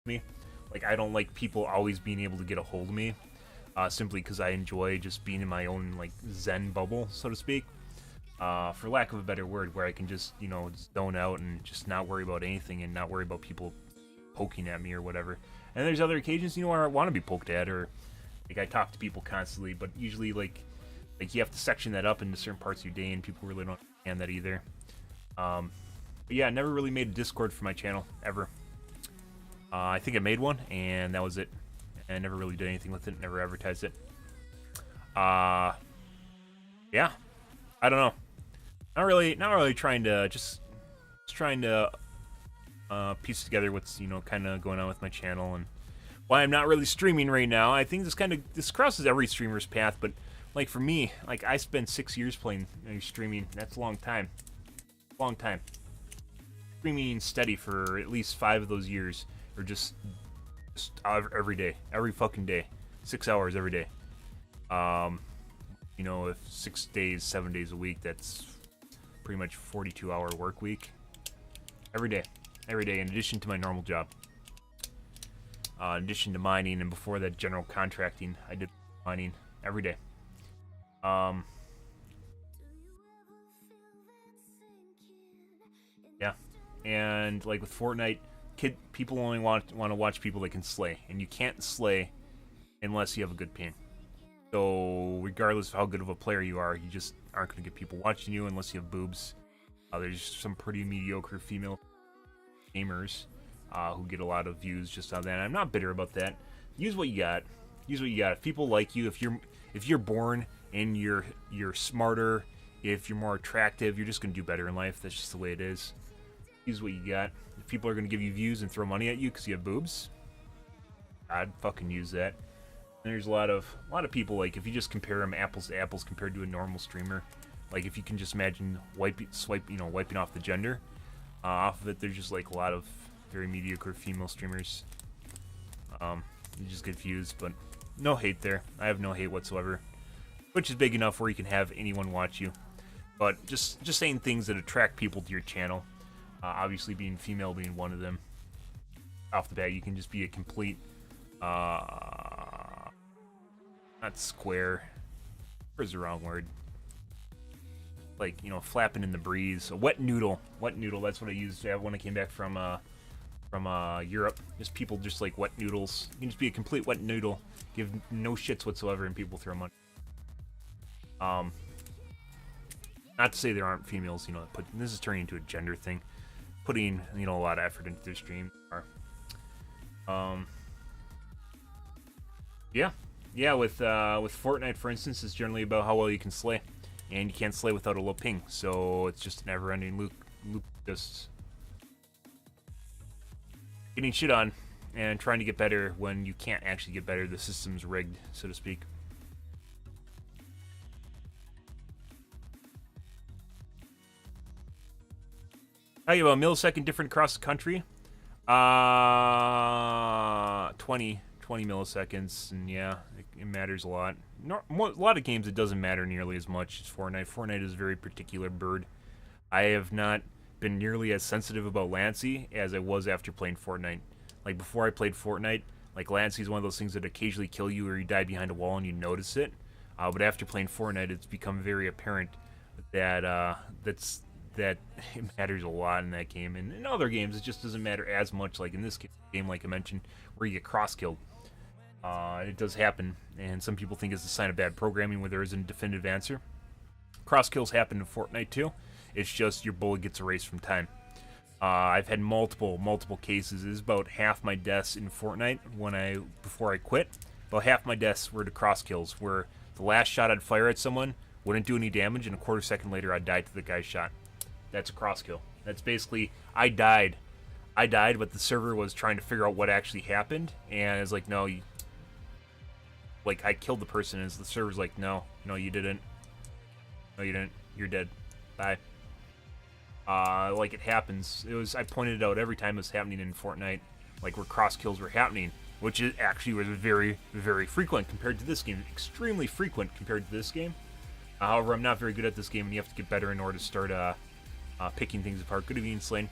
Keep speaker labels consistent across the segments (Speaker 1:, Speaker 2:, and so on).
Speaker 1: me. Like, I don't like people always being able to get a hold of me, simply because I enjoy just being in my own, like, zen bubble, so to speak. For lack of a better word, where I can just, you know, zone out and just not worry about anything and not worry about people poking at me or whatever. And there's other occasions, you know, where I want to be poked at, or like I talk to people constantly, but usually like you have to section that up into certain parts of your day, and people really don't understand that either. But yeah, I never really made a Discord for my channel ever. I think I made one, and that was it. And I never really did anything with it. Never advertised it. Yeah, I don't know. Not really trying to just trying to piece together what's, you know, kind of going on with my channel and why I'm not really streaming right now. I think this crosses every streamer's path, but like for me, like I spent 6 years playing, you know, streaming. That's a long time. Streaming steady for at least 5 of those years, or just every day, every fucking day, 6 hours every day. You know, if 6 days, 7 days a week, that's pretty much 42-hour work week. Every day, in addition to my normal job. In addition to mining, and before that, general contracting, I did mining every day. Yeah, and like with Fortnite, people only want to watch people that can slay, and you can't slay unless you have a good ping. So regardless of how good of a player you are, you just aren't going to get people watching you unless you have boobs. There's some pretty mediocre female gamers who get a lot of views just on that. And I'm not bitter about that. Use what you got. Use what you got. If people like you, if you're born and you're smarter, if you're more attractive, you're just going to do better in life. That's just the way it is. Use what you got. If people are going to give you views and throw money at you because you have boobs, I'd fucking use that. And there's a lot of people, like, if you just compare them apples to apples compared to a normal streamer, like if you can just imagine wiping off the gender off of it, there's just like a lot of very mediocre female streamers. You just get views, but no hate there. I have no hate whatsoever. Twitch is big enough where you can have anyone watch you, but just saying things that attract people to your channel. Obviously, being female being one of them. Off the bat, you can just be a complete not square. Where's the wrong word? Like, you know, flapping in the breeze. A wet noodle. Wet noodle. That's what I used when I came back from Europe. Just people just like wet noodles. You can just be a complete wet noodle. Give no shits whatsoever, and people throw money. Not to say there aren't females, you know, but this is turning into a gender thing. Putting, you know, a lot of effort into their stream. Yeah, with Fortnite, for instance, it's generally about how well you can slay, and you can't slay without a low ping, so it's just a never-ending loop, just getting shit on and trying to get better when you can't actually get better. The system's rigged, so to speak. How you about a millisecond different across the country? 20 milliseconds, and yeah, it matters a lot. A lot of games it doesn't matter nearly as much as Fortnite. Fortnite is a very particular bird. I have not been nearly as sensitive about Lancy as I was after playing Fortnite. Like, before I played Fortnite, like, Lancy is one of those things that occasionally kill you or you die behind a wall and you notice it. But after playing Fortnite, it's become very apparent that that it matters a lot in that game. And in other games, it just doesn't matter as much, like in this game, like I mentioned, where you get cross-killed. It does happen, and some people think it's a sign of bad programming where there isn't a definitive answer. Cross-kills happen in Fortnite too. It's just your bullet gets erased from time. I've had multiple cases. It is about half my deaths in Fortnite before I quit. About half my deaths were to cross-kills, where the last shot I'd fire at someone wouldn't do any damage, and a quarter second later I'd die to the guy's shot. That's a cross-kill. That's basically, I died, but the server was trying to figure out what actually happened, and it's like, no, I killed the person, and the server's like, no, you didn't. No, you didn't. You're dead. Bye. Like, it happens. I pointed it out every time it was happening in Fortnite, like, where cross-kills were happening, which actually was very, very frequent compared to this game. Extremely frequent compared to this game. However, I'm not very good at this game, and you have to get better in order to start, picking things apart. Good evening, Slane.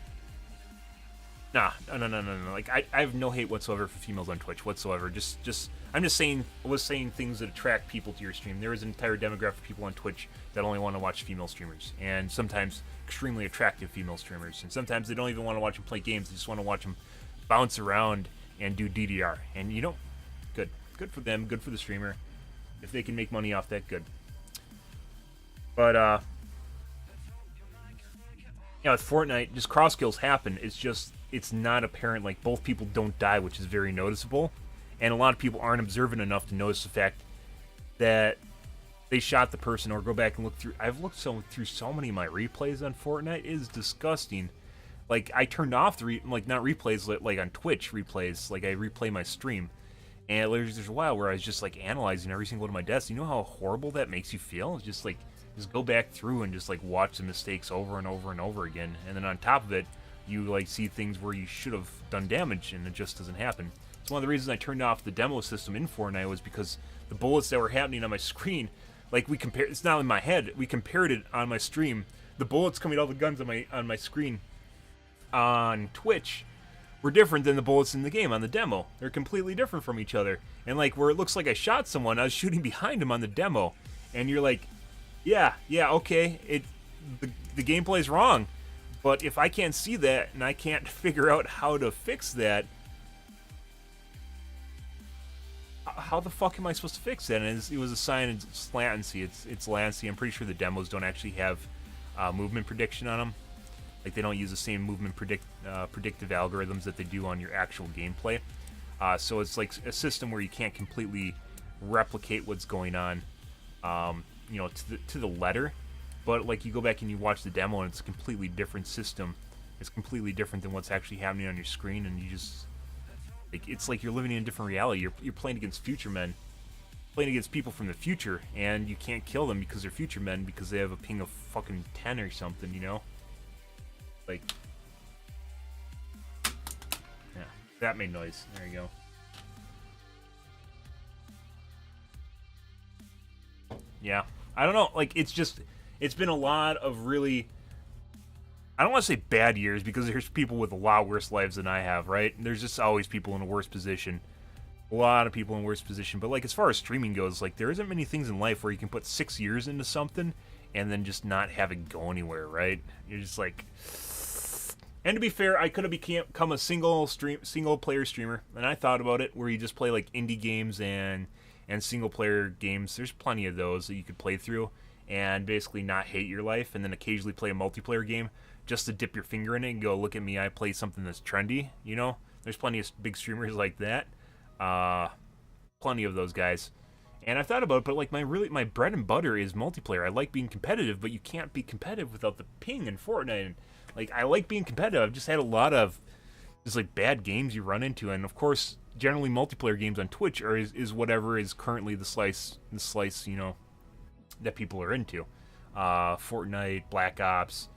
Speaker 1: Nah, no. Like I have no hate whatsoever for females on Twitch whatsoever. I'm just saying, I was saying things that attract people to your stream. There is an entire demographic of people on Twitch that only want to watch female streamers, and sometimes extremely attractive female streamers. And sometimes they don't even want to watch them play games. They just want to watch them bounce around and do DDR. And you know, good for them, good for the streamer. If they can make money off that, good. But yeah, with Fortnite, just cross kills happen. It's not apparent. Like, both people don't die, which is very noticeable. And a lot of people aren't observant enough to notice the fact that they shot the person, or go back and look through. I've looked through so many of my replays on Fortnite. It is disgusting. Like, I turned off the not replays, like on Twitch replays. Like, I replay my stream, and there's a while where I was just like analyzing every single one of my deaths. You know how horrible that makes you feel? It's just like, just go back through and just like watch the mistakes over and over and over again. And then on top of it, you like see things where you should have done damage, and it just doesn't happen. So one of the reasons I turned off the demo system in Fortnite was because the bullets that were happening on my screen, like, we compared, it's not in my head, we compared it on my stream. The bullets coming out of the guns on my screen on Twitch were different than the bullets in the game on the demo. They're completely different from each other. And like, where it looks like I shot someone, I was shooting behind him on the demo. And you're like, yeah, okay, the gameplay's wrong. But if I can't see that, and I can't figure out how to fix that, how the fuck am I supposed to fix that? And it was a sign, it's latency. It's latency. I'm pretty sure the demos don't actually have movement prediction on them. Like, they don't use the same movement predictive algorithms that they do on your actual gameplay. So it's like a system where you can't completely replicate what's going on, you know, to the letter. But like, you go back and you watch the demo, and it's a completely different system. It's completely different than what's actually happening on your screen, and you just, like, it's like you're living in a different reality. You're playing against future men, playing against people from the future, and you can't kill them because they're future men, because they have a ping of fucking 10 or something, you know? Like, yeah, that made noise. There you go. Yeah, I don't know. Like, it's been a lot of really, I don't want to say bad years, because there's people with a lot worse lives than I have, right? There's just always people in a worse position. A lot of people in a worse position. But like, as far as streaming goes, like, there isn't many things in life where you can put 6 years into something and then just not have it go anywhere, right? You're just like, and to be fair, I could have become a single player streamer, and I thought about it, where you just play like indie games and single player games. There's plenty of those that you could play through and basically not hate your life, and then occasionally play a multiplayer game just to dip your finger in it and go, look at me, I play something that's trendy, you know? There's plenty of big streamers like that. Plenty of those guys. And I thought about it, but like, my bread and butter is multiplayer. I like being competitive, but you can't be competitive without the ping in Fortnite. And like, I like being competitive. I've just had a lot of just like bad games you run into, and of course, generally multiplayer games on Twitch is whatever is currently the slice, you know, that people are into. Fortnite, Black Ops,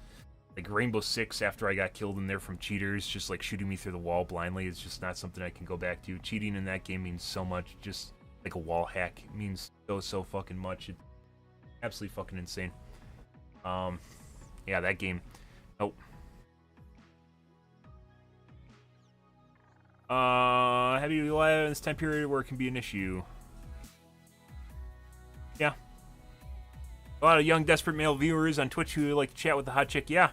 Speaker 1: like Rainbow Six, after I got killed in there from cheaters just like shooting me through the wall blindly, is just not something I can go back to. Cheating in that game means so much. Just like a wall hack, it means so fucking much. It's absolutely fucking insane. Yeah, that game. Oh. Have you live in this time period where it can be an issue? Yeah. A lot of young, desperate male viewers on Twitch who like to chat with the hot chick. Yeah.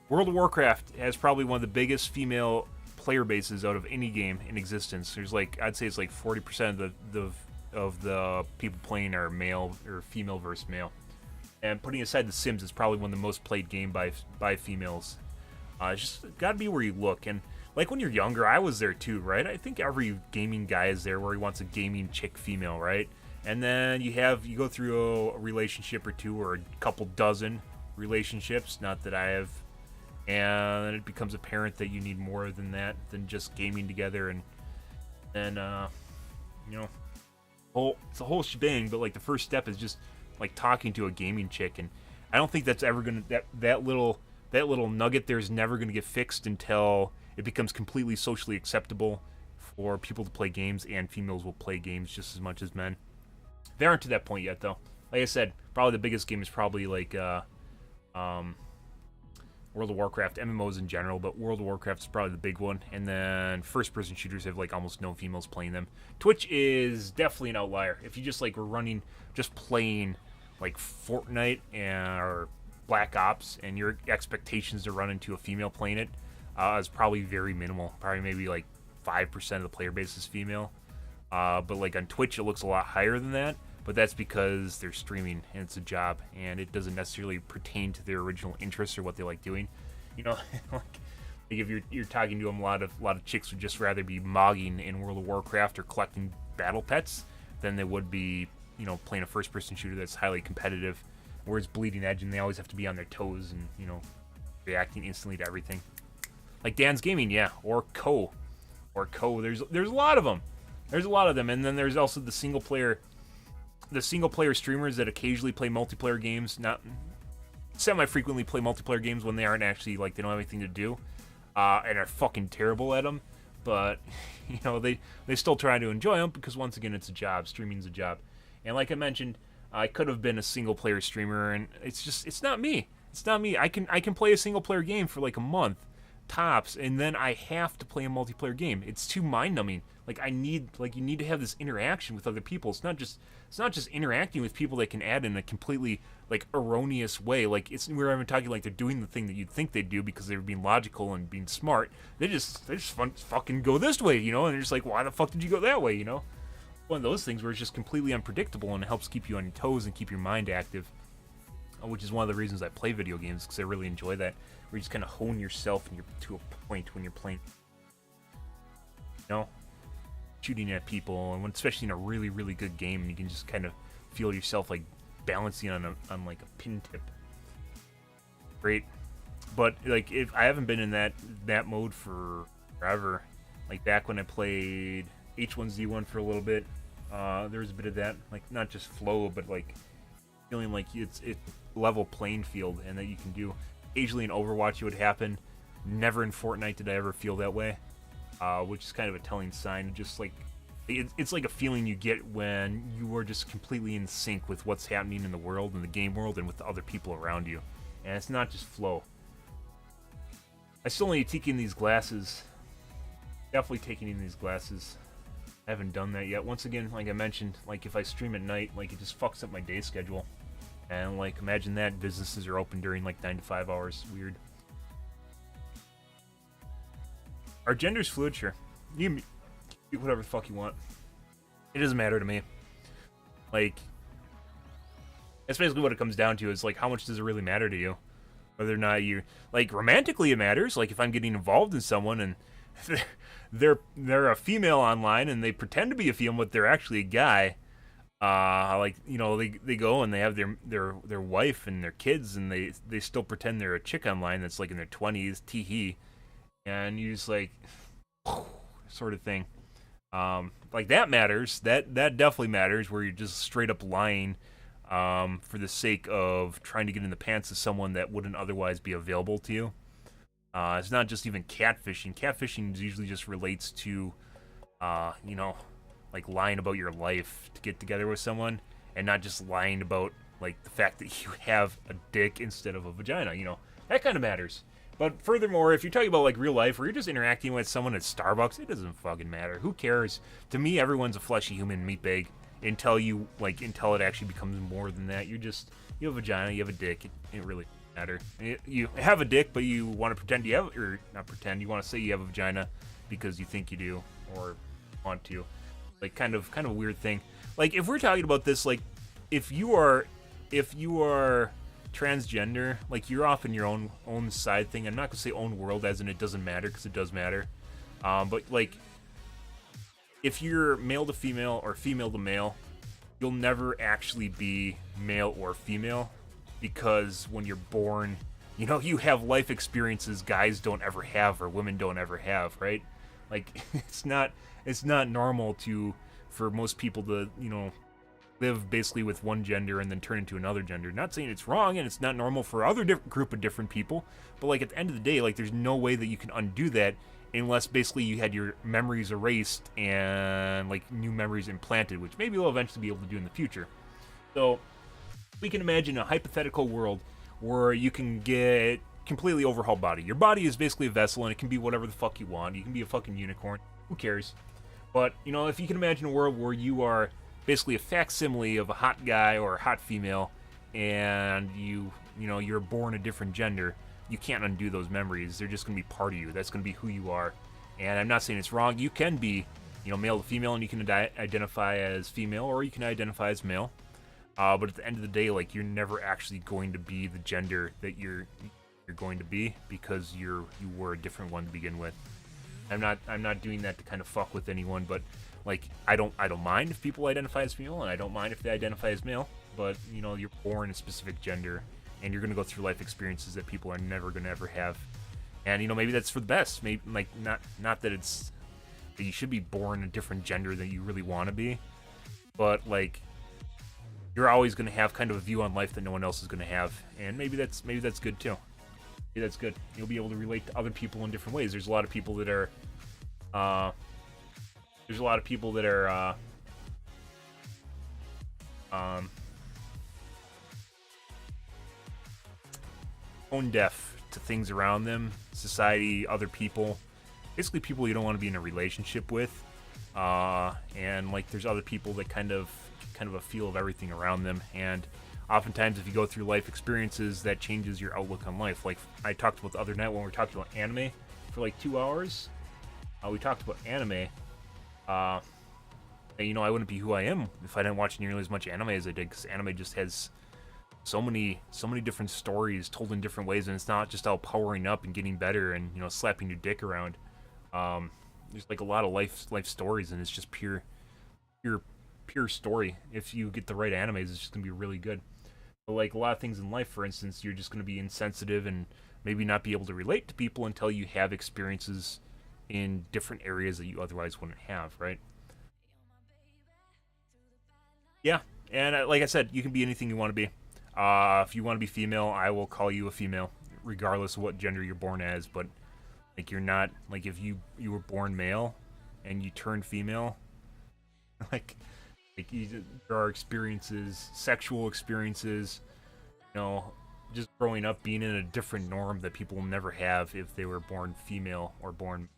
Speaker 1: World of Warcraft has probably one of the biggest female player bases out of any game in existence. There's like, I'd say it's like 40% of the people playing are male or female versus male. And putting aside The Sims, it's probably one of the most played game by females. It's just gotta be where you look. And like, when you're younger, I was there too, right? I think every gaming guy is there where he wants a gaming chick female, right? And then you go through a relationship or two, or a couple dozen relationships, not that I have, and then it becomes apparent that you need more than that, than just gaming together. And then you know, it's a whole shebang. But like, the first step is just like talking to a gaming chick, and I don't think that's ever gonna, that little nugget there is never gonna get fixed until it becomes completely socially acceptable for people to play games, and females will play games just as much as men. They aren't to that point yet, though. Like I said, probably the biggest game is probably like World of Warcraft, MMOs in general, but World of Warcraft is probably the big one. And then first-person shooters have like almost no females playing them. Twitch is definitely an outlier. If you just like were just playing like Fortnite or Black Ops, and your expectations to run into a female playing it is probably very minimal. Probably maybe like 5% of the player base is female. But like on Twitch, it looks a lot higher than that. But that's because they're streaming and it's a job, and it doesn't necessarily pertain to their original interests or what they like doing. You know, like if you're talking to them, a lot of chicks would just rather be mogging in World of Warcraft or collecting battle pets than they would be, you know, playing a first-person shooter that's highly competitive, where it's bleeding edge and they always have to be on their toes and, you know, reacting instantly to everything. Like Dan's Gaming, yeah, or Co. There's a lot of them. There's a lot of them, and then there's also the single player streamers that occasionally play multiplayer games, not semi-frequently play multiplayer games when they aren't actually, like, they don't have anything to do, and are fucking terrible at them, but, you know, they still try to enjoy them, because once again, it's a job. Streaming's a job. And like I mentioned, I could have been a single-player streamer, and it's not me. It's not me. I can play a single-player game for, like, a month, tops, and then I have to play a multiplayer game. It's too mind-numbing. Like, you need to have this interaction with other people. It's not just interacting with people that can add in a completely, like, erroneous way. Like, we're even talking like they're doing the thing that you'd think they'd do because they were being logical and being smart. They just fucking go this way, you know, and they're just like, why the fuck did you go that way, you know? One of those things where it's just completely unpredictable and it helps keep you on your toes and keep your mind active, which is one of the reasons I play video games, because I really enjoy that, where you just kind of hone yourself and you're to a point when you're playing, you know, shooting at people, and especially in a really, really good game, you can just kind of feel yourself like balancing on like a pin tip. Great. But like, if I haven't been in that mode for forever, like back when I played H1Z1 for a little bit, there was a bit of that, like not just flow, but like feeling like it's level playing field and that you can do. Occasionally in Overwatch it would happen. Never in Fortnite did I ever feel that way. Which is kind of a telling sign. Just like it's like a feeling you get when you are just completely in sync with what's happening in the world, in the game world, and with the other people around you. And it's not just flow. I still need to take in these glasses. Definitely taking in these glasses. I haven't done that yet. Once again, like I mentioned, like if I stream at night, like it just fucks up my day schedule. And like imagine that businesses are open during like 9 to 5 hours. Weird. Our gender's fluid, sure. You can be whatever the fuck you want. It doesn't matter to me. Like, that's basically what it comes down to, is like, how much does it really matter to you? Whether or not you, like, romantically it matters. Like, if I'm getting involved in someone and they're a female online and they pretend to be a female, but they're actually a guy. Like, you know, they go and they have their wife and their kids, and they still pretend they're a chick online that's like in their 20s, tee-hee. And you just like, sort of thing. Like that matters. That definitely matters, where you're just straight up lying for the sake of trying to get in the pants of someone that wouldn't otherwise be available to you. It's not just even catfishing. Catfishing usually just relates to, you know, like lying about your life to get together with someone, and not just lying about like the fact that you have a dick instead of a vagina. You know, that kind of matters. But furthermore, if you're talking about like real life, where you're just interacting with someone at Starbucks, it doesn't fucking matter. Who cares? To me, everyone's a fleshy human meat bag until it actually becomes more than that. You have a vagina, you have a dick. It really doesn't matter. You have a dick, but you want to pretend you have, or not pretend. You want to say you have a vagina because you think you do or want to. Like kind of a weird thing. Like if we're talking about this, like if you are transgender, like you're off in your own side thing. I'm not gonna say own world as in it doesn't matter, because it does matter. But like if you're male to female or female to male, you'll never actually be male or female, because when you're born, you know, you have life experiences guys don't ever have or women don't ever have, right? Like it's not normal for most people to, you know, live basically with one gender and then turn into another gender. Not saying it's wrong, and it's not normal for other group of different people, but like at the end of the day, like there's no way that you can undo that unless basically you had your memories erased and like new memories implanted, which maybe we'll eventually be able to do in the future. So we can imagine a hypothetical world where you can get completely overhauled body. Your body is basically a vessel, and it can be whatever the fuck you want. You can be a fucking unicorn. Who cares? But, you know, if you can imagine a world where you are basically a facsimile of a hot guy or a hot female, and you know, you're born a different gender, you can't undo those memories. They're just going to be part of you. That's going to be who you are. And I'm not saying it's wrong. You can be, you know, male to female, and you can identify as female, or you can identify as male. But at the end of the day, like, you're never actually going to be the gender that you're going to be, because you were a different one to begin with. I'm not doing that to kind of fuck with anyone, but like, I don't mind if people identify as female, and I don't mind if they identify as male. But, you know, you're born a specific gender, and you're gonna go through life experiences that people are never gonna ever have. And, you know, maybe that's for the best. Maybe, like, not that it's that you should be born a different gender than you really want to be, but like, you're always gonna have kind of a view on life that no one else is gonna have, and maybe that's good too. Maybe that's good. You'll be able to relate to other people in different ways. There's a lot of people that are tone deaf to things around them, society, other people, basically people you don't want to be in a relationship with, and like, there's other people that kind of a feel of everything around them. And oftentimes, if you go through life experiences, that changes your outlook on life. Like, I talked about the other night when we were talking about anime for like 2 hours. We talked about anime. And, you know, I wouldn't be who I am if I didn't watch nearly as much anime as I did, because anime just has so many different stories told in different ways, and it's not just all powering up and getting better and, you know, slapping your dick around. There's like a lot of life stories, and it's just pure story. If you get the right animes, it's just gonna be really good. But like, a lot of things in life, for instance, you're just gonna be insensitive and maybe not be able to relate to people until you have experiences in different areas that you otherwise wouldn't have, right? Yeah, and like I said, you can be anything you want to be. If you want to be female, I will call you a female, regardless of what gender you're born as. But like, you're not, like, if you were born male and you turned female, like there are experiences, sexual experiences, you know, just growing up being in a different norm that people will never have if they were born female or born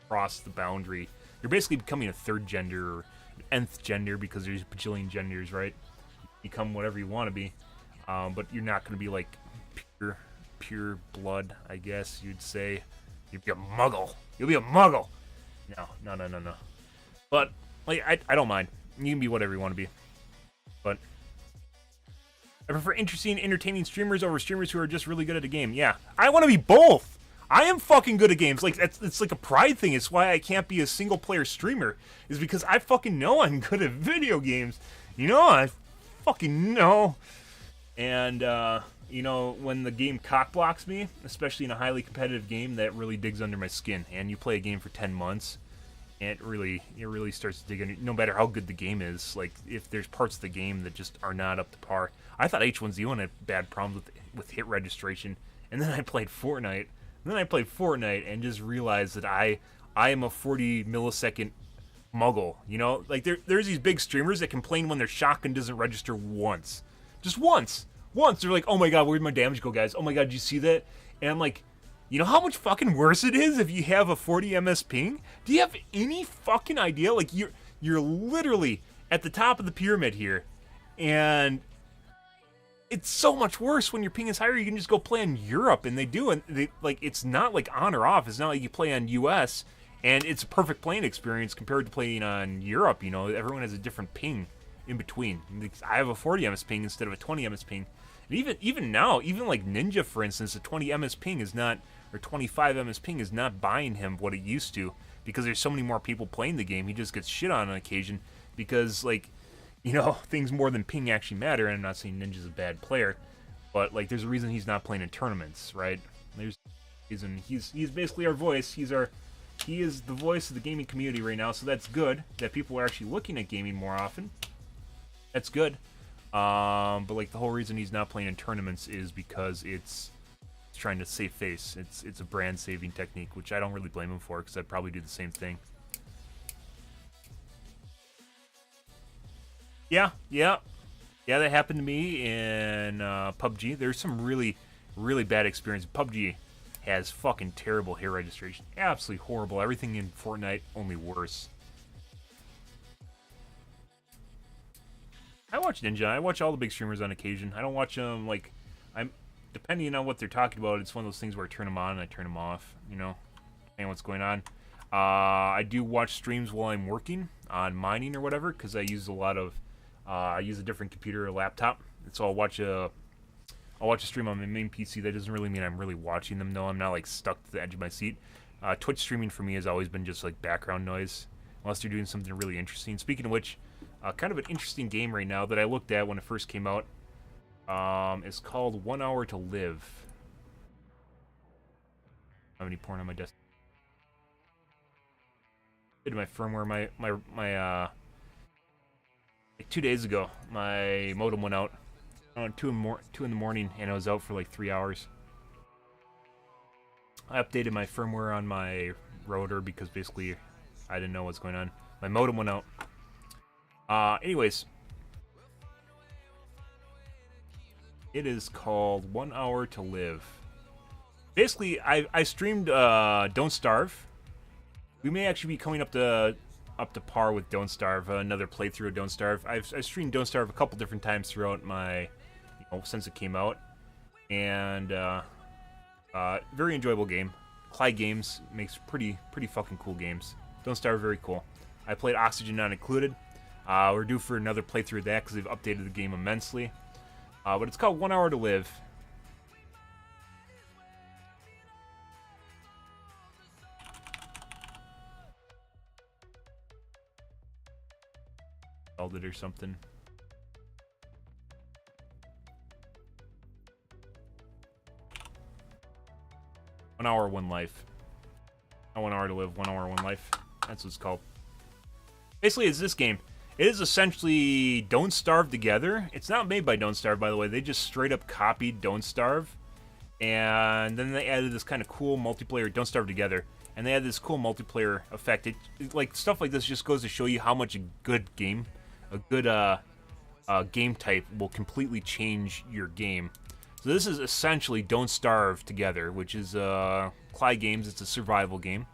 Speaker 1: across the boundary. You're basically becoming a third gender or nth gender, because there's a bajillion genders, right? You become whatever you want to be, but you're not going to be like pure blood, I guess you'd say. You'd be a muggle. You'll be a muggle. No. But like, I don't mind. You can be whatever you want to be. But I prefer interesting, entertaining streamers over streamers who are just really good at a game. Yeah, I want to be both. I am fucking good at games. Like, it's like a pride thing. It's why I can't be a single player streamer, is because I fucking know I'm good at video games. You know, I fucking know. And you know, when the game cockblocks me, especially in a highly competitive game, that really digs under my skin. And you play a game for 10 months, and it really starts to dig under, no matter how good the game is. Like, if there's parts of the game that just are not up to par. I thought H1Z1 had bad problems with hit registration, and then I played Fortnite. And just realized that I am a 40 millisecond muggle. You know, like, there's these big streamers that complain when their shotgun doesn't register once. Just once. They're like, oh my god, where'd my damage go, guys? Oh my god, did you see that? And I'm like, you know how much fucking worse it is if you have a 40 ms ping? Do you have any fucking idea? Like, you're literally at the top of the pyramid here, and it's so much worse when your ping is higher. You can just go play in Europe, and they do, and they, like, it's not like on or off. It's not like you play on US, and it's a perfect playing experience compared to playing on Europe. You know, everyone has a different ping in between. I have a 40 ms ping instead of a 20 ms ping. And even now, even like Ninja, for instance, a 20 ms ping is not, or 25 ms ping is not buying him what it used to, because there's so many more people playing the game. He just gets shit on occasion because, like, you know, things more than ping actually matter. And I'm not saying Ninja's a bad player, but like, there's a reason he's not playing in tournaments, right? There's a reason. He's basically our voice. He is the voice of the gaming community right now, so that's good that people are actually looking at gaming more often. That's good. But like, the whole reason he's not playing in tournaments is because it's trying to save face. It's a brand saving technique, which I don't really blame him for, because I'd probably do the same thing. Yeah, that happened to me in PUBG. There's some really really bad experience. PUBG has fucking terrible hair registration. Absolutely horrible. Everything in Fortnite, only worse. I watch Ninja. I watch all the big streamers on occasion. I don't watch them, like, depending on what they're talking about, it's one of those things where I turn them on and I turn them off, you know, depending on what's going on. I do watch streams while I'm working on mining or whatever, because I use a lot of, I use a different computer or laptop, and so I'll watch a stream on my main PC. That doesn't really mean I'm really watching them, though. I'm not, like, stuck to the edge of my seat. Twitch streaming for me has always been just, like, background noise, unless you're doing something really interesting. Speaking of which, kind of an interesting game right now that I looked at when it first came out. It's called 1 Hour to Live. I don't have any porn on my desk. Did my firmware, like 2 days ago, my modem went out around 2 in the morning, and it was out for like 3 hours. I updated my firmware on my router because basically I didn't know what's going on. My modem went out. Anyways, it is called 1 Hour to Live. Basically, I streamed Don't Starve. We may actually be coming up to par with Don't Starve, another playthrough of Don't Starve. I've streamed Don't Starve a couple different times throughout my, you know, since it came out, and very enjoyable game. Clyde Games makes pretty fucking cool games. Don't Starve, very cool. I played Oxygen Not Included. We're due for another playthrough of that because they've updated the game immensely. But it's called 1 Hour to Live. It or something. 1 Hour, 1 Life. Not 1 Hour to Live, 1 Hour, 1 Life. That's what it's called. Basically, it's this game. It is essentially Don't Starve together. It's not made by Don't Starve, by the way. They just straight up copied Don't Starve. And then they added this kind of cool multiplayer, Don't Starve Together. And they had this cool multiplayer effect. Like, stuff like this just goes to show you how much a good game, a good game type will completely change your game. So this is essentially Don't Starve Together, which is Clyde Games. It's a survival game.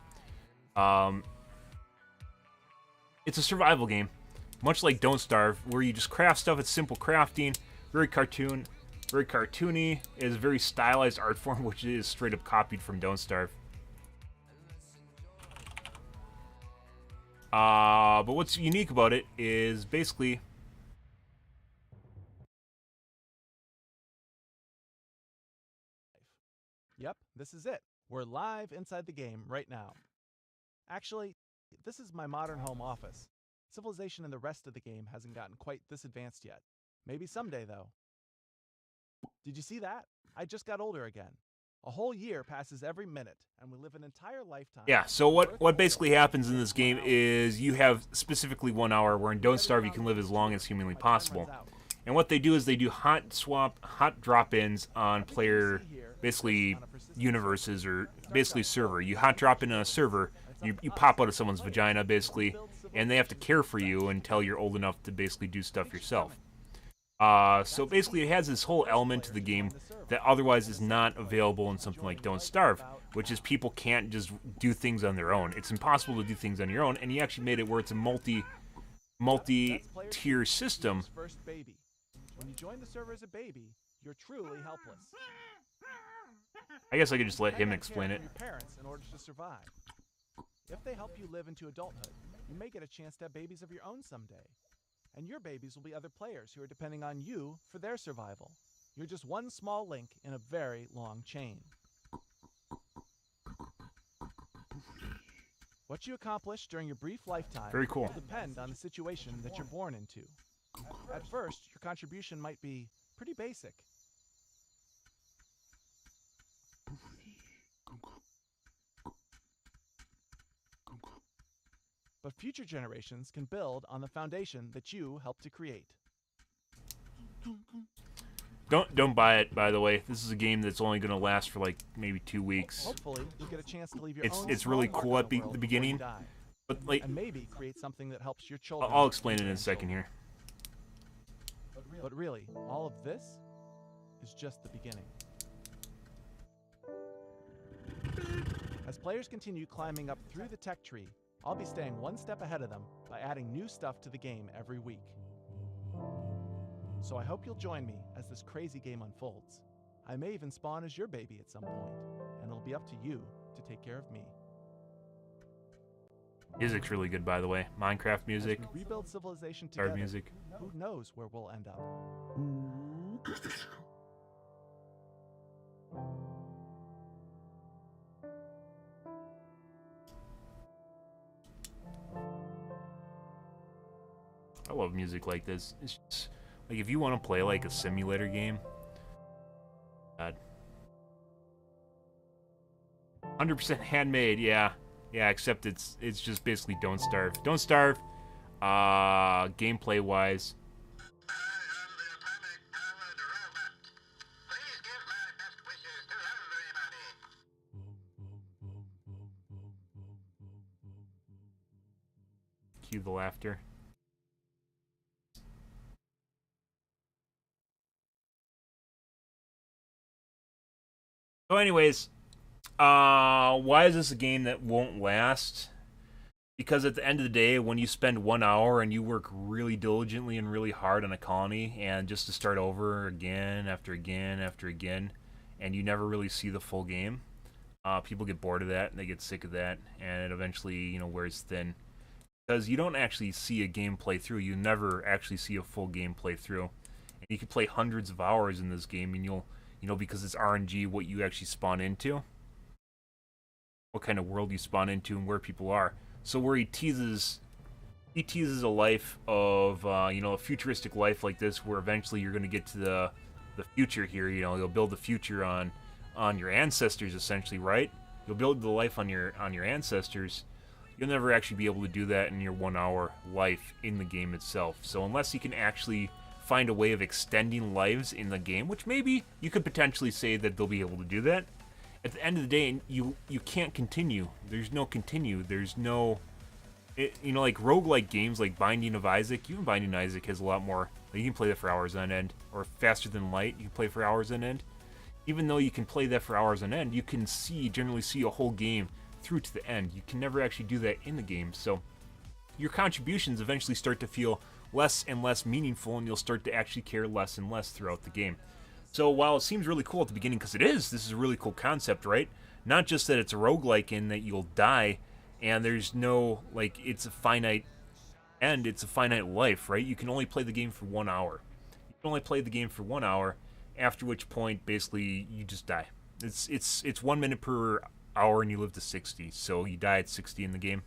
Speaker 1: It's a survival game, much like Don't Starve, where you just craft stuff. It's simple crafting, very cartoony. It is a very stylized art form, which is straight up copied from Don't Starve. But what's unique about it is basically
Speaker 2: Yep, this is it. We're live inside the game right now. Actually, this is my modern home office. Civilization in the rest of the game hasn't gotten quite this advanced yet. Maybe someday, though. Did you see that? I just got older again. A whole year passes every minute, and we live an entire lifetime.
Speaker 1: Yeah, so what basically happens in this game is you have specifically 1 hour, where in Don't Starve you can live as long as humanly possible. And what they do is they do hot drop-ins on player, basically, universes, or basically server. You hot drop in a server, you pop out of someone's vagina, basically, and they have to care for you until you're old enough to basically do stuff yourself. So basically it has this whole element to the game that otherwise is not available in something like Don't Starve, which is people can't just do things on their own. It's impossible to do things on your own, and you actually made it where it's a multi-tier system.
Speaker 2: When you join the server as a baby, you're truly helpless.
Speaker 1: I guess I could just let him explain it.
Speaker 2: Your parents in order to survive. If they help you live into adulthood, you may get a chance to have babies of your own someday. And your babies will be other players who are depending on you for their survival. You're just one small link in a very long chain. What you accomplish during your brief lifetime will depend on the situation that you're born into. At first, your contribution might be pretty basic. But future generations can build on the foundation that you helped to create.
Speaker 1: Don't buy it, by the way. This is a game that's only going to last for like maybe 2 weeks.
Speaker 2: Hopefully, you'll get a chance to leave your
Speaker 1: It's really cool at the beginning, but like,
Speaker 2: and maybe create something that helps your children.
Speaker 1: I'll explain it in a second here.
Speaker 2: But really, all of this is just the beginning. As players continue climbing up through the tech tree, I'll be staying one step ahead of them by adding new stuff to the game every week. So I hope you'll join me as this crazy game unfolds. I may even spawn as your baby at some point, and it'll be up to you to take care of me.
Speaker 1: Music's really good, by the way. Minecraft music.
Speaker 2: As we rebuild civilization
Speaker 1: Card
Speaker 2: together,
Speaker 1: music.
Speaker 2: who knows where we'll end up?
Speaker 1: I love music like this. It's just, like, if you want to play like a simulator game, God. 100% handmade, yeah. Yeah, except it's just basically Don't Starve. Don't Starve, gameplay wise. Cue the laughter. So anyways, why is this a game that won't last? Because at the end of the day, when you spend 1 hour and you work really diligently and really hard on a colony, and just to start over again after again after again, and you never really see the full game, people get bored of that and they get sick of that, and it eventually, you know, wears thin. Because you don't actually see a game play through. You never actually see a full game play through. And you can play hundreds of hours in this game, and you'll, you know, because it's RNG, what you actually spawn into, what kind of world you spawn into, and where people are. So where he teases a life of, you know, a futuristic life like this, where eventually you're going to get to the future here. You know, you'll build the future on your ancestors, essentially, right? You'll build the life on your ancestors. You'll never actually be able to do that in your 1 hour life in the game itself. So unless you can actually find a way of extending lives in the game, which maybe you could potentially say that they'll be able to do that, at the end of the day, you can't continue. There's no continue. There's no, you know, like roguelike games like Binding of Isaac. Even Binding of Isaac has a lot more. Like, you can play that for hours on end. Or Faster Than Light, you can play for hours on end. Even though you can play that for hours on end, you can generally see a whole game through to the end. You can never actually do that in the game. So your contributions eventually start to feel less and less meaningful, and you'll start to actually care less and less throughout the game. So while it seems really cool at the beginning, because this is a really cool concept, right? Not just that it's a roguelike in that you'll die, and there's no, like, it's a finite end, it's a finite life, right? You can only play the game for 1 hour. You can only play the game for 1 hour, after which point, basically, you just die. It's 1 minute per hour, and you live to 60, so you die at 60 in the game,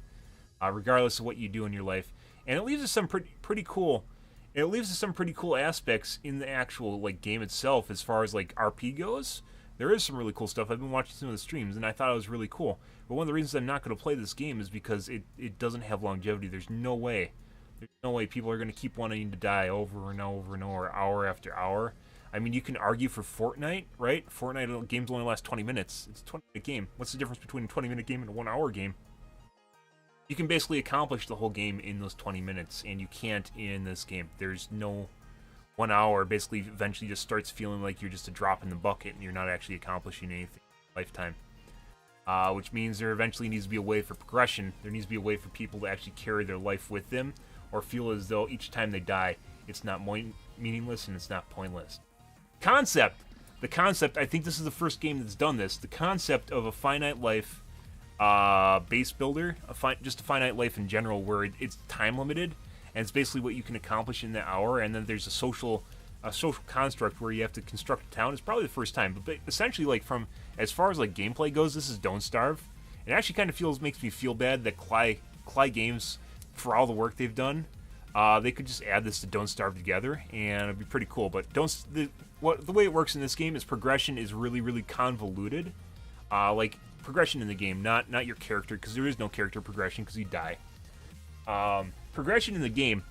Speaker 1: regardless of what you do in your life. And it leaves us some pretty cool. It leaves us some pretty cool aspects in the actual, like, game itself as far as, like, RP goes. There is some really cool stuff. I've been watching some of the streams, and I thought it was really cool. But one of the reasons I'm not going to play this game is because it doesn't have longevity. There's no way people are going to keep wanting to die over and over and over, hour after hour. I mean, you can argue for Fortnite, right? Fortnite games only last 20 minutes. It's a 20-minute game. What's the difference between a 20-minute game and a 1 hour game? You can basically accomplish the whole game in those 20 minutes, and you can't in this game. There's no 1 hour. Basically, eventually just starts feeling like you're just a drop in the bucket, and you're not actually accomplishing anything in lifetime. Which means there eventually needs to be a way for progression. There needs to be a way for people to actually carry their life with them, or feel as though each time they die, it's not meaningless and it's not pointless. The concept, I think this is the first game that's done this. The concept of a finite life base builder, just a finite life in general, where it's time limited, and it's basically what you can accomplish in that hour. And then there's a social construct where you have to construct a town. It's probably the first time, but essentially, like, from as far as like gameplay goes, this is Don't Starve. It actually kind of makes me feel bad that Klei Games, for all the work they've done, they could just add this to Don't Starve together, and it'd be pretty cool. But the way it works in this game is progression is really, really convoluted. Like, progression in the game, not your character, because there is no character progression because you die. Progression in the game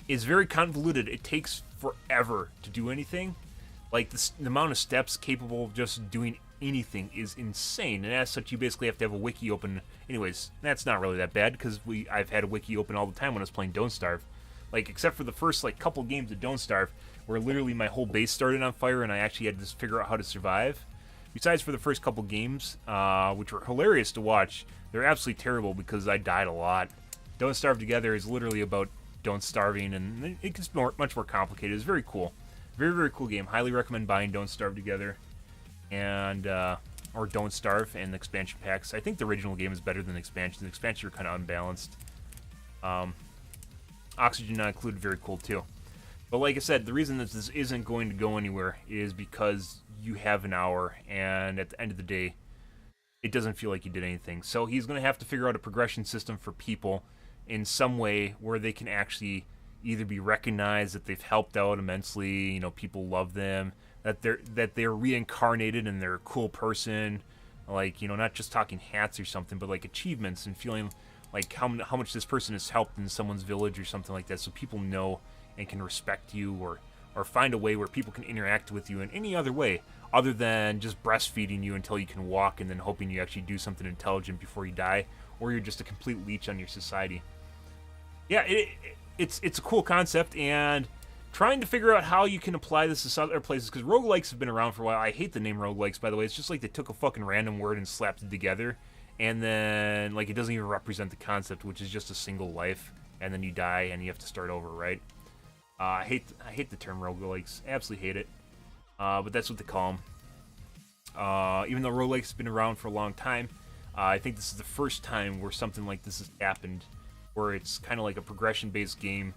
Speaker 1: is very convoluted. It takes forever to do anything. Like, the amount of steps capable of just doing anything is insane, and as such, you basically have to have a wiki open. Anyways, that's not really that bad, because I've had a wiki open all the time when I was playing Don't Starve. Like, except for the first, like, couple games of Don't Starve, where literally my whole base started on fire and I actually had to figure out how to survive. Besides for the first couple games, which were hilarious to watch, they're absolutely terrible because I died a lot. Don't Starve Together is literally about don't starving, and it gets much more complicated. It's very cool. Very, very cool game. Highly recommend buying Don't Starve Together and or Don't Starve and the expansion packs. I think the original game is better than the expansions. The expansions are kind of unbalanced. Oxygen Not Included, very cool too. But like I said, the reason that this isn't going to go anywhere is because you have an hour, and at the end of the day, it doesn't feel like you did anything. So he's going to have to figure out a progression system for people in some way where they can actually either be recognized that they've helped out immensely, you know, people love them, that they're reincarnated and they're a cool person, like, you know, not just talking hats or something, but like achievements and feeling like how much this person has helped in someone's village or something like that, so people know and can respect you, or find a way where people can interact with you in any other way other than just breastfeeding you until you can walk and then hoping you actually do something intelligent before you die, or you're just a complete leech on your society. Yeah, it's a cool concept, and trying to figure out how you can apply this to other places, because roguelikes have been around for a while. I hate the name roguelikes, by the way. It's just like they took a fucking random word and slapped it together, and then like it doesn't even represent the concept, which is just a single life, and then you die and you have to start over, right? I hate the term roguelikes. Absolutely hate it. But that's what they call them. Even though roguelikes have been around for a long time, I think this is the first time where something like this has happened, where it's kind of like a progression-based game,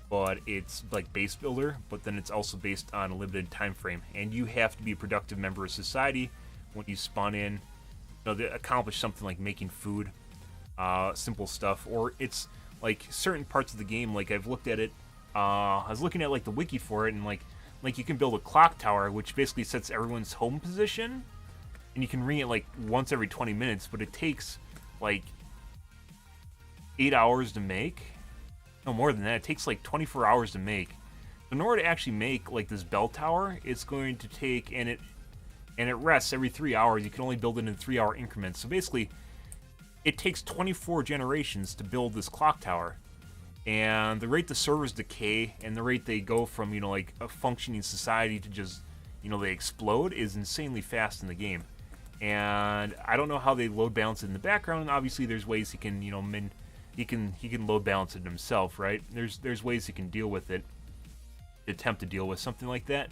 Speaker 1: but it's like base builder, but then it's also based on a limited time frame, and you have to be a productive member of society when you spawn in, you know, to accomplish something like making food, simple stuff, or it's like certain parts of the game. Like I've looked at it, I was looking at like the wiki for it, and like you can build a clock tower, which basically sets everyone's home position, and you can ring it like once every 20 minutes, but it takes like 8 hours to make. No, more than that. It takes like 24 hours to make. In order to actually make like this bell tower, it's going to take, and it rests every 3 hours. You can only build it in 3-hour increments. So basically, it takes 24 generations to build this clock tower. And the rate the servers decay and the rate they go from, you know, like a functioning society to just, you know, they explode is insanely fast in the game. And I don't know how they load balance it in the background. Obviously, there's ways he can, you know, he can load balance it himself, right? There's ways he can deal with it, attempt to deal with something like that.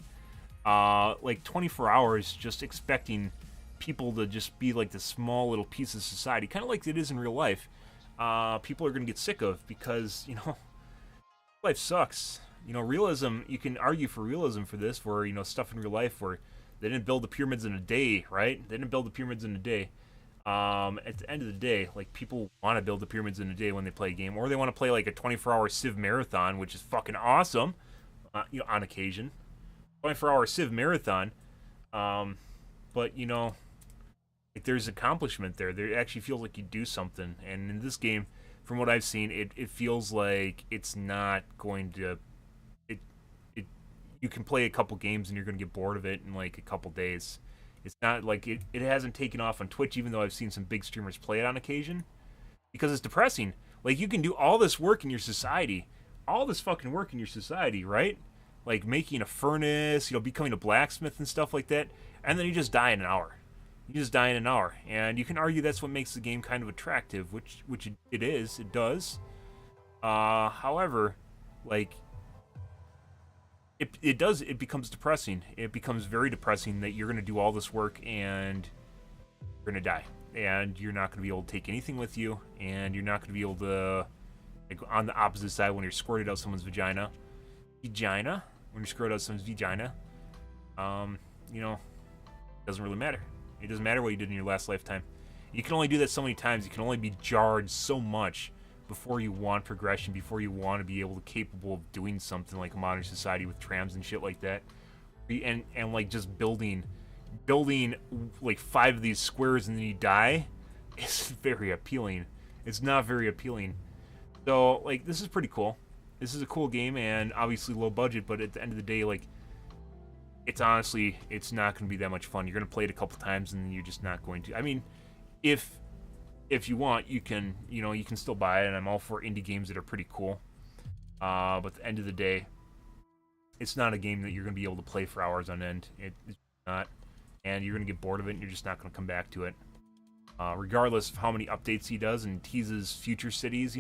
Speaker 1: Like 24 hours, just expecting people to just be like this small little piece of society, kind of like it is in real life. People are going to get sick of, because, you know, life sucks. You know, realism, you can argue for realism for this, for, you know, stuff in real life where they didn't build the pyramids in a day, right? They didn't build the pyramids in a day. At the end of the day, like, people want to build the pyramids in a day when they play a game, or they want to play like a 24-hour Civ marathon, which is fucking awesome, you know, on occasion. 24-hour Civ marathon, but, you know, like, there's accomplishment there. There actually feels like you do something. And in this game, from what I've seen, it feels like it's not going to... You can play a couple games and you're going to get bored of it in like a couple days. It's not like it hasn't taken off on Twitch, even though I've seen some big streamers play it on occasion. Because it's depressing. Like, you can do all this work in your society. All this fucking work in your society, right? Like making a furnace, you know, becoming a blacksmith and stuff like that. And then you just die in an hour. You just die in an hour, and you can argue that's what makes the game kind of attractive, which it is. It does. However, like, it becomes depressing. It becomes very depressing that you're going to do all this work and you're going to die, and you're not going to be able to take anything with you, and you're not going to be able to, like, on the opposite side, when you're squirted out someone's vagina, when you're squirted out someone's vagina, you know, it doesn't really matter. It doesn't matter what you did in your last lifetime. You can only do that so many times. You can only be jarred so much before you want progression, before you want to be able to capable of doing something like a modern society with trams and shit like that. And like just building like 5 of these squares and then you die is very appealing. It's not very appealing. So, like, this is pretty cool. This is a cool game, and obviously low budget, but at the end of the day, like, it's honestly, it's not going to be that much fun. You're going to play it a couple times, and then you're just not going to. I mean, if you want, you can, you know, you can still buy it, and I'm all for indie games that are pretty cool. But at the end of the day, it's not a game that you're going to be able to play for hours on end. It's not. and you're gonna get bored of it, and you're just not gonna come back to it. Regardless of how many updates he does and teases future cities,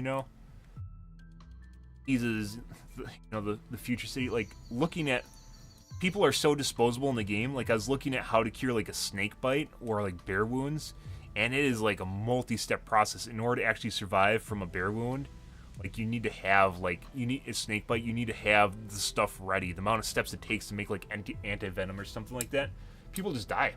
Speaker 1: teases the future city. Like, looking at people are so disposable in the game. Like, I was looking at how to cure like a snake bite or like bear wounds, and it is like a multi-step process in order to actually survive from a bear wound. Like, you need to have you need a snake bite, you need to have the stuff ready. The amount of steps it takes to make like anti-venom or something like that, people just die.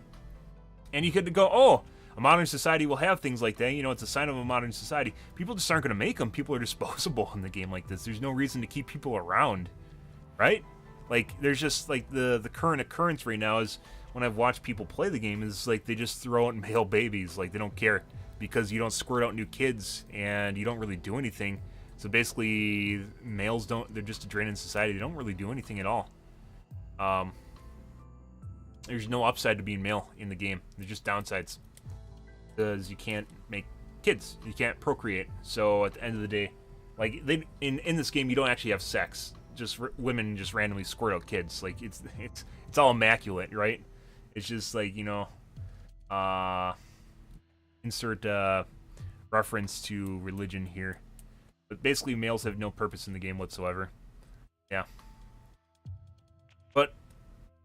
Speaker 1: And you could go, oh, a modern society will have things like that. It's a sign of a modern society. People just aren't going to make them. People are disposable in the game like this. There's no reason to keep people around, right? Like, there's just, like, the current occurrence right now is, when I've watched people play the game, is, like, they just throw out male babies. Like, they don't care, because you don't squirt out new kids, and you don't really do anything. So basically, males they're just a drain in society. They don't really do anything at all. There's no upside to being male in the game. There's just downsides. Because you can't make kids. You can't procreate. So at the end of the day, like, in this game, you don't actually have sex. Just women just randomly squirt out kids. Like, it's all immaculate, right? It's just like, insert reference to religion here. But basically, males have no purpose in the game whatsoever. Yeah. But,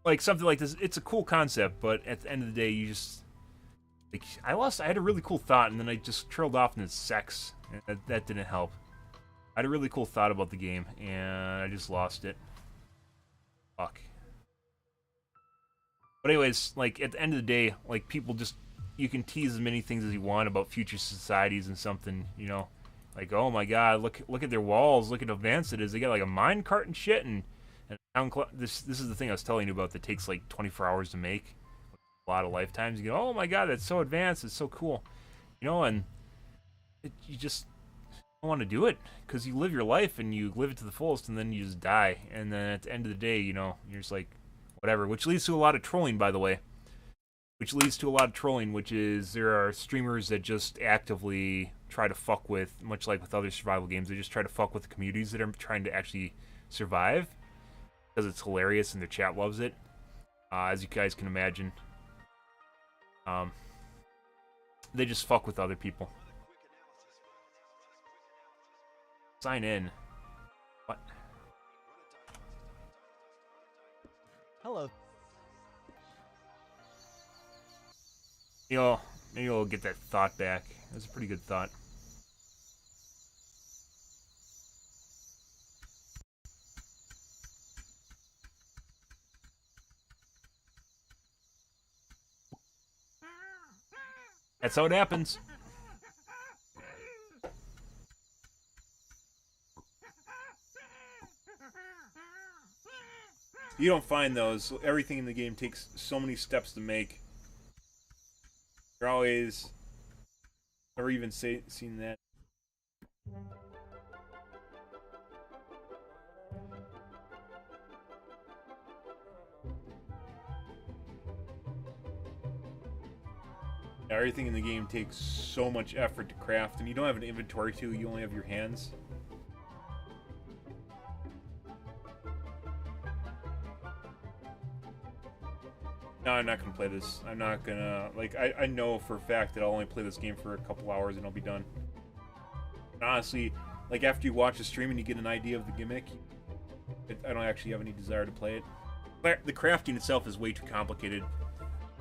Speaker 1: like, something like this, it's a cool concept, but at the end of the day, you just... Like, I had a really cool thought, and then I just trailed off into sex, and that didn't help. I had a really cool thought about the game, and I just lost it. Fuck. But anyways, like, at the end of the day, like, people just... You can tease as many things as you want about future societies and something, Like, oh my god, look at their walls, look at how advanced it is. They got, like, a minecart and shit, and this is the thing I was telling you about that takes, like, 24 hours to make. A lot of lifetimes. You go, oh my god, that's so advanced, it's so cool, and you just don't want to do it, because you live your life and you live it to the fullest, and then you just die, and then at the end of the day, you're just like, whatever, which leads to a lot of trolling, by the way, which is there are streamers that just actively try to fuck with, much like with other survival games, they just try to fuck with the communities that are trying to actually survive, because it's hilarious and their chat loves it, as you guys can imagine. They just fuck with other people. Sign in. What?
Speaker 2: Hello.
Speaker 1: Maybe you'll get that thought back. It was a pretty good thought. That's how it happens. You don't find those. Everything in the game takes so many steps to make. You're always... Never even seen that. Everything in the game takes so much effort to craft, and you don't have an inventory too, you only have your hands. No, I'm not gonna play this. I'm not gonna, like, I know for a fact that I'll only play this game for a couple hours and I'll be done. And honestly, like, after you watch the stream and you get an idea of the gimmick, I don't actually have any desire to play it. But the crafting itself is way too complicated.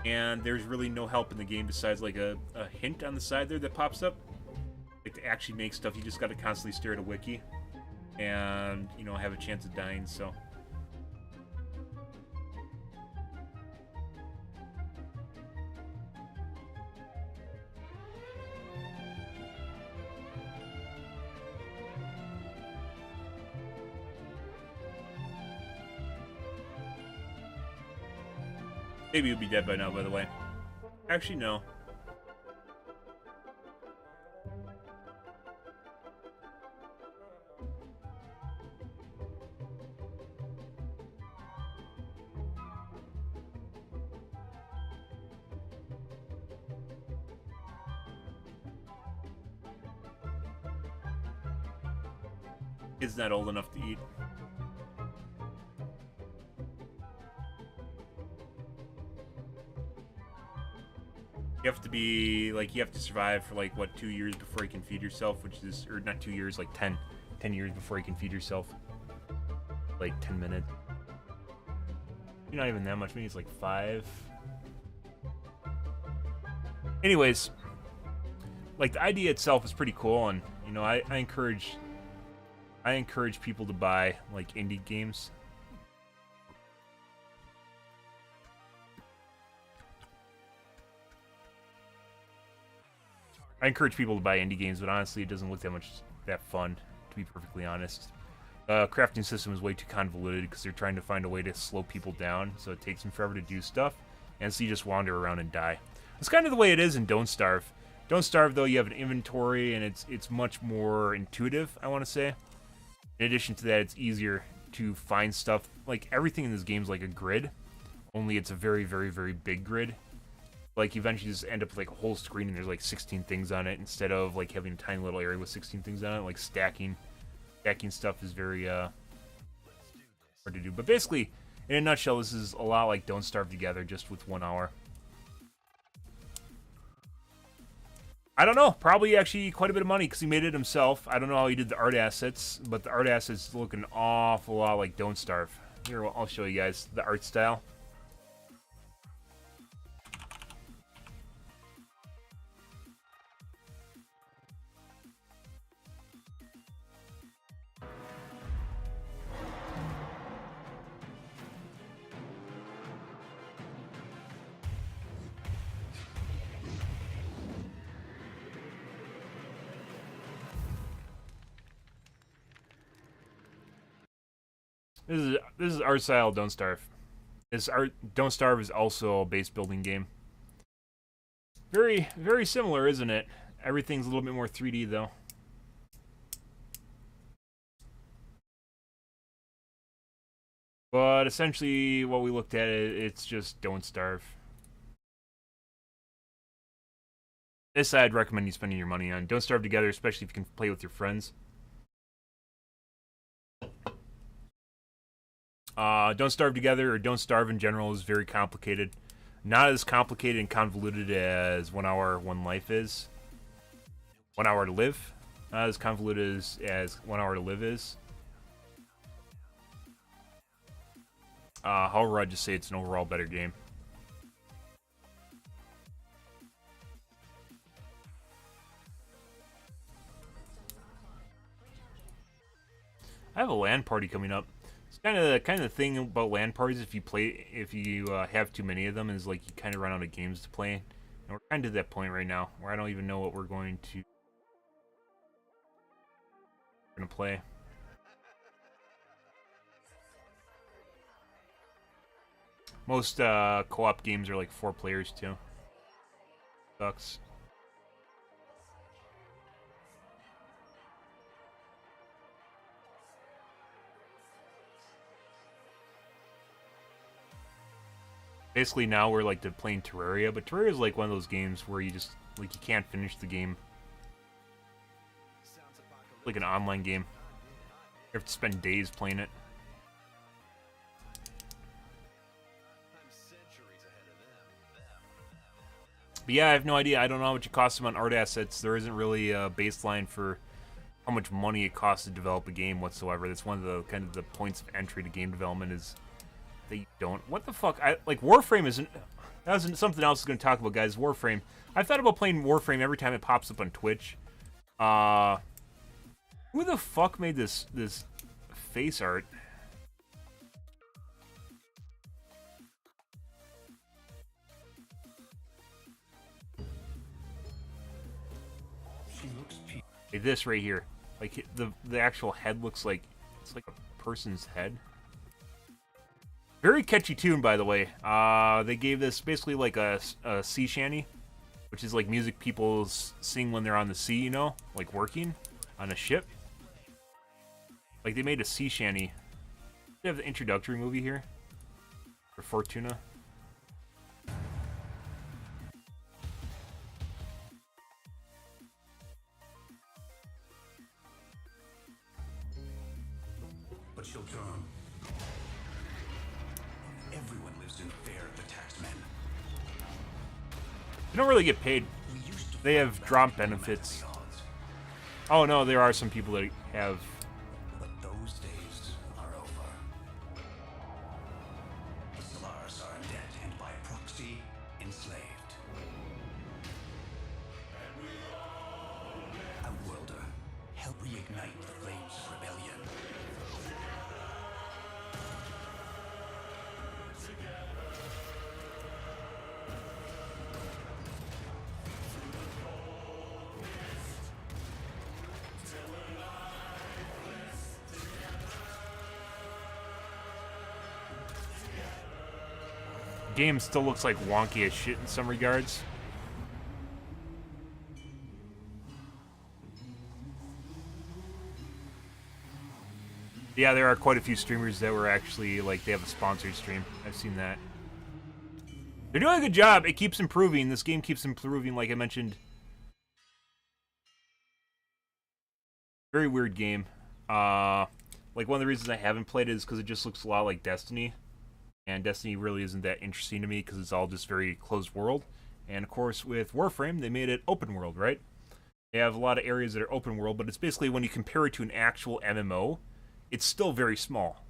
Speaker 1: And there's really no help in the game besides like a hint on the side there that pops up. Like, to actually make stuff, you just gotta constantly stare at a wiki. And, have a chance of dying, so. Maybe you'd be dead by now, by the way. Actually, no. Kid's not old enough to eat. You have to be, like, you have to survive for, like, what, 2 years before you can feed yourself, which is, or not 2 years, like 10 years before you can feed yourself. Like, 10 minutes. Not even that much, maybe it's like 5. Anyways, like, the idea itself is pretty cool, and, you know, I encourage people to buy, like, indie games. I encourage people to buy indie games, but honestly, it doesn't look that fun, to be perfectly honest. Crafting system is way too convoluted because they're trying to find a way to slow people down, so it takes them forever to do stuff, and so you just wander around and die. It's kind of the way it is in Don't Starve. Don't Starve, though, you have an inventory, and it's much more intuitive, I want to say. In addition to that, it's easier to find stuff. Like, everything in this game is like a grid, only it's a very, very, very big grid. Like, you eventually just end up with, like, a whole screen and there's, like, 16 things on it, instead of, like, having a tiny little area with 16 things on it. Like, stacking stuff is very, hard to do. But basically, in a nutshell, this is a lot like Don't Starve Together, just with 1 hour. I don't know. Probably actually quite a bit of money, because he made it himself. I don't know how he did the art assets, but the art assets look an awful lot like Don't Starve. Here, I'll show you guys the art style. This is art style Don't Starve. Don't Starve is also a base building game. Very, very similar, isn't it? Everything's a little bit more 3D though. But essentially, what we looked at, it's just Don't Starve. This I'd recommend you spending your money on. Don't Starve Together, especially if you can play with your friends. Don't Starve Together, or Don't Starve in general, is very complicated. Not as complicated and convoluted as 1 Hour, One Life is. 1 Hour to Live. Not as convoluted as 1 Hour to Live is. However, I'd just say it's an overall better game. I have a LAN party coming up. It's kind of the thing about LAN parties. If you have too many of them, is like you kind of run out of games to play. And we're kind of at that point right now where I don't even know what we're going to play. Most co-op games are like 4 players too. Sucks. Basically now we're like playing Terraria, but Terraria is like one of those games where you just like you can't finish the game. It's like an online game. You have to spend days playing it. But yeah, I have no idea. I don't know how much it costs them on art assets. There isn't really a baseline for how much money it costs to develop a game whatsoever. That's one of the kind of the points of entry to game development is they don't. What the fuck? Like Warframe isn't. That was something else I was going to talk about, guys. Warframe. I've thought about playing Warframe every time it pops up on Twitch. Who the fuck made this face art? Hey, this right here, like the actual head looks like it's like a person's head. Very catchy tune, by the way. They gave this basically like a sea shanty, which is like music people sing when they're on the sea, you know, like working on a ship. Like they made a sea shanty. They have the introductory movie here for Fortuna.
Speaker 3: But she'll turn. Everyone lives in fear of the taxed men.
Speaker 1: They don't really get paid.
Speaker 3: We used to
Speaker 1: They have
Speaker 3: fight
Speaker 1: drop
Speaker 3: back no matter
Speaker 1: benefits.
Speaker 3: the odds,
Speaker 1: Oh no, there are some people that have.
Speaker 3: but those days are over. The Solars are undead and by proxy enslaved. Outworlder, help reignite the flames of rebellion.
Speaker 1: Game still looks like wonky as shit in some regards. Yeah, there are quite a few streamers that were actually, like, they have a sponsored stream. I've seen that. They're doing a good job. It keeps improving. This game keeps improving, like I mentioned. Very weird game. Like, one of the reasons I haven't played it is because it just looks a lot like Destiny. And Destiny really isn't that interesting to me because it's all just very closed world. And, of course, with Warframe, they made it open world, right? They have a lot of areas that are open world, but it's basically when you compare it to an actual MMO, it's still very small.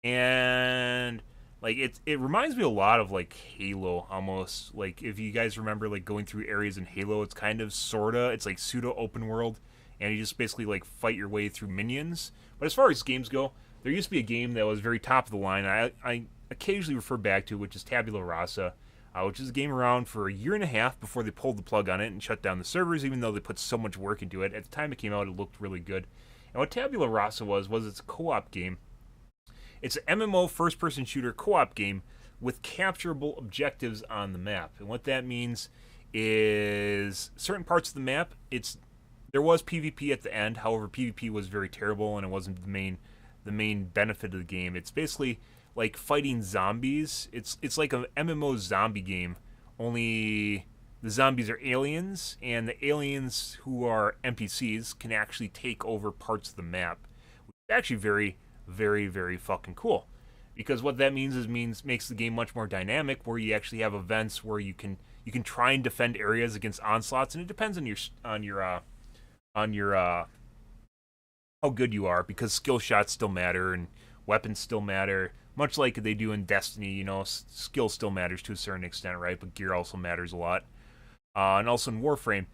Speaker 1: And like it reminds me a lot of like Halo almost. Like if you guys remember like going through areas in Halo, it's kind of sorta, it's like pseudo open world and you just basically like fight your way through minions. But as far as games go, there used to be a game that was very top of the line. I occasionally refer back to, which is Tabula Rasa, which is a game around for a year and a half before they pulled the plug on it and shut down the servers, even though they put so much work into it. At the time it came out, it looked really good. And what Tabula Rasa was it's a co-op game. It's an MMO first-person shooter co-op game with capturable objectives on the map. And what that means is certain parts of the map, there was PvP at the end. However, PvP was very terrible and it wasn't the main benefit of the game. It's basically like fighting zombies. It's like an MMO zombie game, only the zombies are aliens, and the aliens who are NPCs can actually take over parts of the map. Which is actually very, very, very fucking cool. Because what that means makes the game much more dynamic, where you actually have events where you can try and defend areas against onslaughts, and it depends on your how good you are, because skill shots still matter and weapons still matter. Much like they do in Destiny, you know, skill still matters to a certain extent, right? But gear also matters a lot. And also in Warframe.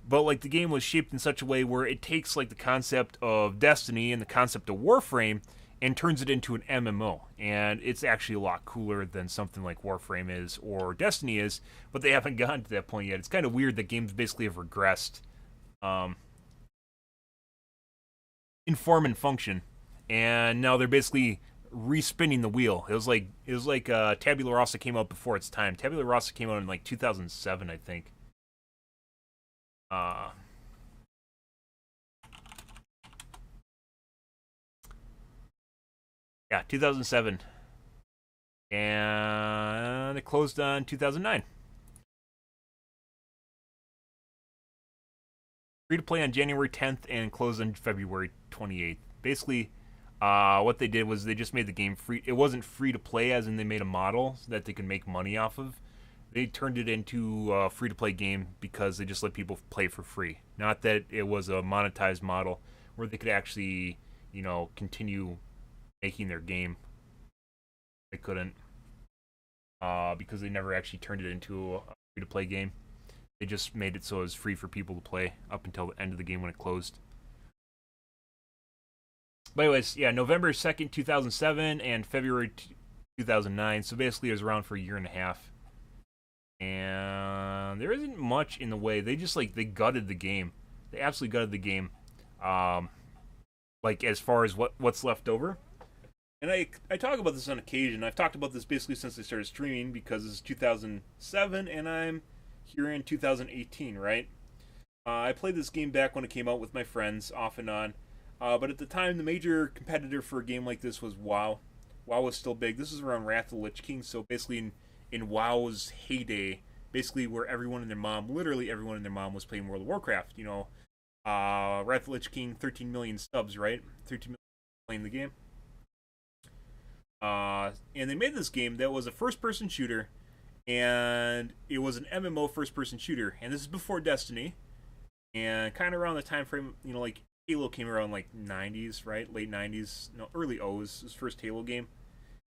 Speaker 1: But like the game was shaped in such a way where it takes like the concept of Destiny and the concept of Warframe and turns it into an MMO. And it's actually a lot cooler than something like Warframe is or Destiny is, but they haven't gotten to that point yet. It's kind of weird that games basically have regressed in form and function, and now they're basically respinning the wheel. It was like Tabula Rasa came out before its time. Tabula Rasa came out in like 2007, I think. Yeah, 2007. And it closed on 2009. Free to play on January 10th and closed on February 28th. Basically, what they did was they just made the game free. It wasn't free to play, as in they made a model that they could make money off of. They turned it into a free to play game because they just let people play for free. Not that it was a monetized model where they could actually, you know, continue making their game. They couldn't because they never actually turned it into a free to play game. They just made it so it was free for people to play up until the end of the game when it closed. But anyways, yeah, November 2nd, 2007 and February 2009. So basically it was around for a year and a half. And there isn't much in the way. They just, like, they gutted the game. They absolutely gutted the game. Like, as far as what's left over. And I talk about this on occasion. I've talked about this basically since I started streaming because this is 2007 and I'm here in 2018, right? I played this game back when it came out with my friends, off and on. But at the time, the major competitor for a game like this was WoW. WoW was still big. This is around Wrath of the Lich King, so basically in WoW's heyday, basically where everyone and their mom, literally everyone and their mom was playing World of Warcraft. You know, Wrath of the Lich King, 13 million subs, right? 13 million playing the game. And they made this game that was a first-person shooter, and it was an MMO first-person shooter, and this is before Destiny, and kind of around the time frame, like Halo came around like 90s, right? Late 90s, no, early O's, his first Halo game.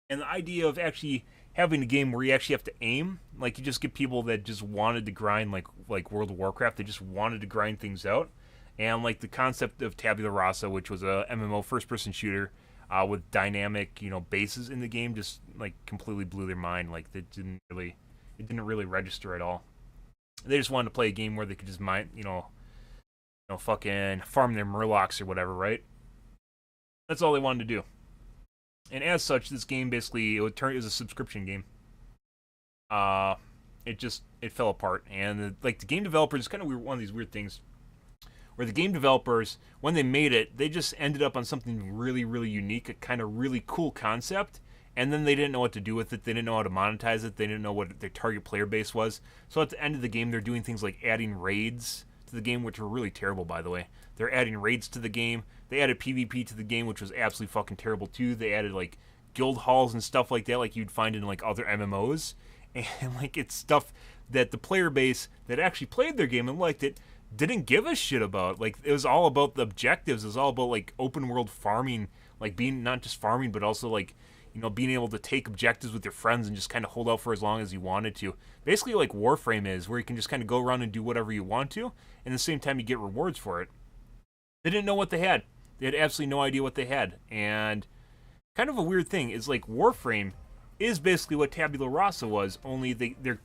Speaker 1: And the idea of actually having a game where you actually have to aim, like you just get people that just wanted to grind, like World of Warcraft, they just wanted to grind things out. And like the concept of Tabula Rasa, which was a MMO first-person shooter with dynamic, bases in the game, just like completely blew their mind. Like it didn't really register at all. They just wanted to play a game where they could just mine, fucking farm their murlocs or whatever, right? That's all they wanted to do. And as such, this game basically it was a subscription game. It fell apart, and the game developers, it's kind of weird, one of these weird things where the game developers, when they made it, they just ended up on something really, really unique, a kind of really cool concept, and then they didn't know what to do with it. They didn't know how to monetize it. They didn't know what their target player base was. So at the end of the game, they're doing things like adding raids to the game, which were really terrible, by the way. They're adding raids to the game. They added PvP to the game, which was absolutely fucking terrible too. They added like guild halls and stuff like that, like you'd find in like other MMOs, and like it's stuff that the player base that actually played their game and liked it didn't give a shit about. Like it was all about the objectives. It was all about like open world farming, like being not just farming, but also like being able to take objectives with your friends and just kind of hold out for as long as you wanted to. Basically like Warframe is, where you can just kind of go around and do whatever you want to, and at the same time you get rewards for it. They didn't know what they had. They had absolutely no idea what they had. And kind of a weird thing is like Warframe is basically what Tabula Rasa was, only they're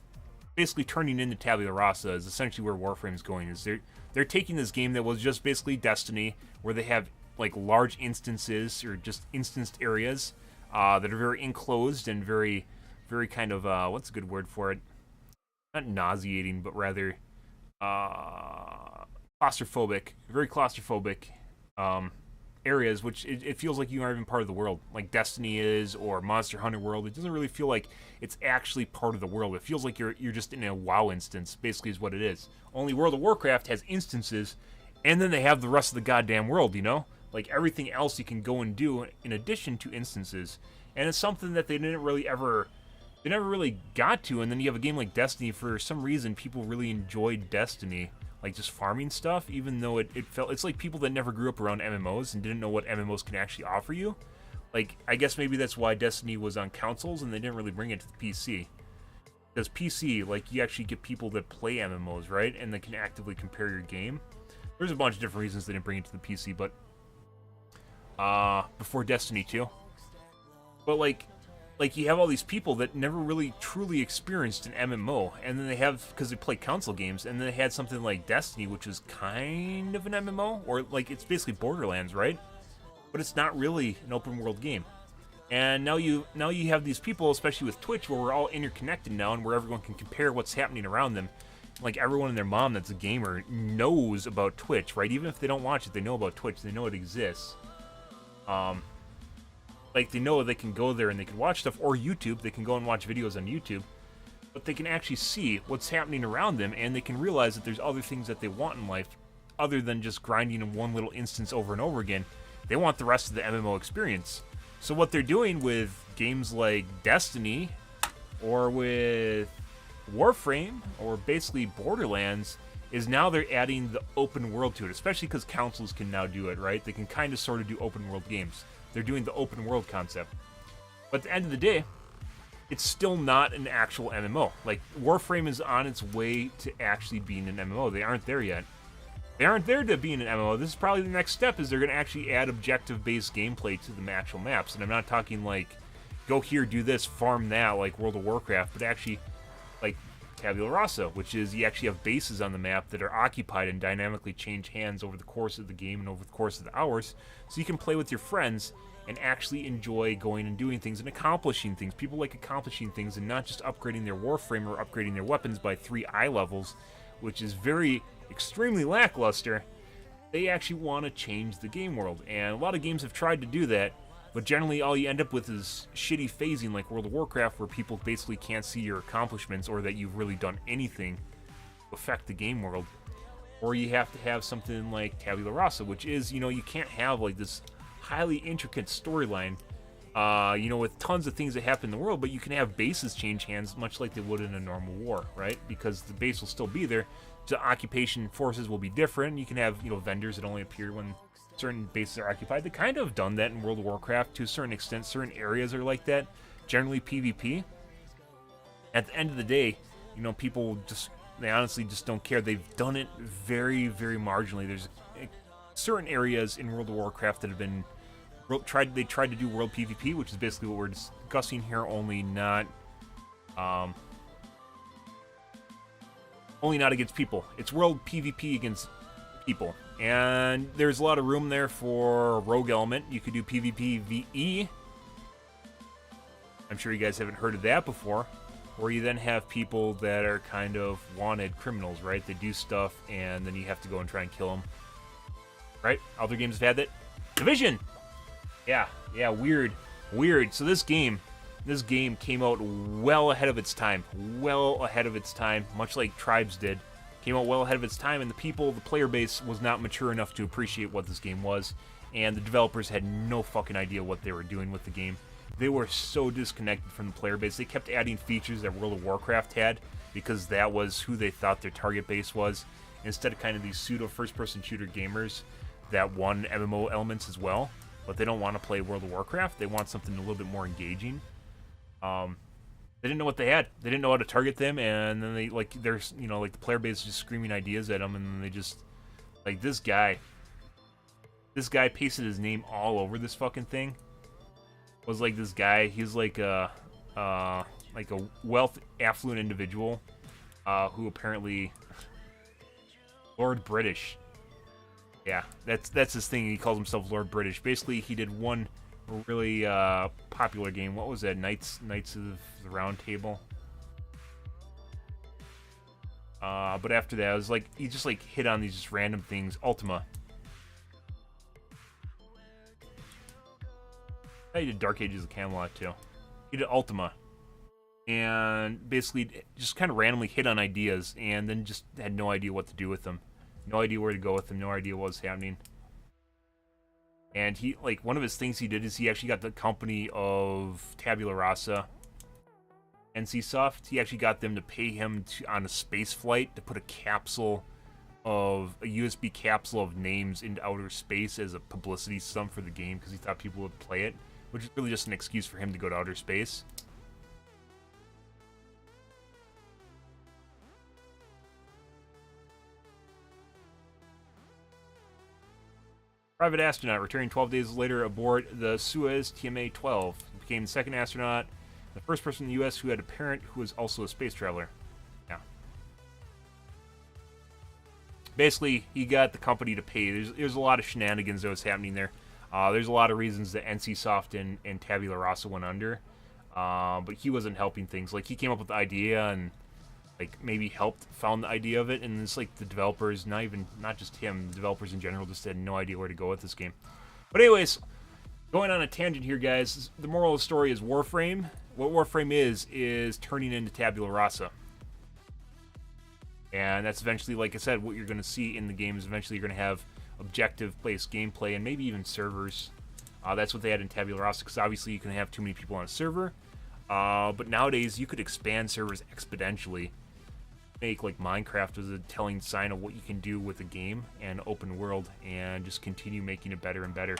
Speaker 1: basically turning into Tabula Rasa is essentially where Warframe's going. Is they're taking this game that was just basically Destiny, where they have like large instances or just instanced areas that are very enclosed and very, very kind of what's a good word for it? Not nauseating, but rather claustrophobic, very claustrophobic areas, which it feels like you aren't even part of the world, like Destiny is, or Monster Hunter World. It doesn't really feel like it's actually part of the world. It feels like you're just in a WoW instance, basically is what it is. Only World of Warcraft has instances, and then they have the rest of the goddamn world, Like everything else you can go and do in addition to instances. And it's something that they never really got to. And then you have a game like Destiny, for some reason people really enjoyed Destiny, like just farming stuff, even though it's like people that never grew up around MMOs and didn't know what MMOs can actually offer you. Like, I guess maybe that's why Destiny was on consoles and they didn't really bring it to the PC. Because PC, like, you actually get people that play MMOs, right? And they can actively compare your game. There's a bunch of different reasons they didn't bring it to the PC, but before Destiny 2. But like you have all these people that never really truly experienced an MMO, and then they have, because they play console games, and then they had something like Destiny, which is kind of an MMO, or like it's basically Borderlands, right? But it's not really an open world game. And now you have these people, especially with Twitch, where we're all interconnected now, and where everyone can compare what's happening around them. Like everyone and their mom that's a gamer knows about Twitch, right? Even if they don't watch it, they know about Twitch. They know it exists. Like, they know they can go there and they can watch stuff, or YouTube, they can go and watch videos on YouTube, but they can actually see what's happening around them, and they can realize that there's other things that they want in life, other than just grinding in one little instance over and over again. They want the rest of the MMO experience. So what they're doing with games like Destiny, or with Warframe, or basically Borderlands, is now they're adding the open world to it, especially because consoles can now do it, right? They can kind of sort of do open world games. They're doing the open world concept. But at the end of the day, it's still not an actual MMO. Like, Warframe is on its way to actually being an MMO. They aren't there yet. They aren't there to being an MMO. This is probably the next step, is they're going to actually add objective-based gameplay to the actual maps. And I'm not talking like, go here, do this, farm that, like World of Warcraft, but actually, like Tabula Rasa, which is you actually have bases on the map that are occupied and dynamically change hands over the course of the game and over the course of the hours, so you can play with your friends and actually enjoy going and doing things and accomplishing things. People like accomplishing things and not just upgrading their Warframe or upgrading their weapons by 3 eye levels, which is extremely lackluster. They actually want to change the game world, and a lot of games have tried to do that, but generally all you end up with is shitty phasing like World of Warcraft, where people basically can't see your accomplishments or that you've really done anything to affect the game world. Or you have to have something like Tabula Rasa, which is, you can't have like this highly intricate storyline you know, with tons of things that happen in the world, but you can have bases change hands much like they would in a normal war, right? Because the base will still be there. The occupation forces will be different. You can have, you know, vendors that only appear when certain bases are occupied. They kind of done that in World of Warcraft to a certain extent. Certain areas are like that. Generally PvP. At the end of the day, you know, people just, they honestly just don't care. They've done it very, very marginally. There's certain areas in World of Warcraft that have been tried to do world PvP, which is basically what we're discussing here, only not against people. It's world PvP against people, and there's a lot of room there for a rogue element. You could do PvP VE. I'm sure you guys haven't heard of that before, where you then have people that are kind of wanted criminals, right? They do stuff, and then you have to go and try and kill them, right? Other games have had that. Division. Yeah, weird. So this game came out well ahead of its time. Much like Tribes did. Came out well ahead of its time, and the player base was not mature enough to appreciate what this game was, and the developers had no fucking idea what they were doing with the game. They were so disconnected from the player base. They kept adding features that World of Warcraft had, because that was who they thought their target base was, instead of kind of these pseudo first-person shooter gamers that won MMO elements as well. But they don't want to play World of Warcraft. They want something a little bit more engaging. They didn't know what they had. They didn't know how to target them, and then they, like, there's, you know, like, the player base is just screaming ideas at them, and then they just, like, this guy pasted his name all over this fucking thing. Was like this guy. He was like a affluent individual, who apparently Lord British. Yeah, that's his thing. He calls himself Lord British. Basically, he did one really popular game. What was that? Knights of the Round Table. But after that, it was like he just like hit on these just random things. Ultima. He did Dark Ages of Camelot too. He did Ultima. And basically just kind of randomly hit on ideas and then just had no idea what to do with them. No idea where to go with them, no idea what was happening. And he, like, one of his things he did is he actually got the company of Tabula Rasa, NCSoft, he actually got them to pay him on a space flight to put a USB capsule of names into outer space as a publicity stunt for the game because he thought people would play it, which is really just an excuse for him to go to outer space. Private astronaut returning 12 days later aboard the Suez TMA-12. He became the second astronaut, the first person in the U.S. who had a parent who was also a space traveler. Yeah. Basically, he got the company to pay. There's a lot of shenanigans that was happening there. There's a lot of reasons that NCSoft and Tabula Rasa went under, but he wasn't helping things. Like, he came up with the idea and like maybe found the idea of it, and it's like the developers, not just him, the developers in general just had no idea where to go with this game. But anyways, going on a tangent here, guys, the moral of the story is Warframe. What Warframe is turning into Tabula Rasa. And that's eventually, like I said, what you're going to see in the game is eventually you're going to have objective-based gameplay and maybe even servers. That's what they had in Tabula Rasa, because obviously you can have too many people on a server. But nowadays, you could expand servers exponentially. Make like Minecraft as a telling sign of what you can do with a game and open world, and just continue making it better and better,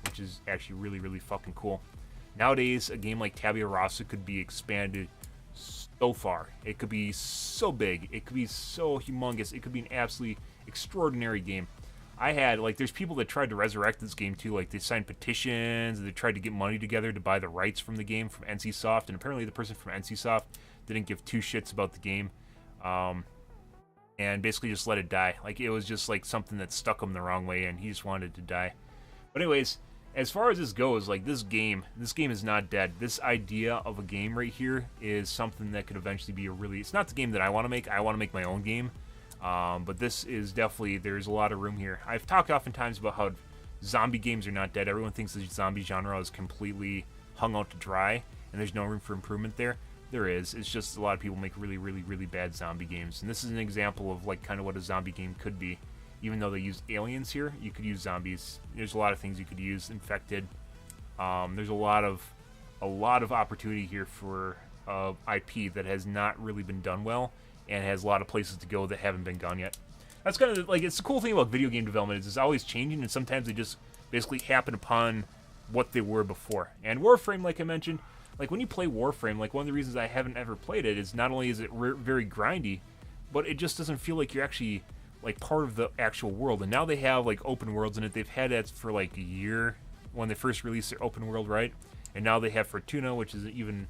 Speaker 1: which is actually really, really fucking cool. Nowadays, a game like Tabula Rasa could be expanded so far. It could be so big. It could be so humongous. It could be an absolutely extraordinary game. There's people that tried to resurrect this game too. Like, they signed petitions, they tried to get money together to buy the rights from the game from NCSoft, and apparently the person from NCSoft didn't give two shits about the game. And basically just let it die. Like, it was just like something that stuck him the wrong way, and he just wanted it to die. But anyways, as far as this goes, like, this game is not dead. This idea of a game right here is something that could eventually be it's not the game that I want to make. I want to make my own game. But this is definitely, there's a lot of room here. I've talked oftentimes about how zombie games are not dead. Everyone thinks the zombie genre is completely hung out to dry, and there's no room for improvement there. There is. It's just a lot of people make really, really, really bad zombie games. And this is an example of, like, kind of what a zombie game could be. Even though they use aliens here, you could use zombies. There's a lot of things you could use. Infected. There's a lot of opportunity here for IP that has not really been done well, and has a lot of places to go that haven't been gone yet. That's kind of like, it's the cool thing about video game development is it's always changing, and sometimes they just basically happen upon what they were before. And Warframe, like I mentioned, like when you play Warframe, like one of the reasons I haven't ever played it is not only is it very grindy, but it just doesn't feel like you're actually like part of the actual world. And now they have like open worlds in it. They've had that for like a year when they first released their open world, right? And now they have Fortuna, which is even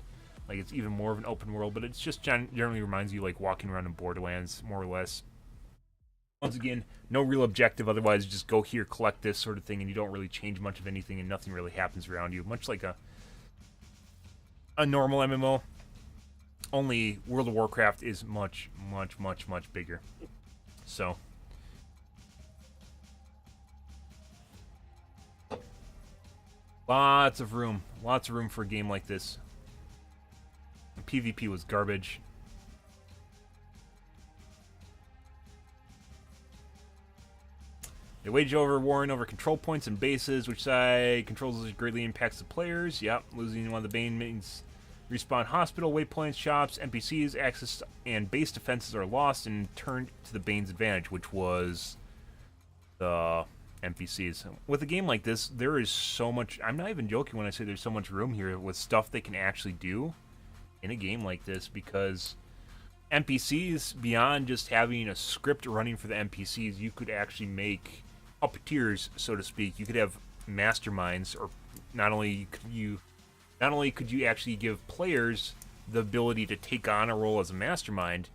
Speaker 1: like, it's even more of an open world, but it's just generally reminds you like walking around in Borderlands, more or less. Once again, no real objective, otherwise just go here, collect this sort of thing, and you don't really change much of anything, and nothing really happens around you. Much like a normal MMO, only World of Warcraft is much bigger. So, lots of room for a game like this. PvP was garbage. They wage war over control points and bases, which side controls greatly impacts the players. Yep, losing one of the bane means respawn hospital, waypoints, shops, NPCs, access, and base defenses are lost and turned to the Bane's advantage, which was the NPCs. With a game like this, there is so much. I'm not even joking when I say there's so much room here with stuff they can actually do in a game like this, because NPCs, beyond just having a script running for the NPCs, you could actually make puppeteers, so to speak. You could have masterminds, or not only could you actually give players the ability to take on a role as a mastermind,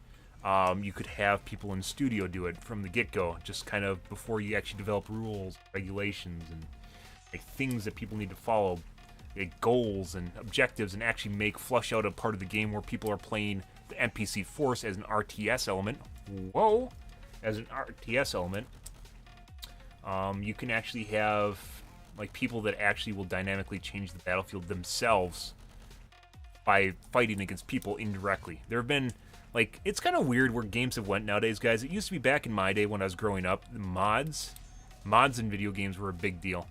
Speaker 1: you could have people in studio do it from the get-go, just kind of before you actually develop rules, regulations, and like things that people need to follow, like goals and objectives, and actually flush out a part of the game where people are playing the NPC force as an RTS element. Whoa! As an RTS element. You can actually have like people that actually will dynamically change the battlefield themselves by fighting against people indirectly. There have been, like, it's kind of weird where games have went nowadays, guys. It used to be back in my day when I was growing up, mods in video games were a big deal.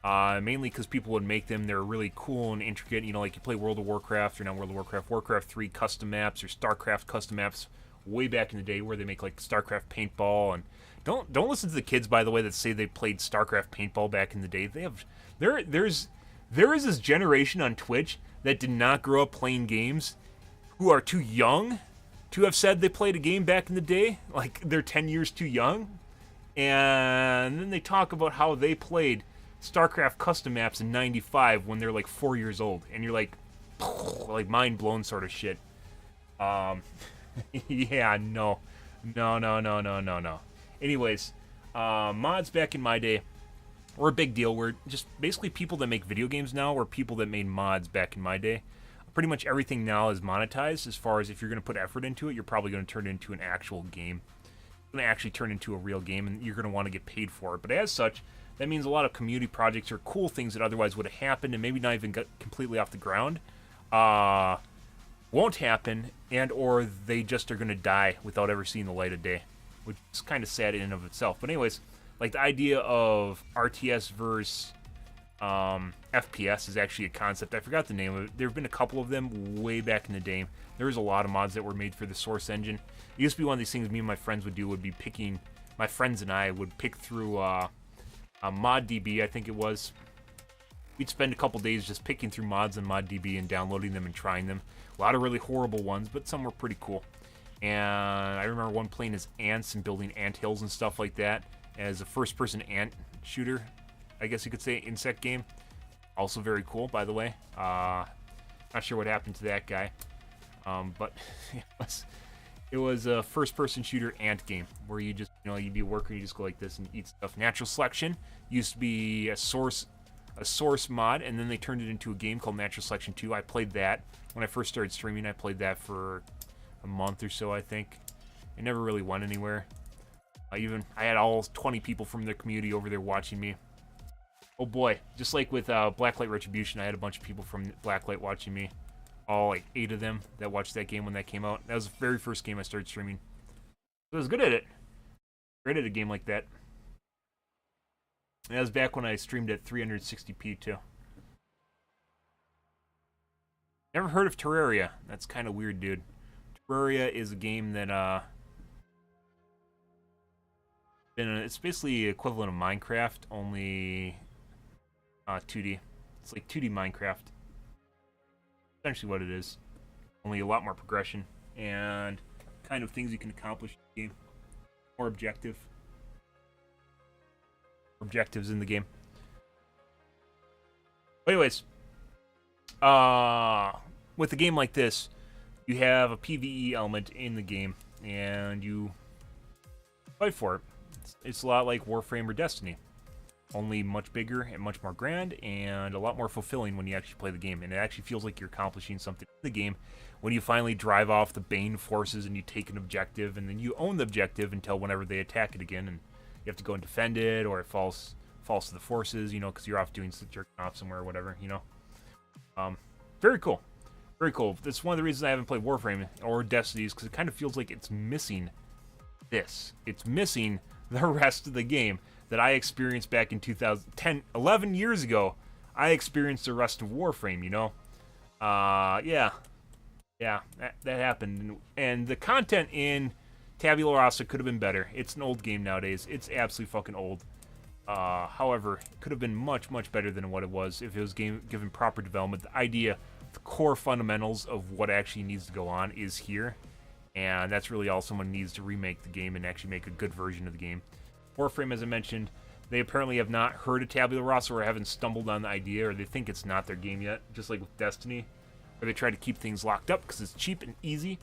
Speaker 1: Mainly because people would make them, they're really cool and intricate. You know, like you play World of Warcraft, or not World of Warcraft, Warcraft 3 custom maps, or StarCraft custom maps way back in the day, where they make like StarCraft paintball. And don't listen to the kids, by the way, that say they played StarCraft paintball back in the day. There is this generation on Twitch that did not grow up playing games, who are too young to have said they played a game back in the day. Like, they're 10 years too young. And then they talk about how they played StarCraft custom maps in 95 when they're like 4 years old. And you're like mind blown sort of shit. Yeah, no. Anyways, mods back in my day were a big deal. We're just basically people that make video games now, or people that made mods back in my day. Pretty much everything now is monetized. As far as if you're going to put effort into it, you're probably going to turn it into an actual game. It's going to actually turn into a real game, and you're going to want to get paid for it. But as such, that means a lot of community projects or cool things that otherwise would have happened and maybe not even got completely off the ground won't happen, and or they just are going to die without ever seeing the light of day, which is kind of sad in and of itself. But anyways, like the idea of RTS versus FPS is actually a concept. I forgot the name of it. There have been a couple of them way back in the day. There was a lot of mods that were made for the Source engine. It used to be one of these things me and my friends would do, would be picking, my friends and I would pick through ModDB, I think it was. We'd spend a couple days just picking through mods on ModDB and downloading them and trying them. A lot of really horrible ones, but some were pretty cool. And I remember one playing as ants and building ant hills and stuff like that as a first-person ant shooter, I guess you could say, insect game. Also very cool, by the way. Not sure what happened to that guy, but it was a first-person shooter ant game where you just, you know, you'd be a worker, you just go like this and eat stuff. Natural Selection used to be a source mod, and then they turned it into a game called Natural Selection 2. I played that when I first started streaming. I played that for a month or so, I think. It never really went anywhere. I had all 20 people from the community over there watching me. Oh boy, just like with Blacklight Retribution, I had a bunch of people from Blacklight watching me. All like 8 of them that watched that game when that came out. That was the very first game I started streaming. So I was good at it. Great at a game like that. And that was back when I streamed at 360p too. Never heard of Terraria. That's kind of weird, dude. Terraria is a game that, it's basically equivalent of Minecraft, only 2D. It's like 2D Minecraft. Essentially what it is. Only a lot more progression and kind of things you can accomplish in the game. More objectives in the game. But anyways, with a game like this, you have a PvE element in the game, and you fight for it. It's a lot like Warframe or Destiny, only much bigger and much more grand, and a lot more fulfilling when you actually play the game. And it actually feels like you're accomplishing something in the game when you finally drive off the Bane forces and you take an objective, and then you own the objective until whenever they attack it again, and you have to go and defend it, or it falls to the forces, you know, because you're off doing jerking off somewhere or whatever, you know. Very cool. Very cool. That's one of the reasons I haven't played Warframe or Destiny, because it kind of feels like it's missing this. It's missing the rest of the game that I experienced back in 2010, 11 years ago. I experienced the rest of Warframe, you know. Yeah, that happened. And the content in Tabula Rasa could have been better. It's an old game nowadays. It's absolutely fucking old. However, it could have been much, much better than what it was if it was given proper development. The idea, the core fundamentals of what actually needs to go on is here. And that's really all someone needs to remake the game and actually make a good version of the game. Warframe, as I mentioned, they apparently have not heard of Tabula Rasa or haven't stumbled on the idea, or they think it's not their game yet, just like with Destiny, where they try to keep things locked up because it's cheap and easy.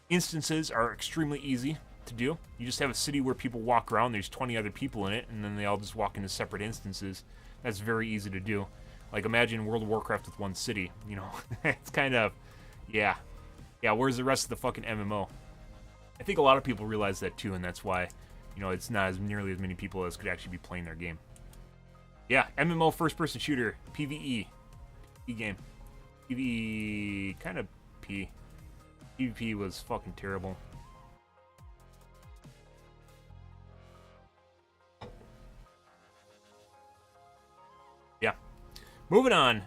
Speaker 1: Instances are extremely easy to do. You just have a city where people walk around, there's 20 other people in it, and then they all just walk into separate instances. That's very easy to do. Like, imagine World of Warcraft with one city, you know. It's kind of, yeah, where's the rest of the fucking MMO? I think a lot of people realize that too, and that's why, you know, it's not as nearly as many people as could actually be playing their game. Yeah, MMO first-person shooter, PvE game. PvE, kind of P. PvP was fucking terrible. Yeah. Moving on,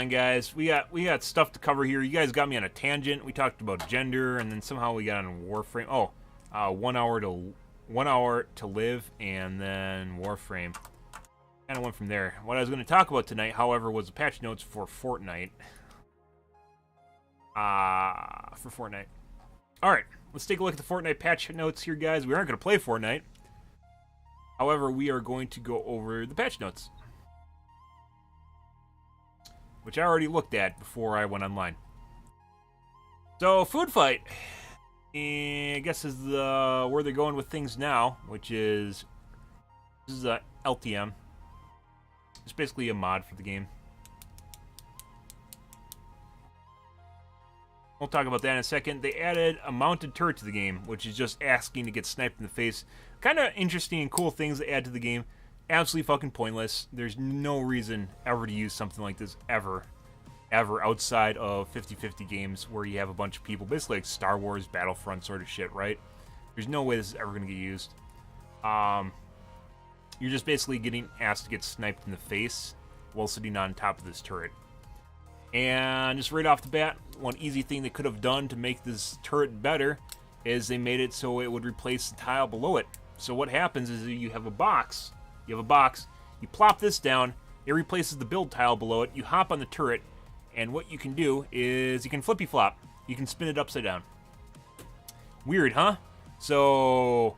Speaker 1: guys. We got stuff to cover here. You guys got me on a tangent. We talked about gender, and then somehow we got on Warframe. Oh, 1 hour to live, and then Warframe. Kind of went from there. What I was going to talk about tonight, however, was the patch notes for Fortnite. All right, let's take a look at the Fortnite patch notes here, guys. We aren't going to play Fortnite. However, we are going to go over the patch notes, which I already looked at before I went online. So, Food Fight, I guess, is where they're going with things now, which is, this is a LTM. It's basically a mod for the game. We'll talk about that in a second. They added a mounted turret to the game, which is just asking to get sniped in the face. Kind of interesting and cool things they add to the game. Absolutely fucking pointless. There's no reason ever to use something like this ever outside of 50-50 games where you have a bunch of people, basically like Star Wars, Battlefront sort of shit, right? There's no way this is ever going to get used. You're just basically getting asked to get sniped in the face while sitting on top of this turret. And just right off the bat, one easy thing they could have done to make this turret better is they made it so it would replace the tile below it. So what happens is you have a box. You plop this down, it replaces the build tile below it, you hop on the turret, and what you can do is you can flippy flop. You can spin it upside down. Weird, huh? So,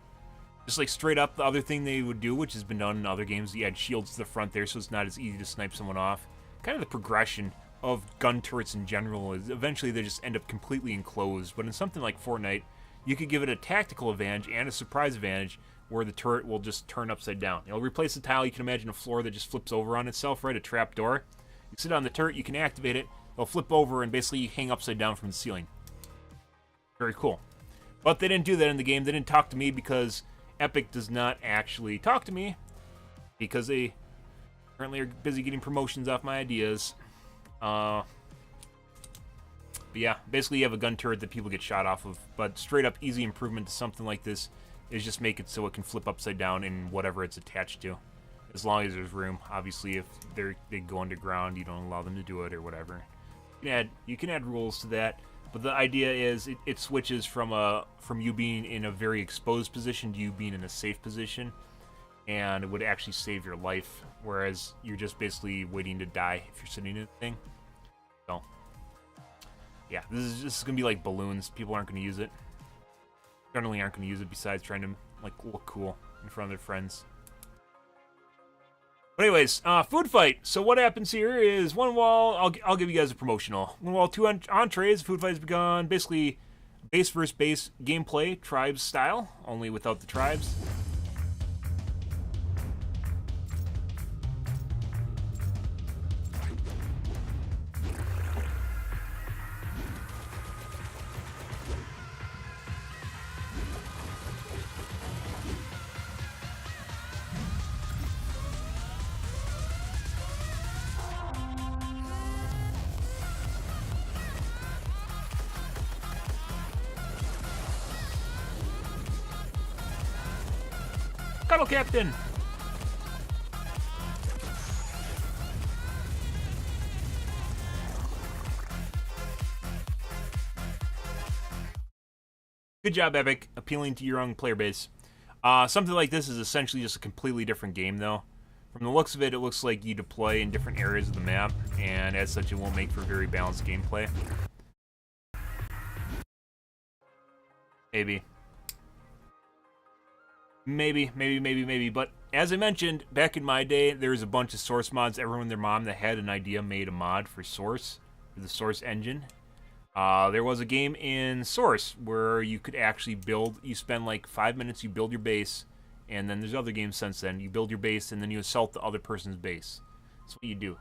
Speaker 1: just like straight up the other thing they would do, which has been done in other games, you add shields to the front there so it's not as easy to snipe someone off. Kind of the progression of gun turrets in general is eventually they just end up completely enclosed. But in something like Fortnite, you could give it a tactical advantage and a surprise advantage where the turret will just turn upside down. It'll replace the tile. You can imagine a floor that just flips over on itself, right? A trap door. You sit on the turret, you can activate it, it'll flip over and basically hang upside down from the ceiling. Very cool. But they didn't do that in the game. They didn't talk to me because Epic does not actually talk to me because they currently are busy getting promotions off my ideas. But yeah, basically you have a gun turret that people get shot off of, but straight up easy improvement to something like this is just make it so it can flip upside down in whatever it's attached to. as long as there's room. Obviously, if they go underground, you don't allow them to do it or whatever. You can add rules to that, but the idea is it switches from you being in a very exposed position to you being in a safe position, and it would actually save your life, whereas you're just basically waiting to die if you're sitting in a thing. So, yeah, this is gonna be like balloons. People aren't gonna use it. Generally aren't gonna use it besides trying to like look cool in front of their friends. But anyways, food fight. So what happens here is one wall. I'll give you guys a promotional. One wall, two entrees. Food fight has begun. Basically, base versus base gameplay, tribes style, only without the tribes. Cuddle Captain! Good job, Epic, appealing to your own player base. Something like this is essentially just a completely different game, though. From the looks of it, it looks like you deploy in different areas of the map, and as such, it won't make for very balanced gameplay. Maybe. But as I mentioned, back in my day, there was a bunch of Source mods. Everyone and their mom that had an idea made a mod for Source, for the Source engine. There was a game in Source where you could actually build, you spend like 5 minutes, you build your base, and then there's other games since then. You build your base, and then you assault the other person's base. That's what you do.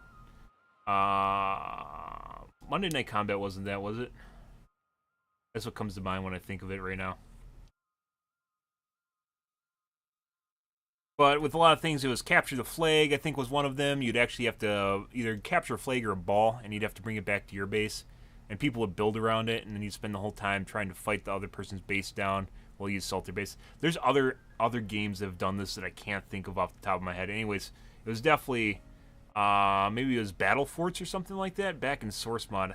Speaker 1: Monday Night Combat wasn't that, was it? That's what comes to mind when I think of it right now. But with a lot of things, it was capture the flag, I think was one of them. You'd actually have to either capture a flag or a ball, and you'd have to bring it back to your base. And people would build around it, and then you'd spend the whole time trying to fight the other person's base down while you assault their base. There's other games that have done this that I can't think of off the top of my head. Anyways, it was definitely, maybe it was Battle Forts or something like that back in Source mod.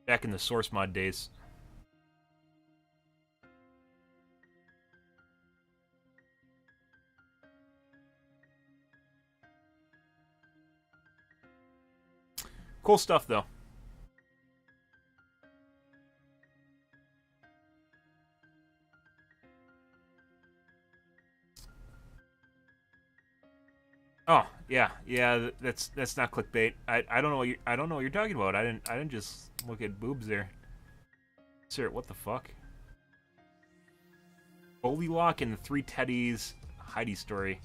Speaker 1: Back in the Source mod days. Cool stuff, though. Oh, yeah, that's not clickbait. I don't know what you're talking about. I didn't just look at boobs there. Sir, what the fuck? Goldilocks and the Three Teddies Heidi story.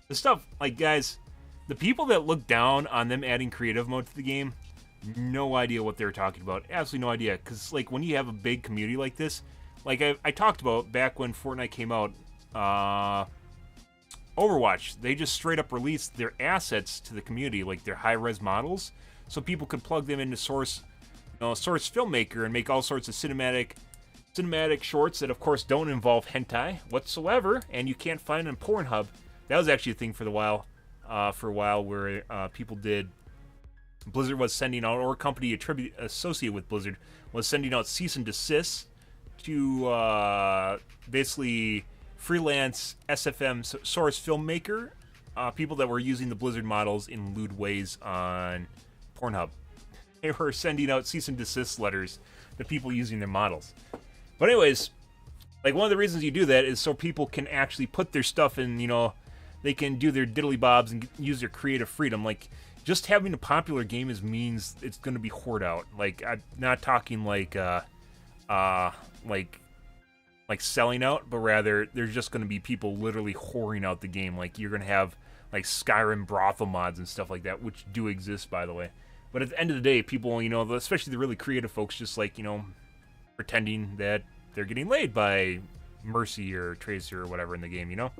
Speaker 1: The stuff, like, guys, the people that look down on them adding creative mode to the game, no idea what they're talking about. Absolutely no idea. Because, like, when you have a big community like this, like I talked about back when Fortnite came out, Overwatch, they just straight up released their assets to the community, like their high-res models, so people could plug them into Source, Source Filmmaker and make all sorts of cinematic shorts that, of course, don't involve hentai whatsoever, and you can't find on Pornhub. That was actually a thing for a while where people did. Blizzard was sending out, or a company associated with Blizzard was sending out cease and desist to basically freelance SFM Source Filmmaker people that were using the Blizzard models in lewd ways on Pornhub. They were sending out cease and desist letters to people using their models. But anyways, like, one of the reasons you do that is so people can actually put their stuff in, they can do their diddly bobs and use their creative freedom. Like, just having a popular game means it's going to be hoard out. Like, I'm not talking like selling out, but rather there's just going to be people literally whoring out the game. Like, you're going to have like Skyrim brothel mods and stuff like that, which do exist, by the way. But at the end of the day, people, especially the really creative folks, just like, pretending that they're getting laid by Mercy or Tracer or whatever in the game,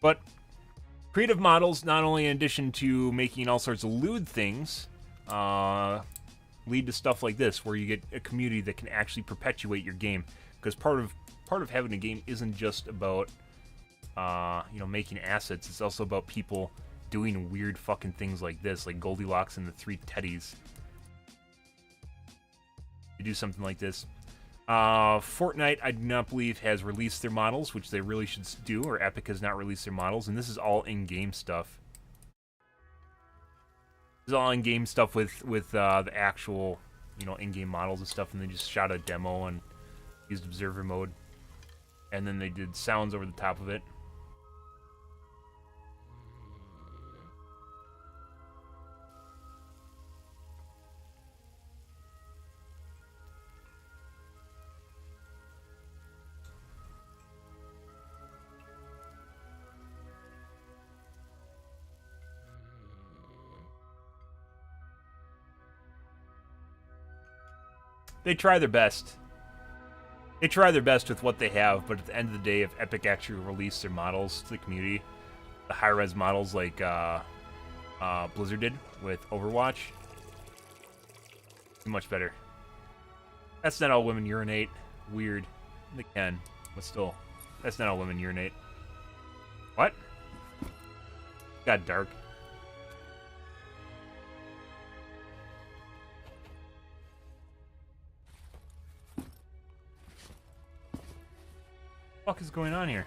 Speaker 1: But creative models, not only in addition to making all sorts of lewd things, lead to stuff like this, where you get a community that can actually perpetuate your game. Because part of part of having a game isn't just about you know, making assets. It's also about people doing weird fucking things like this, like Goldilocks and the Three Teddies. To do something like this. Fortnite, I do not believe, has released their models, which they really should do, or Epic has not released their models, and this is all in-game stuff. This is all in-game stuff with the actual, you know, in-game models and stuff, and they just shot a demo and used observer mode, and then they did sounds over the top of it. They try their best. They try their best with what they have, but at the end of the day, if Epic actually released their models to the community, the high-res models like Blizzard did with Overwatch, much better. That's not all women urinate. Weird. They can, but still, that's not all women urinate. What? Got dark. What the fuck is going on here?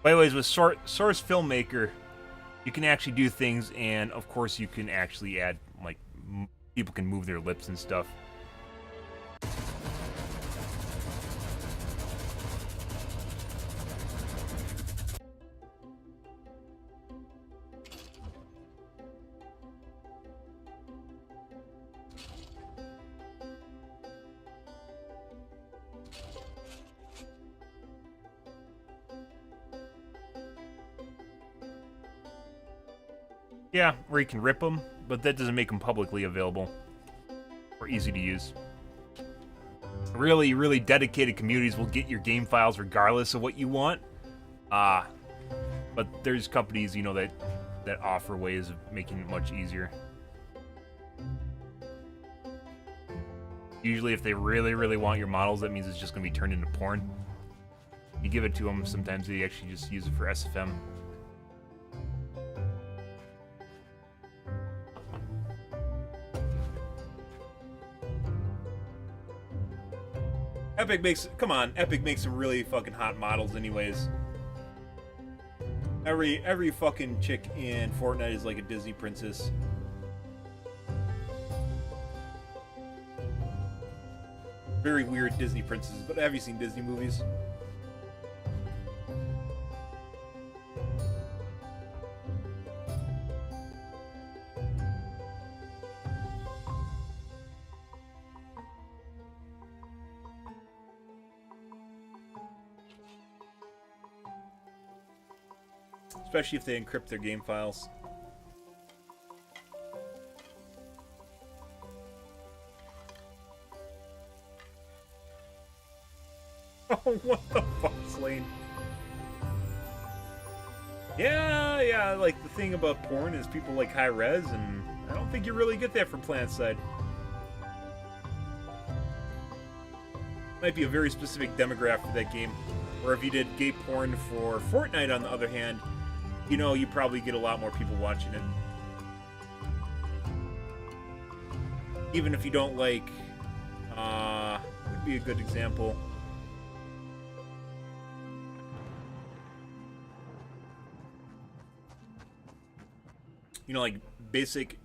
Speaker 1: Anyways, with Source Filmmaker, you can actually do things, and of course you can actually add, like, people can move their lips and stuff. Yeah, where you can rip them, but that doesn't make them publicly available or easy to use. Really, really dedicated communities will get your game files regardless of what you want. But there's companies, you know, that offer ways of making it much easier. Usually, if they really, really want your models, that means it's just going to be turned into porn. You give it to them, sometimes they actually just use it for SFM. Epic makes some really fucking hot models anyways. Every fucking chick in Fortnite is like a Disney princess. Very weird Disney princesses, but have you seen Disney movies? Especially if they encrypt their game files. Oh, what the fuck, Slane? Yeah, like, the thing about porn is people like high res, and I don't think you really get that from PlanetSide. Might be a very specific demographic for that game. Or if you did gay porn for Fortnite, on the other hand, you know, you probably get a lot more people watching it. Even if you don't like, would be a good example. You know, like basic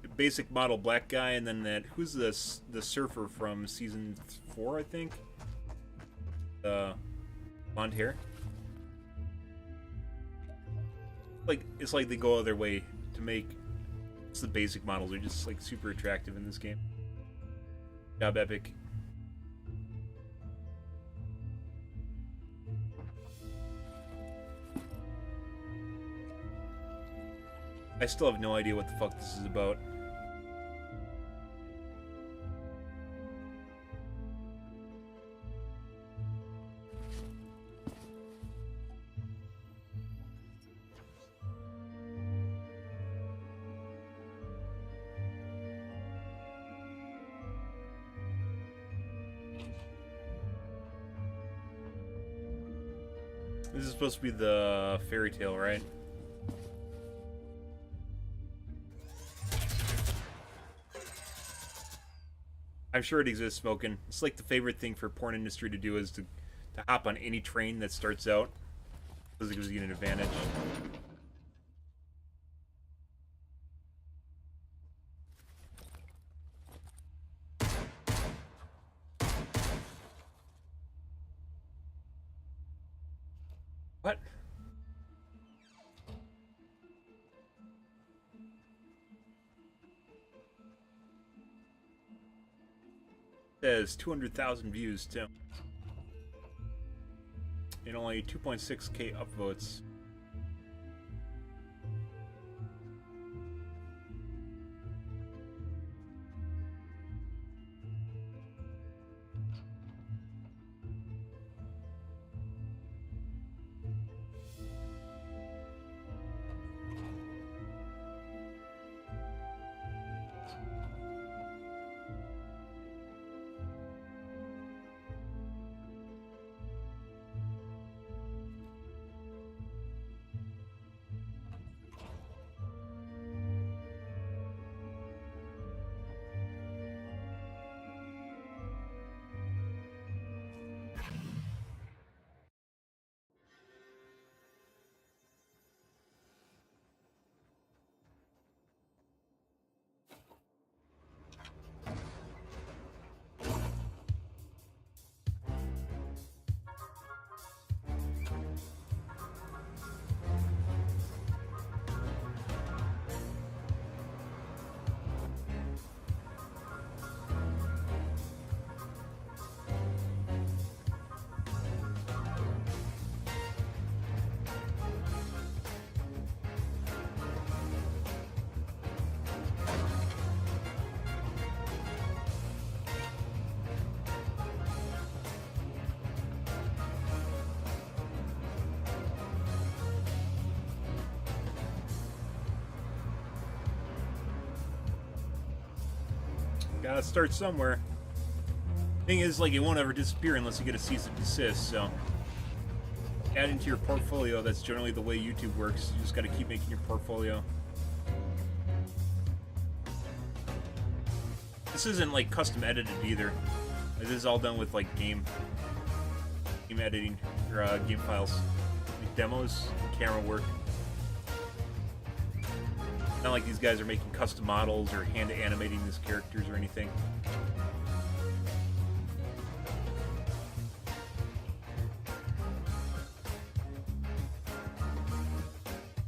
Speaker 1: model black guy, and then that, who's the surfer from season 4, I think? Blonde hair. Like, it's like they go out of their way to make the basic models are just like super attractive in this game. Good job, Epic. I still have no idea what the fuck this is about. This is supposed to be the fairy tale, right? I'm sure it exists, Smokin'. It's like the favorite thing for porn industry to do is to hop on any train that starts out, because it gives you an advantage. What? Says 200,000 views too, and only 2.6k upvotes. Gotta start somewhere. Thing is, like, it won't ever disappear unless you get a cease and desist, so add into your portfolio. That's generally the way YouTube works. You just gotta keep making your portfolio. This isn't like custom edited either. This is all done with like game editing or game files, like demos, camera work. Not like these guys are making custom models or hand animating these characters or anything.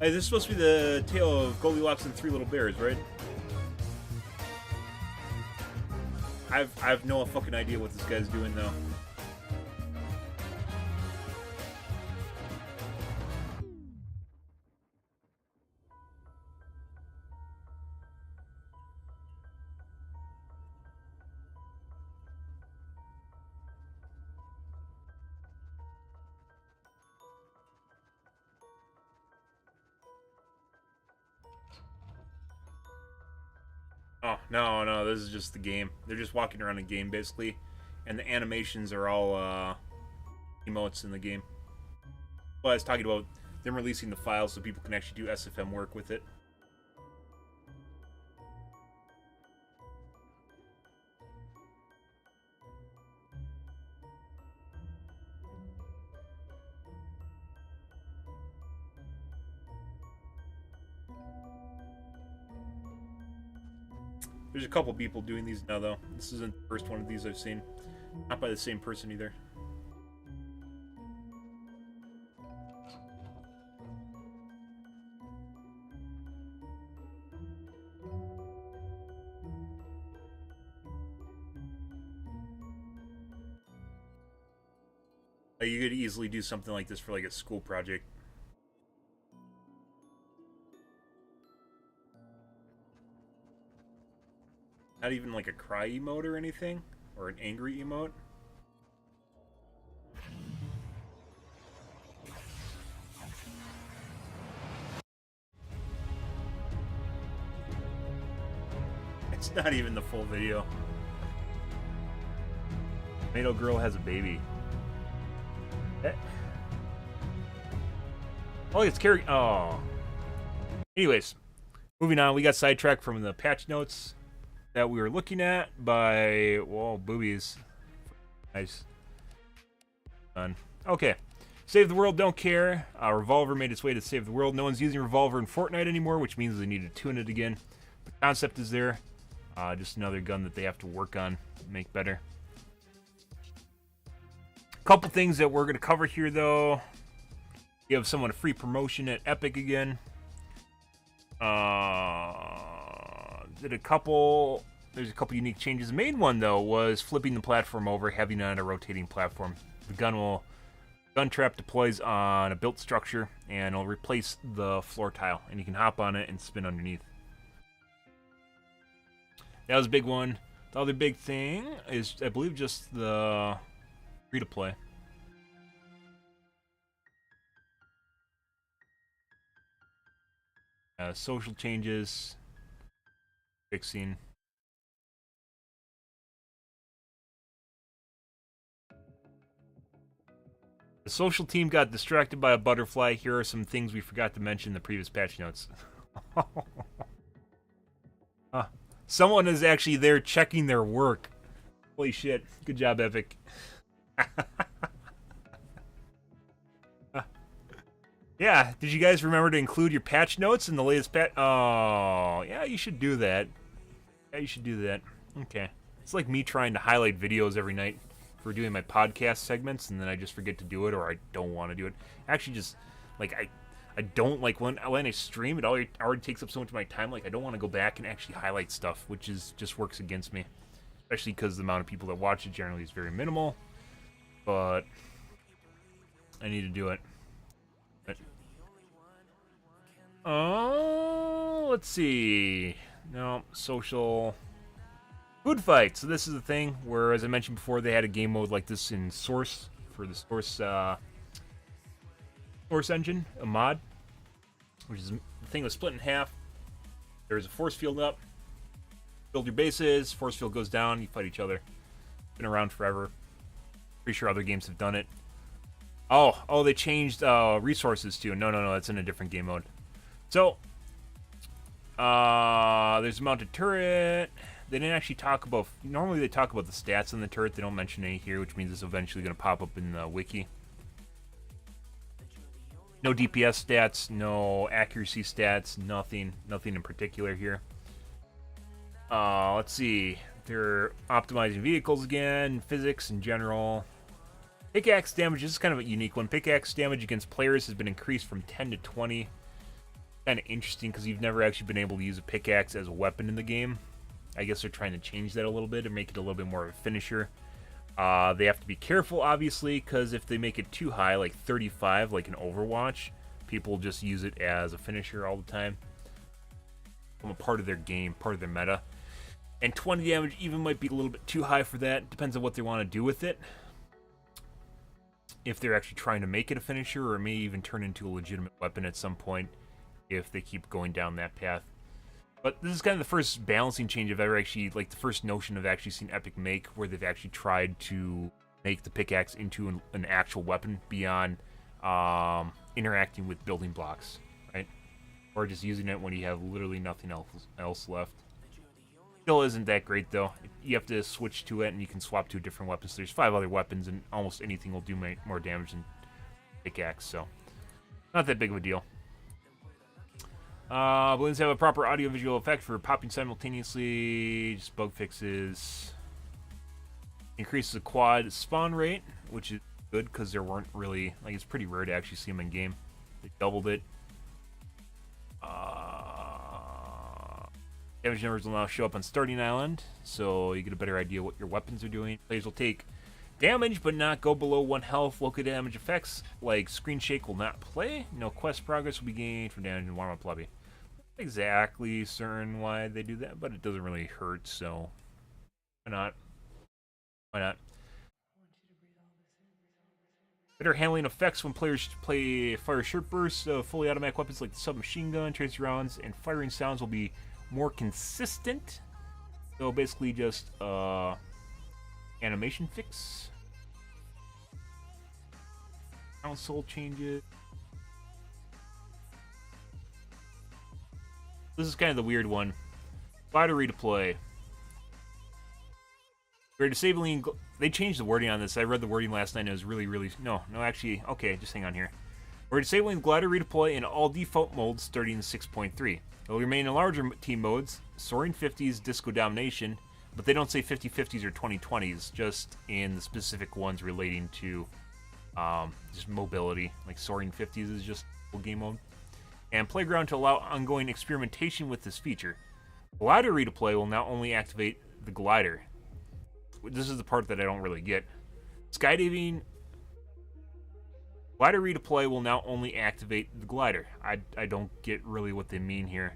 Speaker 1: Hey, this is supposed to be the tale of Goldilocks and Three Little Bears, right? I have no fucking idea what this guy's doing though. Oh, no, this is just the game. They're just walking around a game, basically. And the animations are all, emotes in the game. Well, I was talking about them releasing the files so people can actually do SFM work with it. There's a couple people doing these now, though. This isn't the first one of these I've seen. Not by the same person, either. You could easily do something like this for, like, a school project. Not even like a cry emote or anything? Or an angry emote? It's not even the full video. Tomato Girl has a baby. Oh, it's carry. Oh. Anyways, moving on. We got sidetracked from the patch notes that we were looking at by, well, boobies. Nice. Fun. Okay. Save the world, don't care. Revolver made its way to save the world. No one's using Revolver in Fortnite anymore, which means they need to tune it again. The concept is there. Just another gun that they have to work on, make better. Couple things that we're going to cover here, though. Give someone a free promotion at Epic again. There's a couple unique changes. The main one, though, was flipping the platform over, having it on a rotating platform. The gun trap deploys on a built structure, and it'll replace the floor tile, and you can hop on it and spin underneath. That was a big one. The other big thing is, I believe, just the free-to-play. Social changes. Fixing. The social team got distracted by a butterfly. Here are some things we forgot to mention in the previous patch notes. Someone is actually there checking their work. Holy shit. Good job, Epic. Yeah, did you guys remember to include your patch notes in the latest patch? Oh, yeah, you should do that. Yeah, you should do that. Okay. It's like me trying to highlight videos every night for doing my podcast segments, and then I just forget to do it, or I don't want to do it. Actually, just, like, I don't, like, when I stream, it already takes up so much of my time, like, I don't want to go back and actually highlight stuff, which just works against me. Especially because the amount of people that watch it generally is very minimal. But I need to do it. Let's see. No, social. Food fight. So this is the thing where, as I mentioned before, they had a game mode like this in Source for the Source engine, a mod, which is the thing was split in half. There's a force field up. Build your bases. Force field goes down. You fight each other. Been around forever. Pretty sure other games have done it. Oh, they changed resources too. No, that's in a different game mode. So, there's a mounted turret. They didn't actually talk about... Normally they talk about the stats on the turret. They don't mention any here, which means it's eventually going to pop up in the wiki. No DPS stats, no accuracy stats, nothing in particular here. Let's see. They're optimizing vehicles again, physics in general. Pickaxe damage, this is kind of a unique one. Pickaxe damage against players has been increased from 10 to 20. Kind of interesting because you've never actually been able to use a pickaxe as a weapon in the game. I guess they're trying to change that a little bit and make it a little bit more of a finisher. They have to be careful, obviously, because if they make it too high, like 35, like in Overwatch, people just use it as a finisher all the time. Become a part of their game, part of their meta. And 20 damage even might be a little bit too high for that. Depends on what they want to do with it. If they're actually trying to make it a finisher, or it may even turn into a legitimate weapon at some point if they keep going down that path. But this is kind of the first balancing change I've ever actually, like the first notion I've actually seen Epic make, where they've actually tried to make the pickaxe into an actual weapon beyond interacting with building blocks, right? Or just using it when you have literally nothing else left. Still isn't that great, though. You have to switch to it, and you can swap to a different weapon. So there's 5 other weapons, and almost anything will do more damage than pickaxe, so not that big of a deal. Balloons have a proper audio-visual effect for popping simultaneously. Just bug fixes. Increases the quad spawn rate, which is good because there weren't really... Like, it's pretty rare to actually see them in game. They doubled it. Damage numbers will now show up on starting island, so you get a better idea what your weapons are doing. Players will take damage, but not go below 1 health. Local damage effects, like screen shake, will not play. No quest progress will be gained from damage in warm-up lobby. Not exactly certain why they do that, but it doesn't really hurt, so why not? Why not? Better handling effects when players fire short bursts. Fully automatic weapons like the submachine gun, tracer rounds, and firing sounds will be more consistent. So basically just animation fix. Console changes. This is kind of the weird one. Glider redeploy. We're disabling... They changed the wording on this. I read the wording last night and it was really, really... No, actually... Okay, just hang on here. We're disabling glider redeploy in all default modes starting in 6.3. It will remain in larger team modes, soaring 50s, disco domination, but they don't say 50-50s or 20-20s, just in the specific ones relating to just mobility. Like soaring 50s is just full game mode. And playground to allow ongoing experimentation with this feature. Glider redeploy will now only activate the glider. This is the part that I don't really get. Skydiving... Glider redeploy will now only activate the glider. I don't get really what they mean here.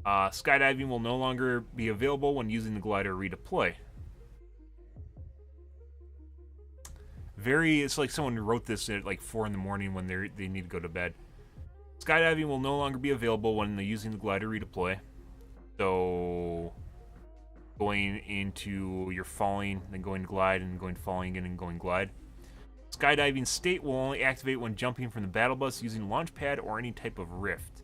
Speaker 1: Skydiving will no longer be available when using the glider redeploy. It's like someone wrote this at like 4 in the morning when they need to go to bed. Skydiving will no longer be available when using the glider redeploy. So, going into your falling, then going to glide, and going falling again and going glide. Skydiving state will only activate when jumping from the battle bus using launch pad or any type of rift.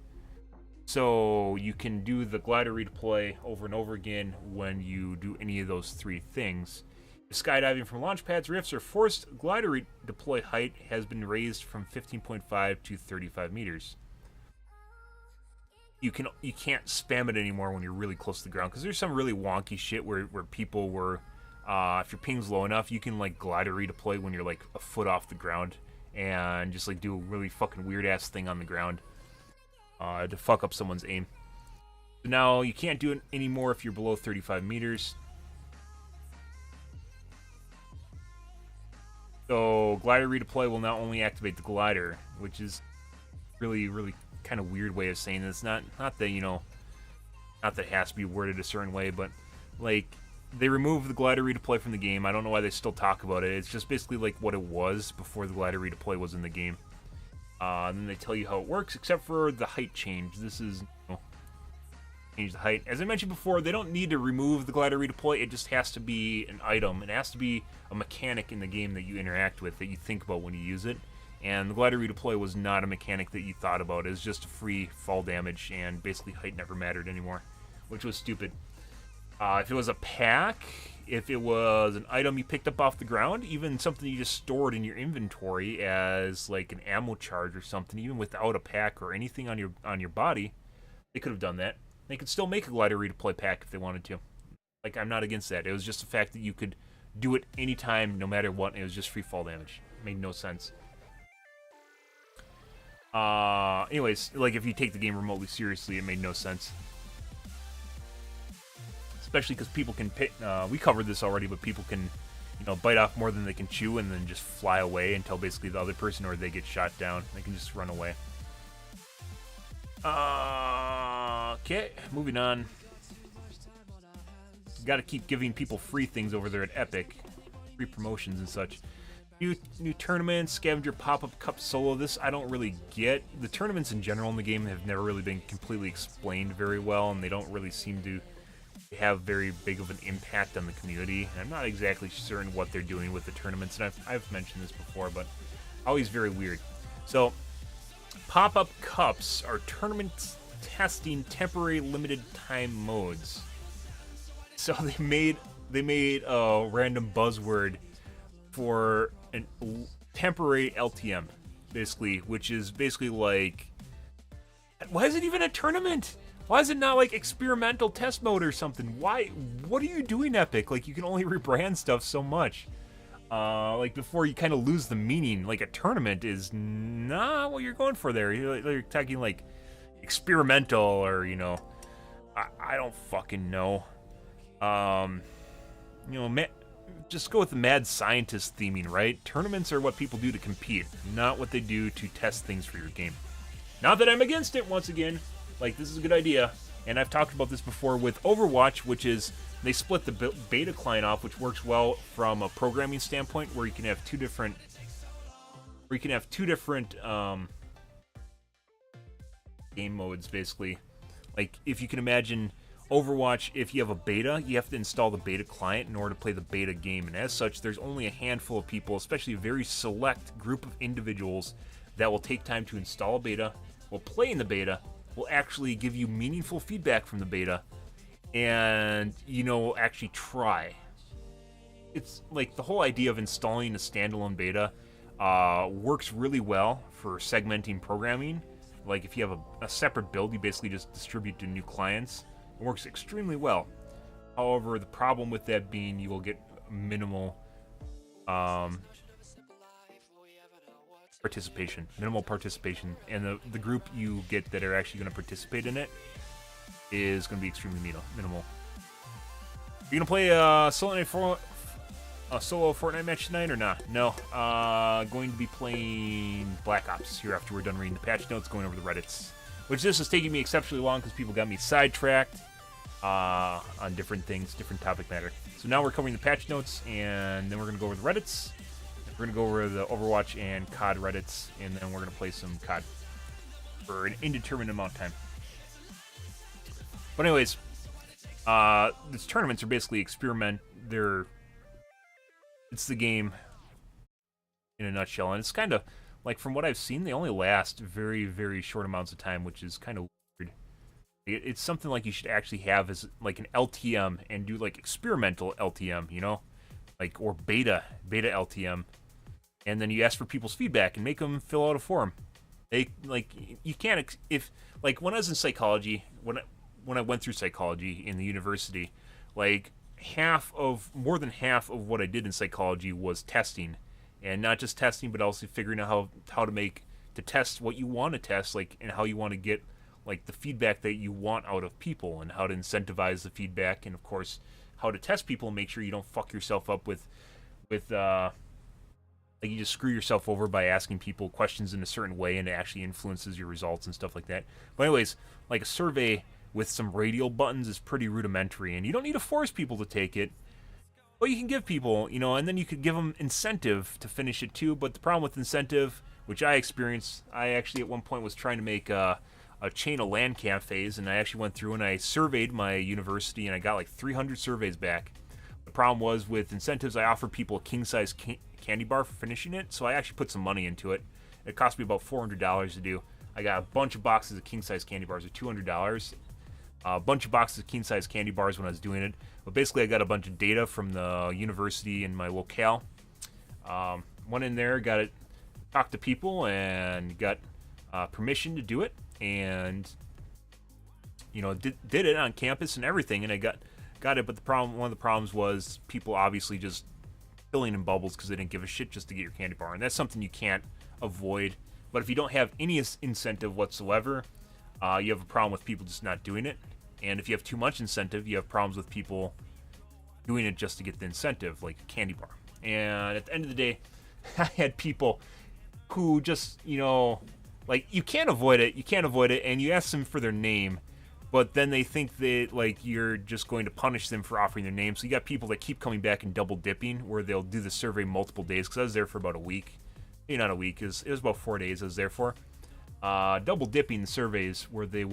Speaker 1: So you can do the glider redeploy over and over again when you do any of those 3 things. If skydiving from launch pads, rifts, or forced glider redeploy height has been raised from 15.5 to 35 meters. You can't spam it anymore when you're really close to the ground, because there's some really wonky shit where people were... if your ping's low enough, you can like glider redeploy when you're like a foot off the ground and just like do a really fucking weird ass thing on the ground to fuck up someone's aim. So now you can't do it anymore if you're below 35 meters. So glider redeploy will now only activate the glider, which is really, really kind of weird way of saying this. Not that, you know, not that it has to be worded a certain way, but like... They removed the glider redeploy from the game. I don't know why they still talk about it. It's just basically like what it was before the glider redeploy was in the game. And then they tell you how it works, except for the height change. This is, change the height. As I mentioned before, they don't need to remove the glider redeploy. It just has to be an item. It has to be a mechanic in the game that you interact with, that you think about when you use it. And the glider redeploy was not a mechanic that you thought about. It was just a free fall damage, and basically height never mattered anymore, which was stupid. If it was a pack, if it was an item you picked up off the ground, even something you just stored in your inventory as like an ammo charge or something, even without a pack or anything on your body, they could have done that. They could still make a glider redeploy pack if they wanted to. Like, I'm not against that. It was just the fact that you could do it anytime, no matter what, and it was just free fall damage. It made no sense. Anyways, like if you take the game remotely seriously, it made no sense. Especially because people can we covered this already, but people can, you know, bite off more than they can chew and then just fly away until basically the other person or they get shot down. They can just run away. Okay, moving on. Got to keep giving people free things over there at Epic, free promotions and such. New tournaments, scavenger pop-up cup solo. This I don't really get. The tournaments in general in the game have never really been completely explained very well, and they don't really seem to have very big of an impact on the community. And I'm not exactly certain what they're doing with the tournaments, and I've mentioned this before, but always very weird. So, pop-up cups are tournament testing temporary limited time modes. So they made a random buzzword for a temporary LTM, basically, which is basically like, why is it even a tournament? Why is it not like experimental test mode or something? Why? What are you doing, Epic? Like, you can only rebrand stuff so much. Like, before you kind of lose the meaning. Like, a tournament is not what you're going for there. You're talking, like, experimental or, you know, I don't fucking know. You know, just go with the mad scientist theming, right? Tournaments are what people do to compete, not what they do to test things for your game. Not that I'm against it, once again. Like, this is a good idea, and I've talked about this before with Overwatch, which is they split the beta client off, which works well from a programming standpoint, where you can have two different game modes, basically. Like, if you can imagine Overwatch, if you have a beta, you have to install the beta client in order to play the beta game, and as such, there's only a handful of people, especially a very select group of individuals, that will take time to install a beta, will play in the beta, will actually give you meaningful feedback from the beta, and actually try. It's like the whole idea of installing a standalone beta works really well for segmenting programming. Like if you have a separate build, you basically just distribute to new clients. It works extremely well. However, the problem with that being you will get minimal participation, and the group you get that are actually going to participate in it is going to be extremely minimal. You gonna play a solo Fortnite match tonight or not? No. Going to be playing Black Ops here after we're done reading the patch notes, going over the Reddits. Which this is taking me exceptionally long because people got me sidetracked on different things, different topic matter. So now we're covering the patch notes, and then we're going to go over the Reddits. We're going to go over the Overwatch and COD Reddits, and then we're going to play some COD for an indeterminate amount of time. But anyways, these tournaments are basically it's the game in a nutshell, and it's kind of like, from what I've seen, they only last very, very short amounts of time, which is kind of weird. It's something like you should actually have as like an LTM and do like experimental LTM, like, or beta LTM, and then you ask for people's feedback and make them fill out a form. You can't, if like when I was in psychology, when I went through psychology in the university, like more than half of what I did in psychology was testing, and not just testing, but also figuring out how to test what you want to test, like, and how you want to get like the feedback that you want out of people, and how to incentivize the feedback, and of course how to test people and make sure you don't fuck yourself up with like you just screw yourself over by asking people questions in a certain way, and it actually influences your results and stuff like that. But anyways, like a survey with some radial buttons is pretty rudimentary, and you don't need to force people to take it, but you can give people, and then you could give them incentive to finish it too. But the problem with incentive, which I experienced, I actually at one point was trying to make a chain of LAN cafes, and I actually went through and I surveyed my university, and I got like 300 surveys back. The problem was with incentives, I offered people a king-size candy bar for finishing it, so I actually put some money into it. It cost me about $400 to do. I got a bunch of boxes of king-size candy bars at $200. A bunch of boxes of king-size candy bars when I was doing it. But basically, I got a bunch of data from the university in my locale. Went in there, talked to people, and got permission to do it. And, did it on campus and everything, and I got it. But one of the problems was people obviously just filling in bubbles because they didn't give a shit just to get your candy bar. And that's something you can't avoid. But if you don't have any incentive whatsoever, you have a problem with people just not doing it. And if you have too much incentive, you have problems with people doing it just to get the incentive, like a candy bar. And at the end of the day, I had people who just, like, you can't avoid it, and you ask them for their name, but then they think that, like, you're just going to punish them for offering their name. So you got people that keep coming back and double dipping, where they'll do the survey multiple days, because I was there for about a week. Maybe not a week, it was about 4 days I was there for. Double dipping the surveys, where they'd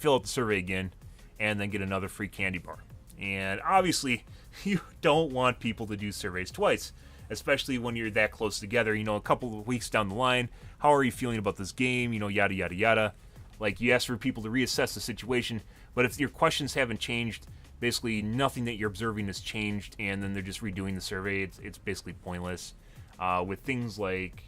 Speaker 1: fill out the survey again and then get another free candy bar. And obviously, you don't want people to do surveys twice, especially when you're that close together. A couple of weeks down the line, how are you feeling about this game? Yada, yada, yada. Like, you ask for people to reassess the situation, but if your questions haven't changed, basically nothing that you're observing has changed, and then they're just redoing the survey, it's basically pointless. With things like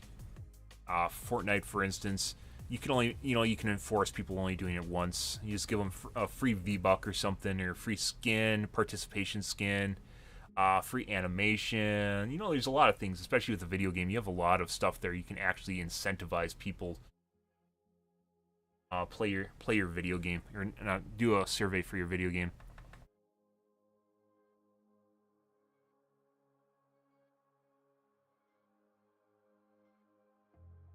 Speaker 1: Fortnite, for instance, you can only, you can enforce people only doing it once. You just give them a free V-Buck or something, or free skin, participation skin, free animation. There's a lot of things, especially with a video game. You have a lot of stuff there. You can actually incentivize people play your video game, or do a survey for your video game.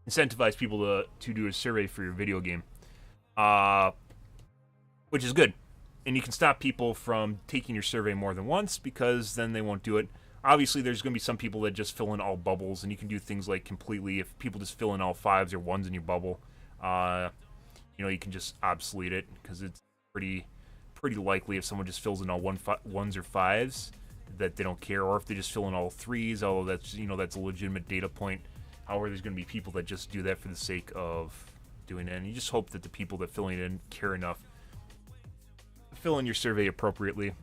Speaker 1: Incentivize people to do a survey for your video game, which is good. And you can stop people from taking your survey more than once, because then they won't do it. Obviously, there's going to be some people that just fill in all bubbles, and you can do things like completely, if people just fill in all 5s or 1s in your bubble, you can just obsolete it, because it's pretty likely if someone just fills in all 1s or 5s that they don't care, or if they just fill in all 3s, although that's a legitimate data point. However, there's going to be people that just do that for the sake of doing it, and you just hope that the people that filling it in care enough to fill in your survey appropriately so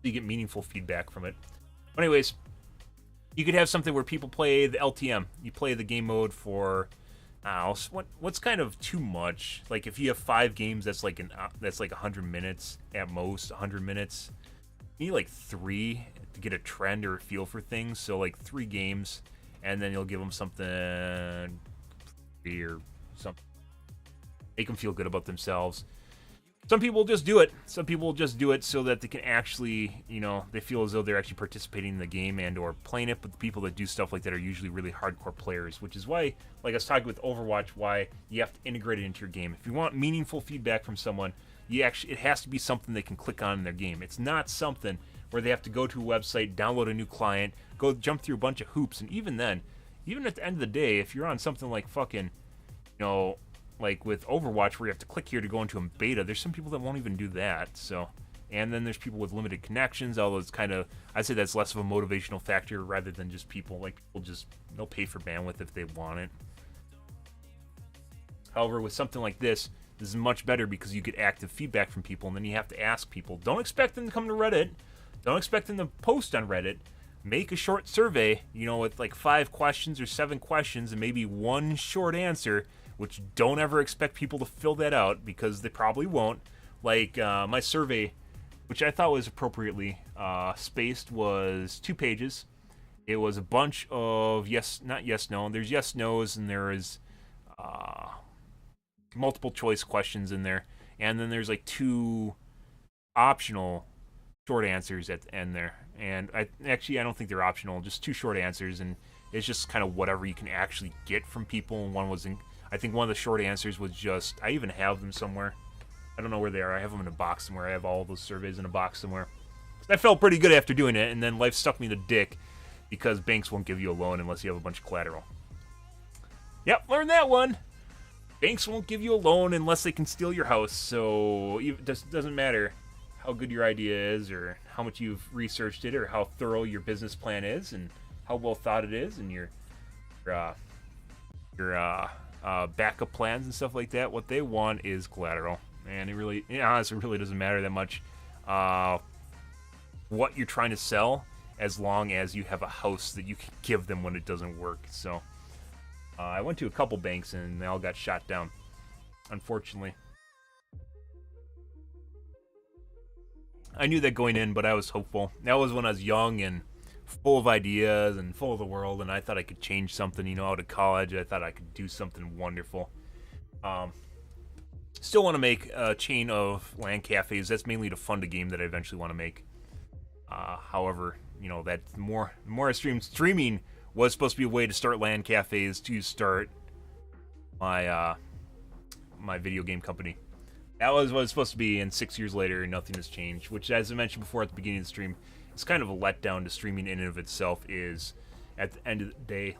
Speaker 1: you get meaningful feedback from it. But anyways, you could have something where people play the LTM. You play the game mode for what's kind of too much. Like if you have 5 games, that's like 100 minutes at most. 100 minutes. You need like 3 to get a trend or a feel for things. So like 3 games, and then you'll give them something free or something. Make them feel good about themselves. Some people just do it. Some people just do it so that they can actually, they feel as though they're actually participating in the game and or playing it. But the people that do stuff like that are usually really hardcore players, which is why, like I was talking with Overwatch, why you have to integrate it into your game. If you want meaningful feedback from someone, it has to be something they can click on in their game. It's not something where they have to go to a website, download a new client, go jump through a bunch of hoops. And even then, even at the end of the day, if you're on something like fucking, like with Overwatch where you have to click here to go into a beta, there's some people that won't even do that. So, and then there's people with limited connections, although it's kind of, I'd say that's less of a motivational factor rather than just people, like people just, they'll pay for bandwidth if they want it. However, with something like this is much better because you get active feedback from people, and then you have to ask people. Don't expect them to come to Reddit. Don't expect them to post on Reddit. Make a short survey, with like 5 questions or 7 questions and maybe 1 short answer, which don't ever expect people to fill that out because they probably won't. Like my survey, which I thought was appropriately spaced, was 2 pages. It was a bunch of not yes, no. There's yes, no's, and there is multiple choice questions in there. And then there's like 2 optional short answers at the end there. And I don't think they're optional, just 2 short answers. And it's just kind of whatever you can actually get from people. And I think one of the short answers was just, I even have them somewhere. I don't know where they are. I have them in a box somewhere. I have all those surveys in a box somewhere. I felt pretty good after doing it, and then life stuck me in the dick because banks won't give you a loan unless you have a bunch of collateral. Yep, learned that one. Banks won't give you a loan unless they can steal your house, so it doesn't matter how good your idea is or how much you've researched it or how thorough your business plan is and how well thought it is and your backup plans and stuff like that. What they want is collateral, and honestly, it really doesn't matter that much what you're trying to sell, as long as you have a house that you can give them when it doesn't work. So I went to a couple banks and they all got shot down, unfortunately. I knew that going in, but I was hopeful. That was when I was young and full of ideas and full of the world, and I thought I could change something, out of college. I thought I could do something wonderful. Still want to make a chain of LAN cafes. That's mainly to fund a game that I eventually want to make. However, that's more I streaming was supposed to be a way to start LAN cafes to start my my video game company. That was what it was supposed to be, and 6 years later, nothing has changed, which, as I mentioned before at the beginning of the stream, it's kind of a letdown to streaming in and of itself. Is at the end of the day,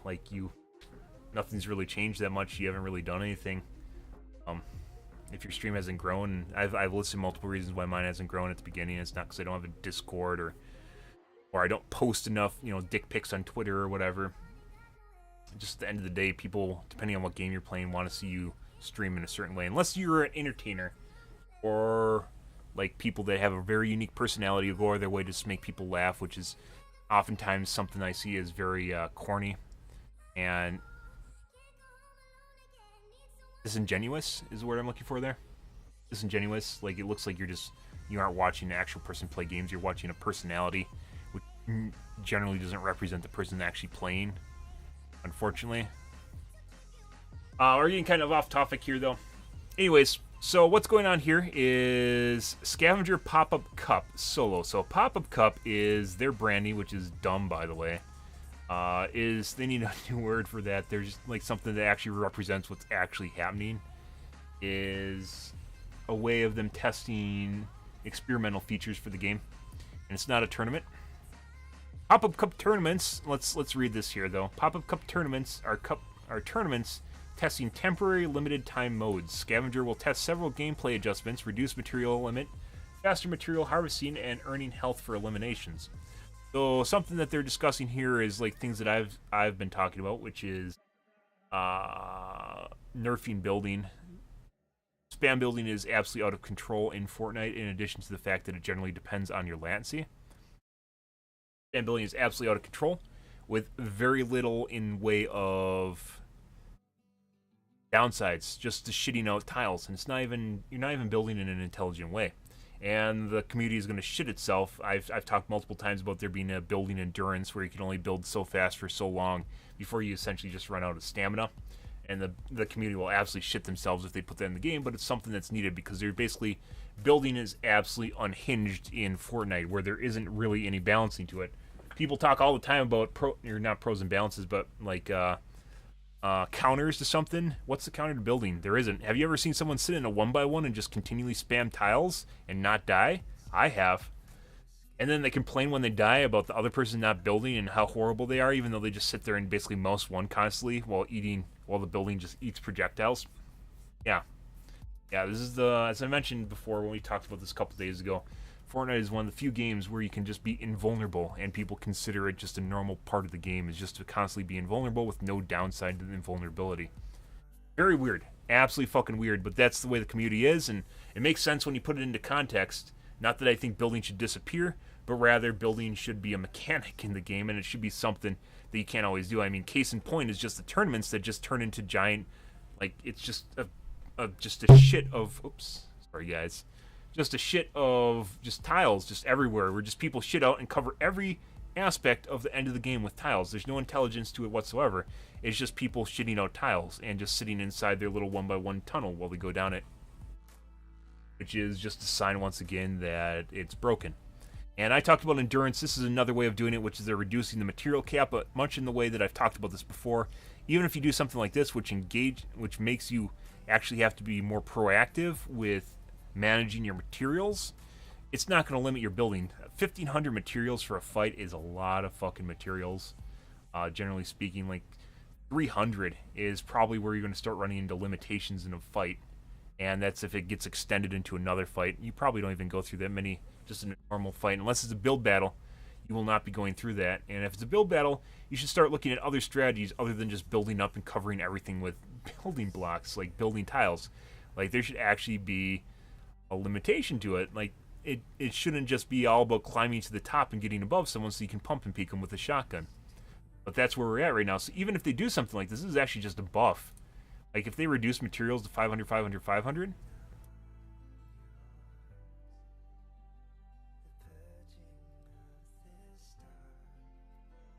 Speaker 1: nothing's really changed that much. You haven't really done anything. If your stream hasn't grown, I've listed multiple reasons why mine hasn't grown at the beginning. It's not because I don't have a Discord or I don't post enough, dick pics on Twitter or whatever. Just at the end of the day, people, depending on what game you're playing, want to see you stream in a certain way. Unless you're an entertainer or like people that have a very unique personality who go out of their way to just make people laugh, which is oftentimes something I see as very corny and disingenuous is the word I'm looking for there. Disingenuous, like it looks like you aren't watching an actual person play games, you're watching a personality, which generally doesn't represent the person actually playing, unfortunately. We're getting kind of off topic here though. Anyways, so what's going on here is Scavenger Pop-Up Cup Solo. So Pop-Up Cup is their branding, which is dumb, by the way. They need a new word for that. There's like something that actually represents what's actually happening. Is a way of them testing experimental features for the game, and it's not a tournament. Pop-Up Cup tournaments. Let's read this here though. Pop-Up Cup tournaments are tournaments testing temporary limited time modes. Scavenger will test several gameplay adjustments, reduce material limit, faster material harvesting, and earning health for eliminations. So something that they're discussing here is like things that I've been talking about, which is nerfing building. Spam building is absolutely out of control in Fortnite, in addition to the fact that it generally depends on your latency. Spam building is absolutely out of control, with very little in way of downsides, just the shitting out tiles, and it's not even, you're not even building in an intelligent way. And the community is going to shit itself. I've talked multiple times about there being a building endurance where you can only build so fast for so long before you essentially just run out of stamina. And the community will absolutely shit themselves if they put that in the game, but it's something that's needed because they're basically, building is absolutely unhinged in Fortnite, where there isn't really any balancing to it. People talk all the time about not pros and balances, but like counters to something. What's the counter to building? There isn't. Have you ever seen someone sit in a 1x1 and just continually spam tiles and not die? I have. And then they complain when they die about the other person not building and how horrible they are, even though they just sit there and basically mouse one constantly while the building just eats projectiles. Yeah, this is as I mentioned before when we talked about this a couple days ago, Fortnite is one of the few games where you can just be invulnerable, and people consider it just a normal part of the game, is just to constantly be invulnerable with no downside to the invulnerability. Very weird. Absolutely fucking weird, but that's the way the community is, and it makes sense when you put it into context. Not that I think building should disappear, but rather building should be a mechanic in the game, and it should be something that you can't always do. I mean, case in point is just the tournaments that just turn into giant, like, it's just a shit of, oops, sorry guys, just a shit of just tiles just everywhere, where just people shit out and cover every aspect of the end of the game with tiles. There's no intelligence to it whatsoever. It's just people shitting out tiles and just sitting inside their little 1x1 tunnel while they go down it, which is just a sign once again that it's broken. And I talked about endurance. This is another way of doing it, which is they're reducing the material cap, but much in the way that I've talked about this before. Even if you do something like this, which makes you actually have to be more proactive with managing your materials, it's not going to limit your building. 1,500 materials for a fight is a lot of fucking materials. Generally speaking, like 300 is probably where you're going to start running into limitations in a fight. And that's if it gets extended into another fight. You probably don't even go through that many just in a normal fight. Unless it's a build battle, you will not be going through that. And if it's a build battle, you should start looking at other strategies other than just building up and covering everything with building blocks, like building tiles. Like, there should actually be a limitation to it. Like, it shouldn't just be all about climbing to the top and getting above someone so you can pump and peek them with a shotgun. But that's where we're at right now. So even if they do something like this is actually just a buff. Like, if they reduce materials to 500, 500, 500...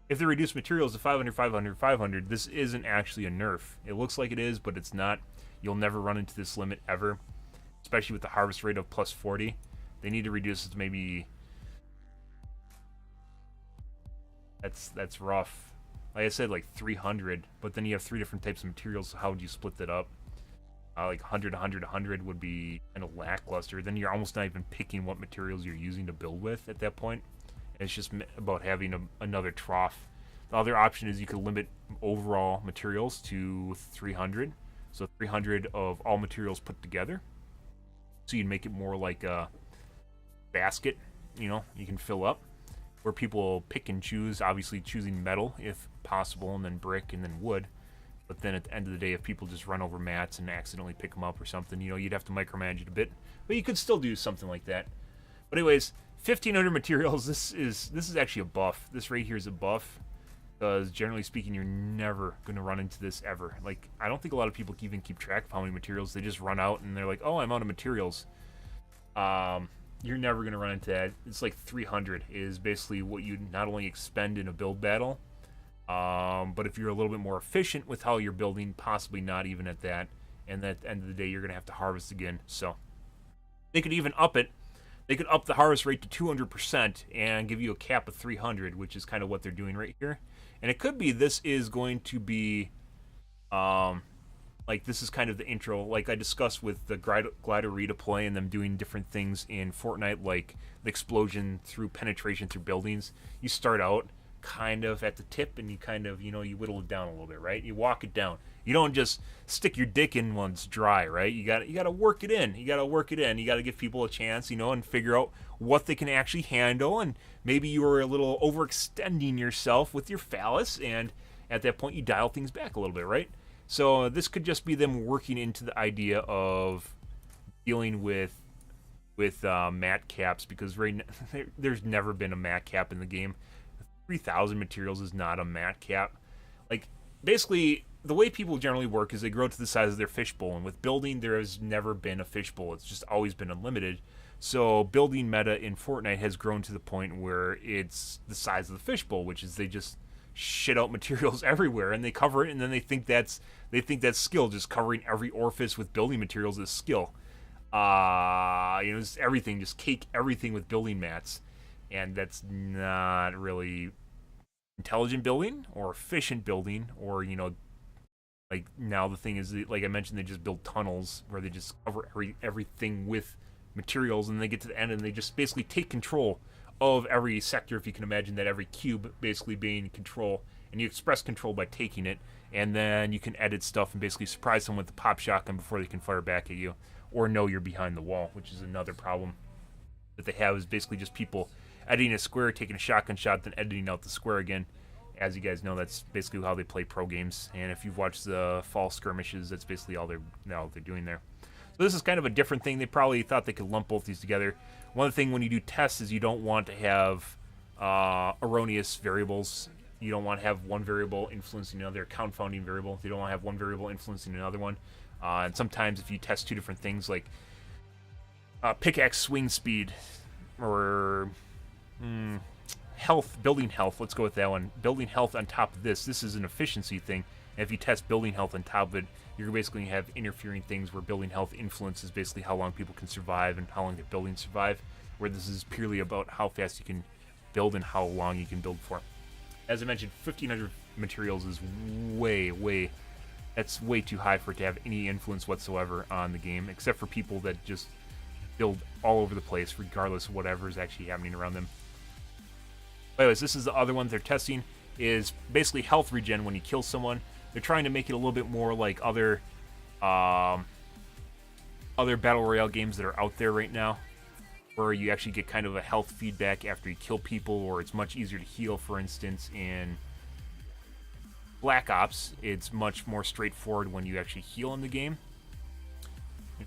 Speaker 1: If they reduce materials to 500, 500, 500, this isn't actually a nerf. It looks like it is, but it's not. You'll never run into this limit ever, especially with the harvest rate of plus 40. They need to reduce it to maybe... That's rough. Like I said, like 300, but then you have 3 different types of materials, so how would you split that up? Like 100, 100, 100 would be kind of lackluster. Then you're almost not even picking what materials you're using to build with at that point. It's just about having another trough. The other option is you could limit overall materials to 300. So 300 of all materials put together. So you'd make it more like a basket, you can fill up. Where people pick and choose, obviously choosing metal if possible, and then brick, and then wood. But then at the end of the day, if people just run over mats and accidentally pick them up or something, you'd have to micromanage it a bit. But you could still do something like that. But anyways, 1,500 materials, this is actually a buff. This right here is a buff, because generally speaking, you're never going to run into this ever. Like, I don't think a lot of people even keep track of how many materials. They just run out, and they're like, oh, I'm out of materials. You're never going to run into that. It's like 300 is basically what you not only expend in a build battle, but if you're a little bit more efficient with how you're building, possibly not even at that. And at the end of the day, you're going to have to harvest again. So they could even up it. They could up the harvest rate to 200% and give you a cap of 300, which is kind of what they're doing right here. And it could be this is going to be, like, this is kind of the intro, like I discussed with the glider redeploy and them doing different things in Fortnite, like the explosion through penetration through buildings. You start out kind of at the tip, and you kind of, you whittle it down a little bit, right? You walk it down. You don't just stick your dick in when it's dry, right? You got to work it in. You got to give people a chance, and figure out what they can actually handle. And maybe you were a little overextending yourself with your phallus, and at that point you dial things back a little bit, right? So this could just be them working into the idea of dealing with mat caps, because there's never been a mat cap in the game. 3,000 materials is not a mat cap. Like, basically, the way people generally work is they grow to the size of their fishbowl, and with building, there has never been a fishbowl. It's just always been unlimited. So building meta in Fortnite has grown to the point where it's the size of the fishbowl, which is they just shit out materials everywhere, and they cover it, and then they think that's skill. Just covering every orifice with building materials is skill. Just everything, just cake everything with building mats, and that's not really intelligent building or efficient building, or like now the thing is, like I mentioned, they just build tunnels where they just cover everything with materials, and they get to the end and they just basically take control of every sector. If you can imagine that every cube basically being control, and you express control by taking it, and then you can edit stuff and basically surprise someone with the pop shotgun before they can fire back at you, or know you're behind the wall, which is another problem that they have, is basically just people editing a square, taking a shotgun shot, then editing out the square again. As you guys know, that's basically how they play pro games, and if you've watched the fall skirmishes, that's basically all they're doing there. So this is kind of a different thing. They probably thought they could lump both these together. One thing when you do tests is you don't want to have erroneous variables. You don't want to have one variable influencing another, confounding variable. You don't want to have one variable influencing another one. And sometimes if you test two different things, like pickaxe swing speed, or health, building health, let's go with that one. Building health on top of this is an efficiency thing. And if you test building health on top of it, you're basically going to have interfering things where building health influences basically how long people can survive and how long their buildings survive, where this is purely about how fast you can build and how long you can build for. As I mentioned, 1,500 materials is that's way too high for it to have any influence whatsoever on the game, except for people that just build all over the place regardless of whatever is actually happening around them. But anyways, this is the other one they're testing, is basically health regen when you kill someone. They're trying to make it a little bit more like other battle royale games that are out there right now, where you actually get kind of a health feedback after you kill people, or it's much easier to heal. For instance, in Black Ops, it's much more straightforward when you actually heal in the game.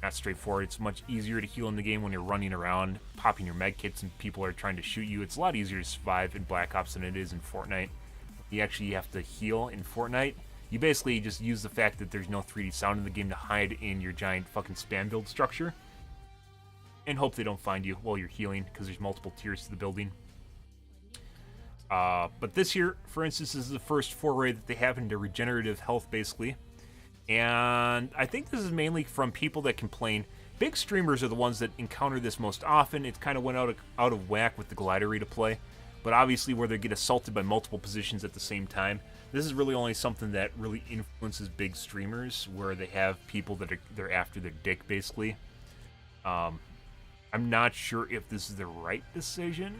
Speaker 1: Not straightforward, it's much easier to heal in the game when you're running around, popping your med kits, and people are trying to shoot you. It's a lot easier to survive in Black Ops than it is in Fortnite. You actually have to heal in Fortnite. You basically just use the fact that there's no 3D sound in the game to hide in your giant fucking spam build structure, and hope they don't find you while you're healing, because there's multiple tiers to the building. But this here, for instance, is the first foray that they have into regenerative health, basically. And I think this is mainly from people that complain. Big streamers are the ones that encounter this most often. It kind of went out of whack with the glider rate of play. But obviously where they get assaulted by multiple positions at the same time, this is really only something that really influences big streamers, where they have people that they're after their dick, basically. I'm not sure if this is the right decision.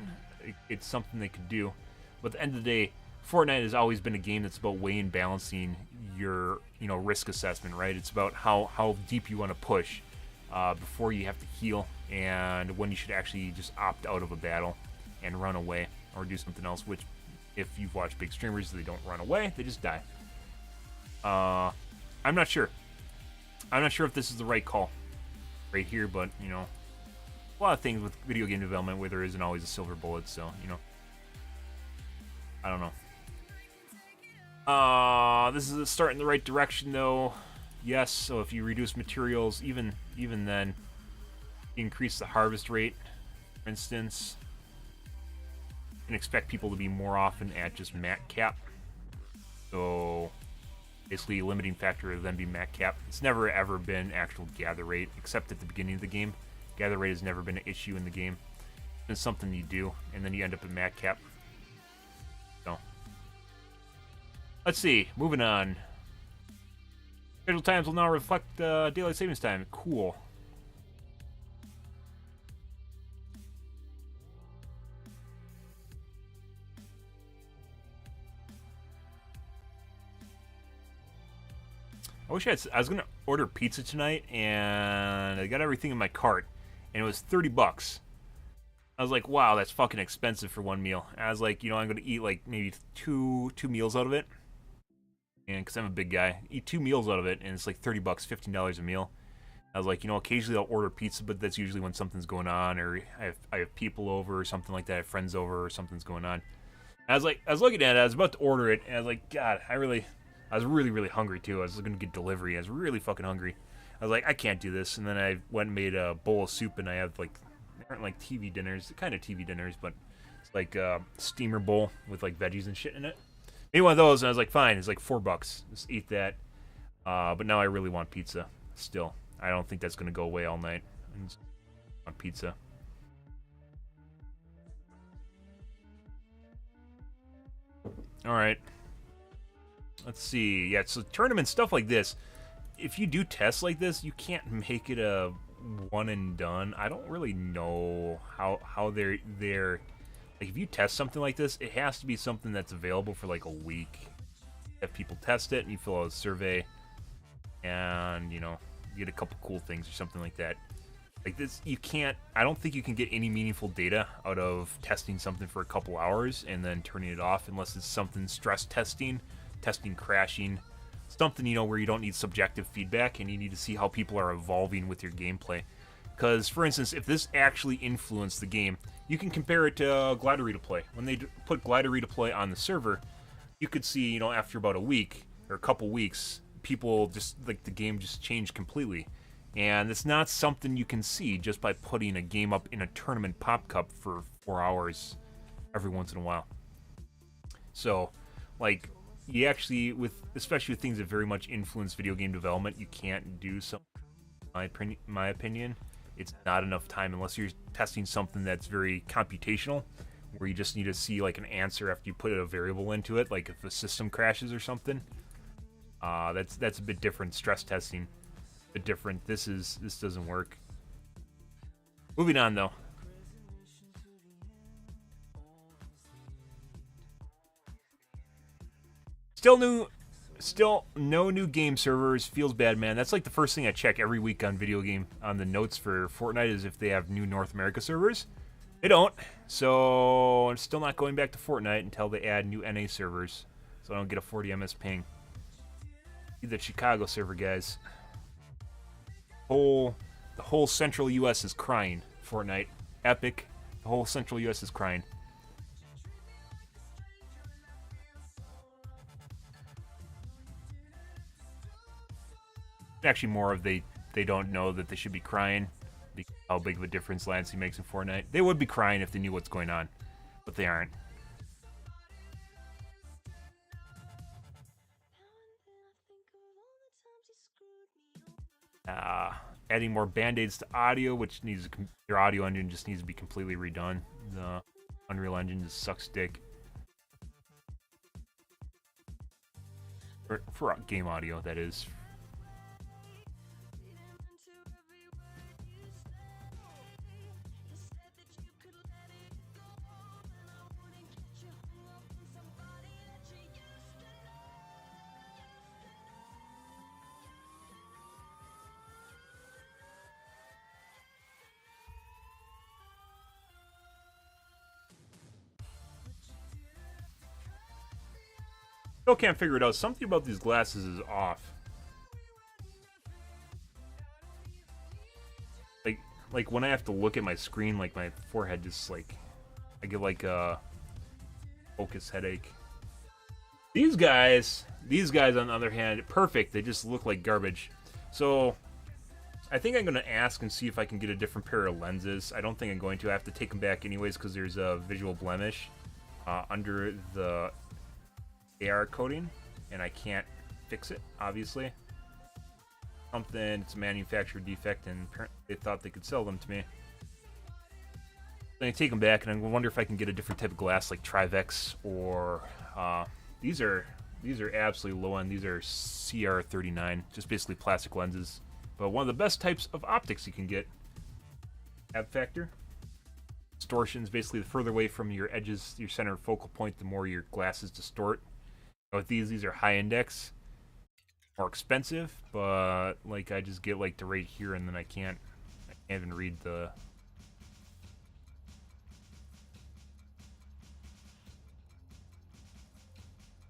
Speaker 1: It's something they could do. But at the end of the day, Fortnite has always been a game that's about weighing and balancing your risk assessment, right? It's about how deep you want to push before you have to heal, and when you should actually just opt out of a battle and run away or do something else, which, if you've watched big streamers, they don't run away, they just die. I'm not sure. I'm not sure if this is the right call right here, but, a lot of things with video game development where there isn't always a silver bullet, so, I don't know. This is a start in the right direction, though. Yes, so if you reduce materials, even then, increase the harvest rate, for instance. You can expect people to be more often at just mat cap. So, basically, a limiting factor would then be mat cap. It's never ever been actual gather rate, except at the beginning of the game. Gather rate has never been an issue in the game. It's been something you do, and then you end up at mat cap. So, let's see, moving on. Scheduled times will now reflect daylight savings time. Cool. I was gonna order pizza tonight, and I got everything in my cart, and it was $30. I was like, wow, that's fucking expensive for one meal. And I was like, I'm gonna eat like maybe two meals out of it. and because I'm a big guy, eat 2 meals out of it, and it's like $30, $15 a meal. I was like, occasionally I'll order pizza, but that's usually when something's going on, or I have people over or something like that, I have friends over or something's going on. I was looking at it, I was about to order it, and I was like, God, I was really, really hungry too. I was going to get delivery. I was really fucking hungry. I was like, I can't do this. And then I went and made a bowl of soup, and I have like, they aren't like TV dinners, kind of TV dinners, but it's like a steamer bowl with like veggies and shit in it. Made one of those, and I was like, fine, it's like $4. Just eat that. But now I really want pizza still. I don't think that's going to go away all night. I just want pizza. All right. Let's see. Yeah, so tournament stuff like this, if you do tests like this, you can't make it a one and done. I don't really know how they're like, if you test something like this, it has to be something that's available for like a week. Have people test it, and you fill out a survey, and you get a couple cool things or something like that. Like this, you can't. I don't think you can get any meaningful data out of testing something for a couple hours and then turning it off, unless it's something stress testing crashing, something where you don't need subjective feedback and you need to see how people are evolving with your gameplay. Because, for instance, if this actually influenced the game, you can compare it to Glider Replay. When they put Glider Replay on the server, you could see, after about a week or a couple weeks, people just, like, the game just changed completely. And it's not something you can see just by putting a game up in a tournament pop cup for 4 hours every once in a while. So, like, you actually, especially with things that very much influence video game development, you can't do something, in my opinion. It's not enough time unless you're testing something that's very computational, where you just need to see like an answer after you put a variable into it, like if the system crashes or something. That's a bit different. Stress testing, a bit different. This doesn't work. Moving on though. Still no new game servers. Feels bad, man. That's like the first thing I check every week on on the notes for Fortnite, is if they have new North America servers. They don't, so I'm still not going back to Fortnite until they add new NA servers, so I don't get a 40 ms ping. Need the Chicago server, guys. The whole central US is crying. Fortnite, epic. The whole central US is crying. Actually, more of they don't know that they should be crying because how big of a difference Lancey makes in Fortnite. They would be crying if they knew what's going on, but they aren't. Adding more band-aids to audio, which needs your audio engine just needs to be completely redone. The Unreal Engine just sucks dick for game audio, that is. Still can't figure it out. Something about these glasses is off. Like when I have to look at my screen, like my forehead just like, I get like a focus headache. These guys on the other hand, perfect. They just look like garbage. So I think I'm gonna ask and see if I can get a different pair of lenses. I don't think I'm going to. I have to take them back anyways because there's a visual blemish under the AR coating, and I can't fix it, obviously. It's a manufacturer defect, and apparently they thought they could sell them to me. Then I take them back, and I wonder if I can get a different type of glass, like Trivex, or these are absolutely low end. These are CR39, just basically plastic lenses, but one of the best types of optics you can get. Ab factor. Distortions, basically the further away from your edges, your center focal point, the more your glasses distort. With these are high index, more expensive, but like I just get like to right here, and then I can't even read the.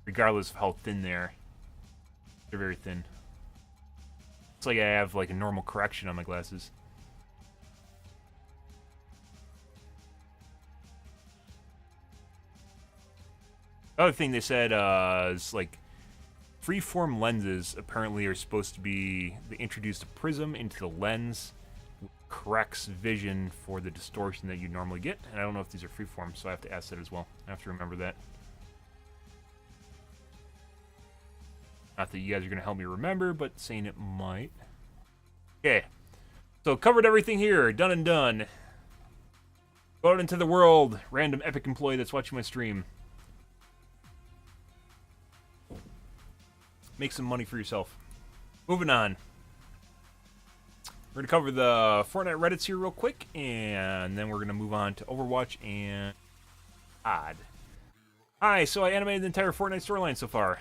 Speaker 1: Regardless of how thin they are, They're very thin. It's like I have like a normal correction on my glasses. Other thing they said is like freeform lenses apparently are supposed to be, they introduced a prism into the lens, corrects vision for the distortion that you normally get. And I don't know if these are freeform, so I have to ask that as well. I have to remember that. Not that you guys are going to help me remember, but saying it might. Okay. So covered everything here. Done and done. Go out into the world. Random epic employee that's watching my stream. Make some money for yourself. Moving on. We're going to cover the Fortnite Reddits here real quick, and then we're going to move on to Overwatch and COD. Hi, so I animated the entire Fortnite storyline so far.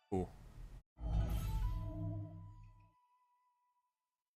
Speaker 1: Cool.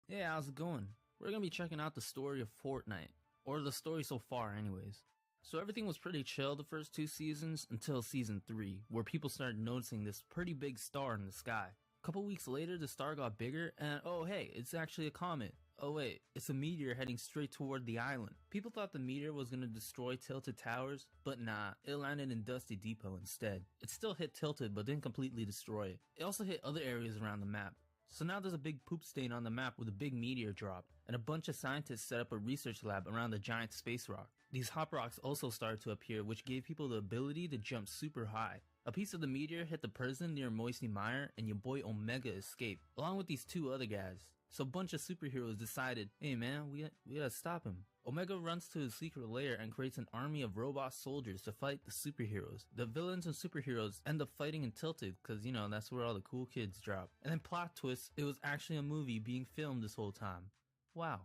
Speaker 4: Hey, how's it going? We're gonna be checking out the story of Fortnite, or the story so far anyways. So everything was pretty chill the first 2 seasons until season 3, where people started noticing this pretty big star in the sky. A couple weeks later, the star got bigger, and oh hey, it's actually a comet. Oh wait, it's a meteor heading straight toward the island. People thought the meteor was gonna destroy Tilted Towers, but nah, it landed in Dusty Depot instead. It still hit Tilted, but didn't completely destroy it. It also hit other areas around the map. So now there's a big poop stain on the map with a big meteor drop, and a bunch of scientists set up a research lab around the giant space rock. These hop rocks also started to appear, which gave people the ability to jump super high. A piece of the meteor hit the prison near Moisty Mire, and your boy Omega escaped, along with these 2 other guys. So a bunch of superheroes decided, hey man, we gotta stop him. Omega runs to his secret lair and creates an army of robot soldiers to fight the superheroes. The villains and superheroes end up fighting in Tilted, cause you know, that's where all the cool kids drop. And then plot twist, it was actually a movie being filmed this whole time. Wow.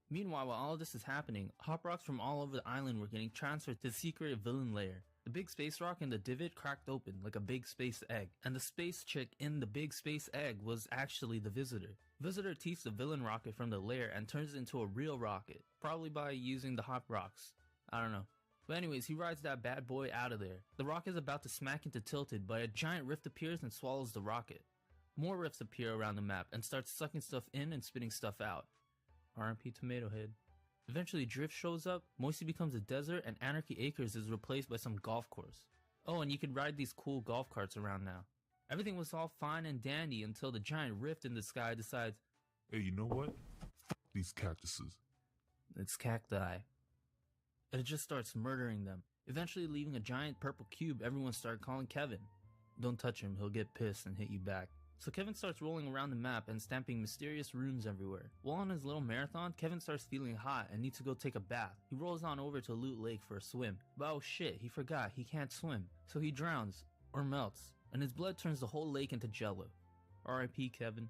Speaker 4: Meanwhile, while all of this is happening, hop rocks from all over the island were getting transferred to the secret villain lair. The big space rock in the divot cracked open like a big space egg, and the space chick in the big space egg was actually the Visitor. Visitor teases the villain rocket from the lair and turns it into a real rocket, probably by using the hop rocks. I don't know. But anyways, he rides that bad boy out of there. The rocket is about to smack into Tilted, but a giant rift appears and swallows the rocket. More rifts appear around the map and start sucking stuff in and spitting stuff out. RMP Tomato Head. Eventually Drift shows up, Moisty becomes a desert, and Anarchy Acres is replaced by some golf course. Oh, and you can ride these cool golf carts around now. Everything was all fine and dandy until the giant rift in the sky decides,
Speaker 5: hey, you know what? These cactuses.
Speaker 4: It's cacti. And it just starts murdering them, eventually leaving a giant purple cube everyone started calling Kevin. Don't touch him, he'll get pissed and hit you back. So Kevin starts rolling around the map and stamping mysterious runes everywhere. While on his little marathon, Kevin starts feeling hot and needs to go take a bath. He rolls on over to Loot Lake for a swim. But oh shit, he forgot he can't swim. So he drowns, or melts, and his blood turns the whole lake into jello. R.I.P. Kevin.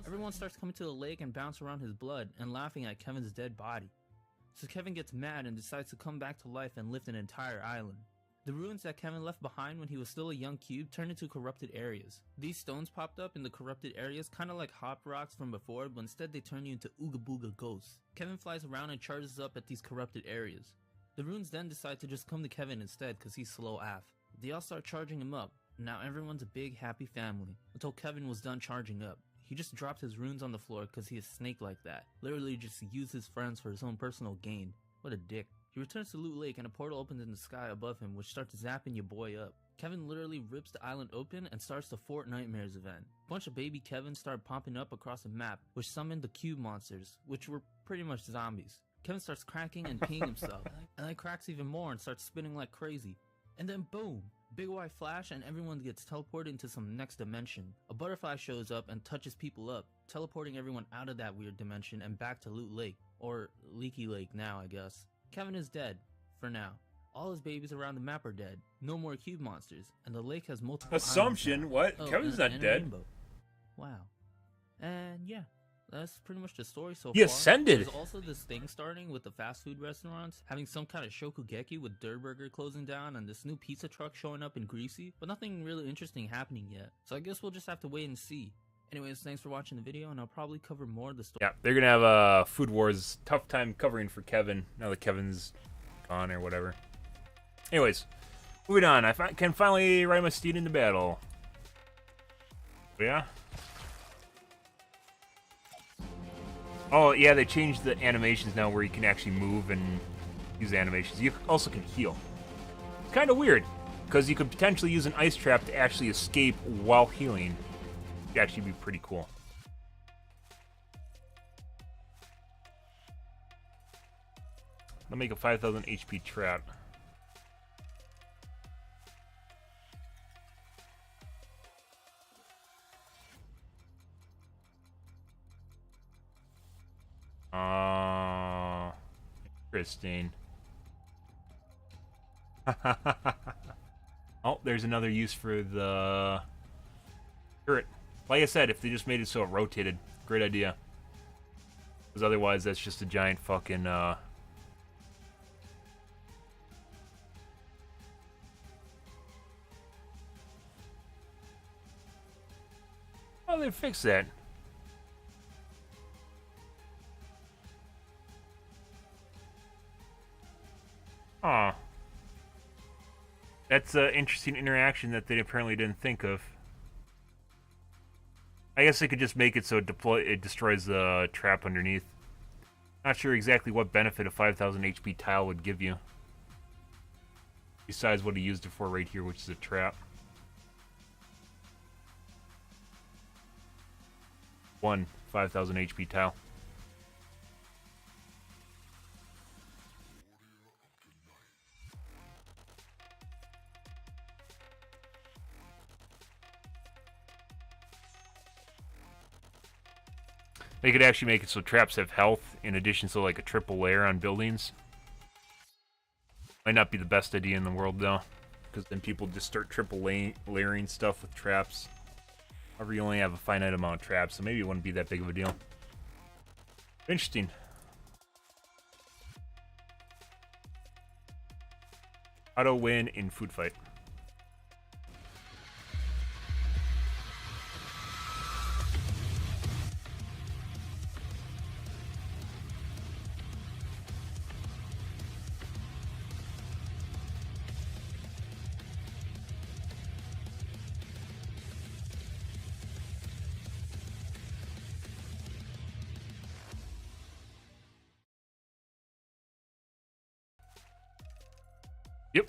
Speaker 4: Everyone starts coming to the lake and bounce around his blood and laughing at Kevin's dead body. So Kevin gets mad and decides to come back to life and lift an entire island. The ruins that Kevin left behind when he was still a young cube turned into corrupted areas. These stones popped up in the corrupted areas kinda like hop rocks from before, but instead they turn you into Ooga Booga ghosts. Kevin flies around and charges up at these corrupted areas. The ruins then decide to just come to Kevin instead cause he's slow AF. They all start charging him up. Now everyone's a big happy family, until Kevin was done charging up. He just dropped his runes on the floor cause he is snake like that. Literally just used his friends for his own personal gain. What a dick. He returns to Loot Lake and a portal opens in the sky above him which starts zapping your boy up. Kevin literally rips the island open and starts the Fort Nightmares event. A bunch of baby Kevins start popping up across the map which summoned the cube monsters, which were pretty much zombies. Kevin starts cracking and peeing himself, and then cracks even more and starts spinning like crazy. And then boom! Big white flash and everyone gets teleported into some next dimension. A butterfly shows up and touches people up, teleporting everyone out of that weird dimension and back to Loot Lake. Or Leaky Lake now, I guess. Kevin is dead. For now. All his babies around the map are dead. No more cube monsters. And the lake has multiple
Speaker 1: Assumption? What?
Speaker 4: Oh,
Speaker 1: Kevin's not dead.
Speaker 4: Rainbow. Wow. And yeah. That's pretty much the story so
Speaker 1: He
Speaker 4: far.
Speaker 1: ascended.
Speaker 4: There's also this thing starting with the fast food restaurants having some kind of shokugeki with Dirt Burger closing down and this new pizza truck showing up in Greasy, but nothing really interesting happening yet. So I guess we'll just have to wait and see. Anyways, thanks for watching the video, and I'll probably cover more of the story.
Speaker 1: Yeah, they're gonna have a Food Wars tough time covering for Kevin now that Kevin's gone or whatever. Anyways, Moving on, I can finally ride my steed into battle. Yeah? Oh, yeah, they changed the animations now where you can actually move and use animations. You also can heal. It's kind of weird, because you could potentially use an ice trap to actually escape while healing. It'd actually be pretty cool. I'll make a 5,000 HP trap. Interesting. Oh, there's another use for the turret. Like I said, if they just made it so it rotated, great idea. Because otherwise, that's just a giant fucking, Oh, they fixed that. Aw. That's an interesting interaction that they apparently didn't think of. I guess they could just make it so it destroys the trap underneath. Not sure exactly what benefit a 5,000 HP tile would give you. Besides what he used it for right here, which is a trap. One 5,000 HP tile. They could actually make it so traps have health in addition to like a triple layer on buildings. Might not be the best idea in the world though, because then people just start triple layering stuff with traps. However, you only have a finite amount of traps, so maybe it wouldn't be that big of a deal. Interesting. How to win in food fight. Yep.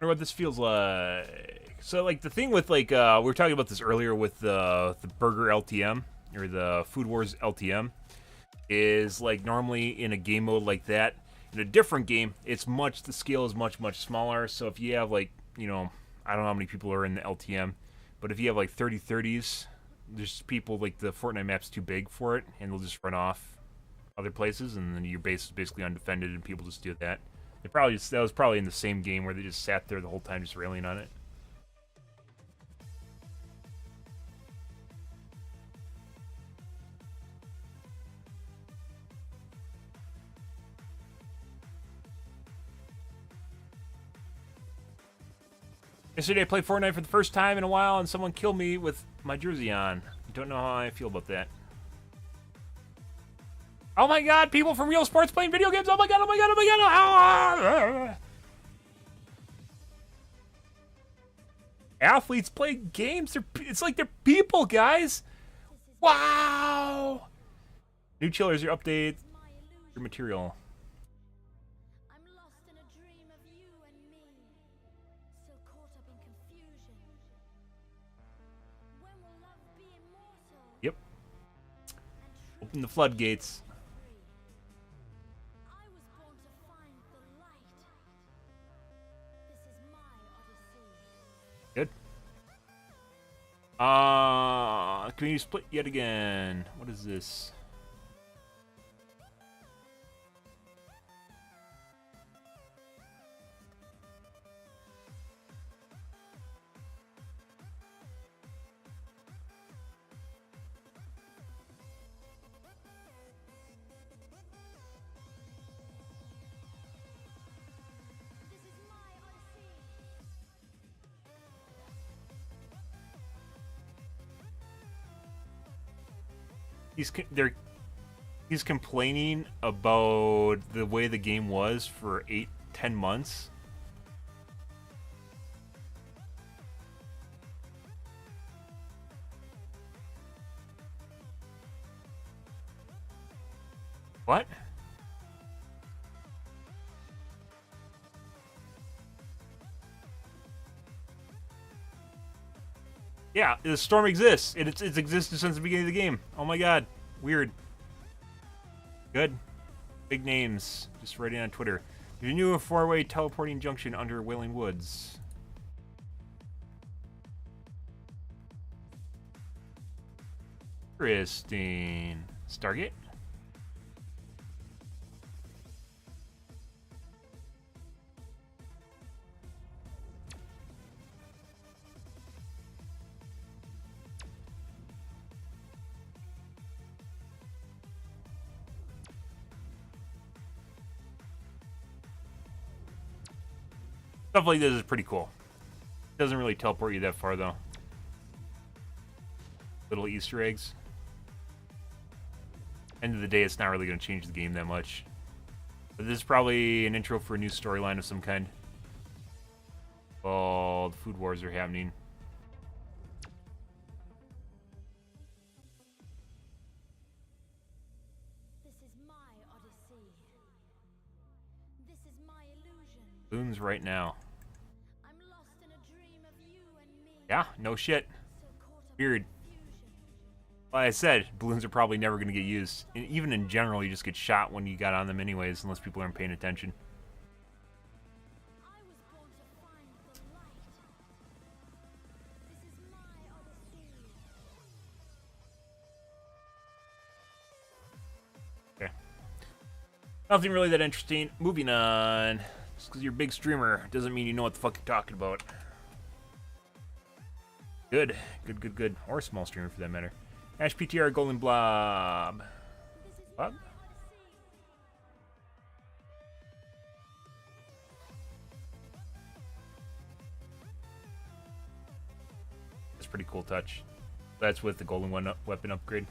Speaker 1: I wonder what this feels like. So, like, the thing with, like, we were talking about this earlier with the Burger LTM, or the Food Wars LTM, is, like, normally in a game mode like that, in a different game, the scale is much, much smaller, so if you have, like, you know, I don't know how many people are in the LTM, but if you have, like, 30-30s, there's people, like, the Fortnite map's too big for it, and they'll just run off other places, and then your base is basically undefended, and people just do that. That was probably in the same game where they just sat there the whole time just railing on it. Yesterday I played Fortnite for the first time in a while, and someone killed me with my jersey on. I don't know how I feel about that. Oh my god, people from Real Sports playing video games! Oh my god, oh my god, oh my god! Athletes play games. It's like they're people, guys. Wow. New chillers, your update, your material.
Speaker 6: I'm lost in a dream of you and me, still caught up in confusion. When will love be immortal?
Speaker 1: Yep. Open the floodgates.
Speaker 6: I was born to find the light. This is my odyssey.
Speaker 1: Good. Community split yet again. What is this?
Speaker 6: This is my odyssey.
Speaker 1: They're He's complaining about the way the game was for 8-10 months. What? Yeah, the storm exists. It's existed since the beginning of the game. Oh my god. Weird. Good. Big names. Just writing on Twitter. There's a new 4-way teleporting junction under Wailing Woods. Interesting. Stargate? Stuff like this is pretty cool. Doesn't really teleport you that far, though. Little Easter eggs. End of the day, it's not really going to change the game that much. But this is probably an intro for a new storyline of some kind. Oh, the food wars are happening.
Speaker 6: This is my odyssey. This is my illusion.
Speaker 1: Balloons right now.
Speaker 6: I'm lost in a dream of you and me.
Speaker 1: Yeah, no shit.
Speaker 6: So caught up
Speaker 1: Weird.
Speaker 6: in confusion.
Speaker 1: Like I said, balloons are probably never going to get used. And even in general, you just get shot when you got on them anyways, unless people aren't paying attention.
Speaker 6: I was born to find the light. This is my odyssey.
Speaker 1: Okay. Nothing really that interesting. Moving on. Just because you're a big streamer doesn't mean you know what the fuck you're talking about. Good. Good, good, good. Or a small streamer for that matter. Ash PTR Golden Blob.
Speaker 6: This is
Speaker 1: Blob?
Speaker 6: my odyssey.
Speaker 1: That's a pretty cool touch. That's with the Golden Weapon upgrade.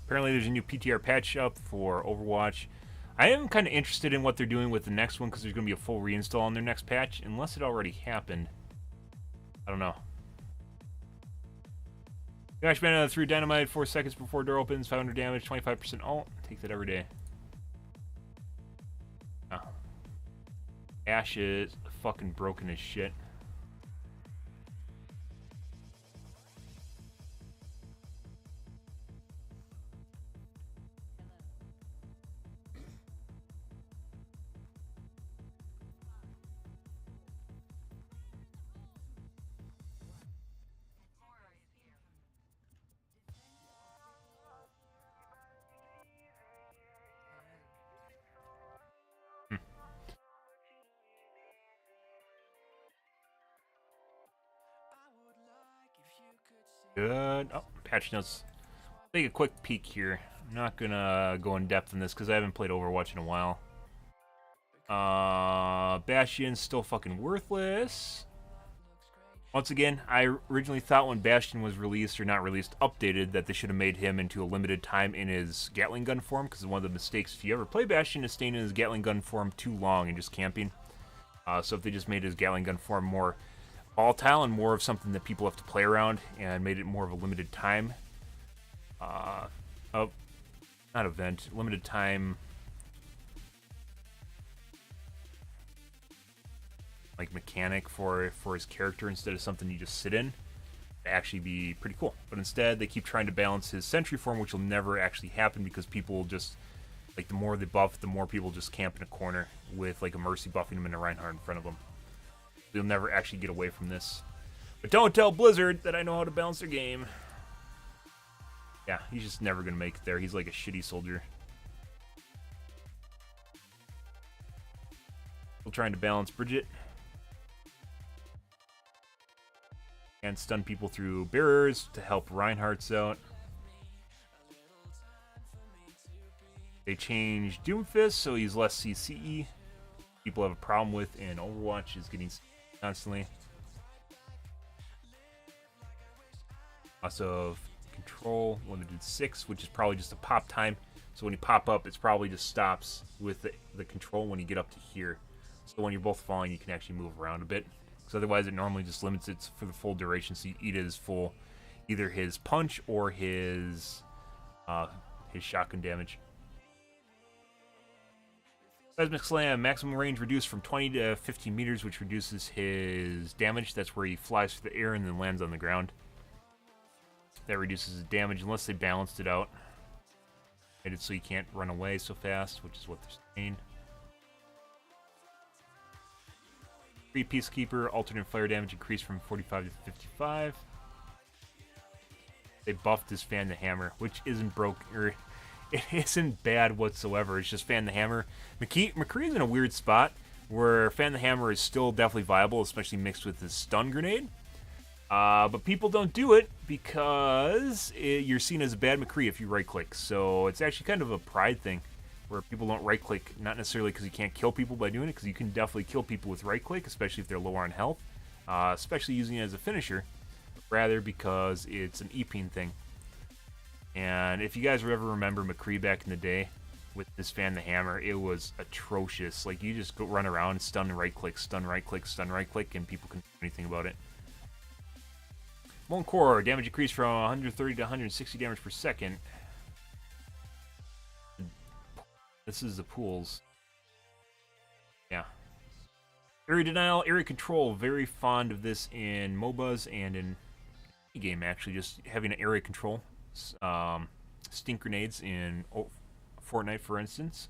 Speaker 1: Apparently there's a new PTR patch up for Overwatch. I am kind of interested in what they're doing with the next one because there's going to be a full reinstall on their next patch, unless it already happened. I don't know. Gosh, man, threw dynamite 4 seconds before door opens, 500 damage, 25% ult. Take that every day. Oh. Ash is fucking broken as shit. Good. Oh, patch notes. Take a quick peek here. I'm not gonna go in depth in this because I haven't played Overwatch in a while. Bastion's still fucking worthless. Once again, I originally thought when Bastion was released, or not released, updated, that they should have made him into a limited time in his Gatling gun form, because one of the mistakes if you ever play Bastion is staying in his Gatling gun form too long and just camping. So if they just made his Gatling gun form more volatile and more of something that people have to play around and made it more of a limited time not event, limited time like mechanic for his character instead of something you just sit in, to actually be pretty cool. But instead they keep trying to balance his sentry form, which will never actually happen because people just, like, the more they buff, the more people just camp in a corner with like a Mercy buffing him and a Reinhardt in front of them. They'll never actually get away from this. But don't tell Blizzard that I know how to balance their game. Yeah, he's just never gonna make it there. He's like a shitty soldier. Still trying to balance Bridget. And stun people through barriers to help Reinhardt's out. They changed Doomfist, so he's less CCE. People have a problem with in Overwatch is getting constantly. Lots of control, limited 6, which is probably just a pop time. So when you pop up, it's probably just stops with the control when you get up to here. So when you're both falling, you can actually move around a bit. Because otherwise, it normally just limits it for the full duration. So you eat it as full, either his punch or his shotgun damage. Seismic Slam, maximum range reduced from 20 to 15 meters, which reduces his damage. That's where he flies through the air and then lands on the ground. That reduces his damage unless they balanced it out. Made it so you can't run away so fast, which is what they're saying. Free Peacekeeper, alternate fire damage increased from 45 to 55. They buffed his Fan the Hammer, which isn't broke, or it isn't bad whatsoever. It's just Fan the Hammer. McCree's in a weird spot where Fan the Hammer is still definitely viable, especially mixed with his stun grenade. But people don't do it because you're seen as a bad McCree if you right-click. So it's actually kind of a pride thing where people don't right-click, not necessarily because you can't kill people by doing it, because you can definitely kill people with right-click, especially if they're low on health, especially using it as a finisher, rather because it's an E-ping thing. And if you guys ever remember McCree back in the day with this Fan the Hammer, it was atrocious. Like, you just go run around, stun and right-click, stun, right-click, stun, right-click, and people couldn't do anything about it. Molten Core, damage increased from 130 to 160 damage per second. This is the pools. Yeah. Area Denial, Area Control, very fond of this in MOBAs and in any game, actually, just having an area control. Stink grenades in Fortnite, for instance.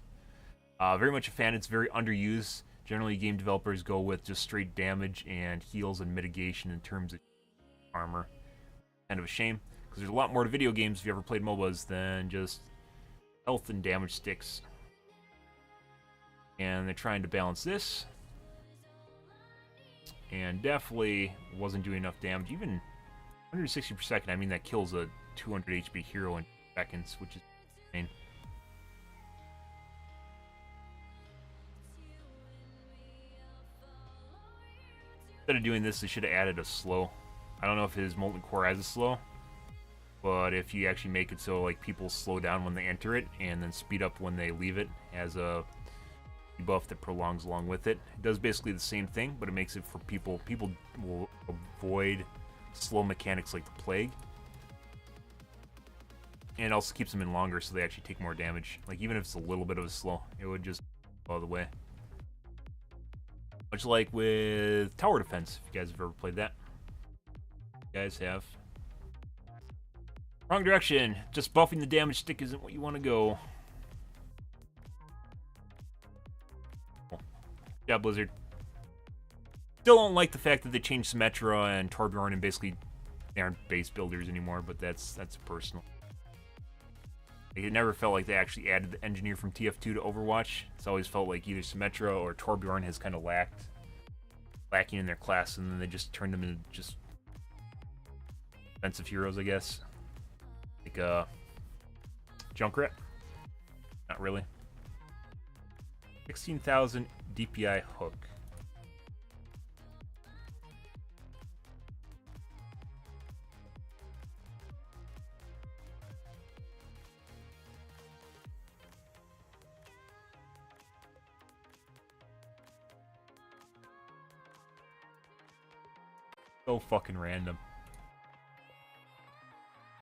Speaker 1: Very much a fan. It's very underused. Generally, game developers go with just straight damage and heals and mitigation in terms of armor. Kind of a shame, because there's a lot more to video games if you ever played MOBAs than just health and damage sticks. And they're trying to balance this. And definitely wasn't doing enough damage. Even 160 per second, I mean, that kills a 200 HP hero in seconds, which is insane. Instead of doing this, they should have added a slow. I don't know if his Molten Core has a slow, but if you actually make it so like people slow down when they enter it and then speed up when they leave it as a debuff that prolongs along with it. It does basically the same thing, but it makes it for people. People will avoid slow mechanics like the plague. And it also keeps them in longer so they actually take more damage. Like, even if it's a little bit of a slow, it would just go the way. Much like with Tower Defense, if you guys have ever played that. You guys have. Wrong direction. Just buffing the damage stick isn't what you want to go. Yeah, Blizzard. Still don't like the fact that they changed Symmetra and Torbjorn and basically they aren't base builders anymore, but that's personal. It never felt like they actually added the engineer from TF2 to Overwatch. It's always felt like either Symmetra or Torbjorn has kind of lacking in their class, and then they just turned them into just defensive heroes, I guess. Like Junkrat. Not really. 16,000 DPI hook. So fucking random.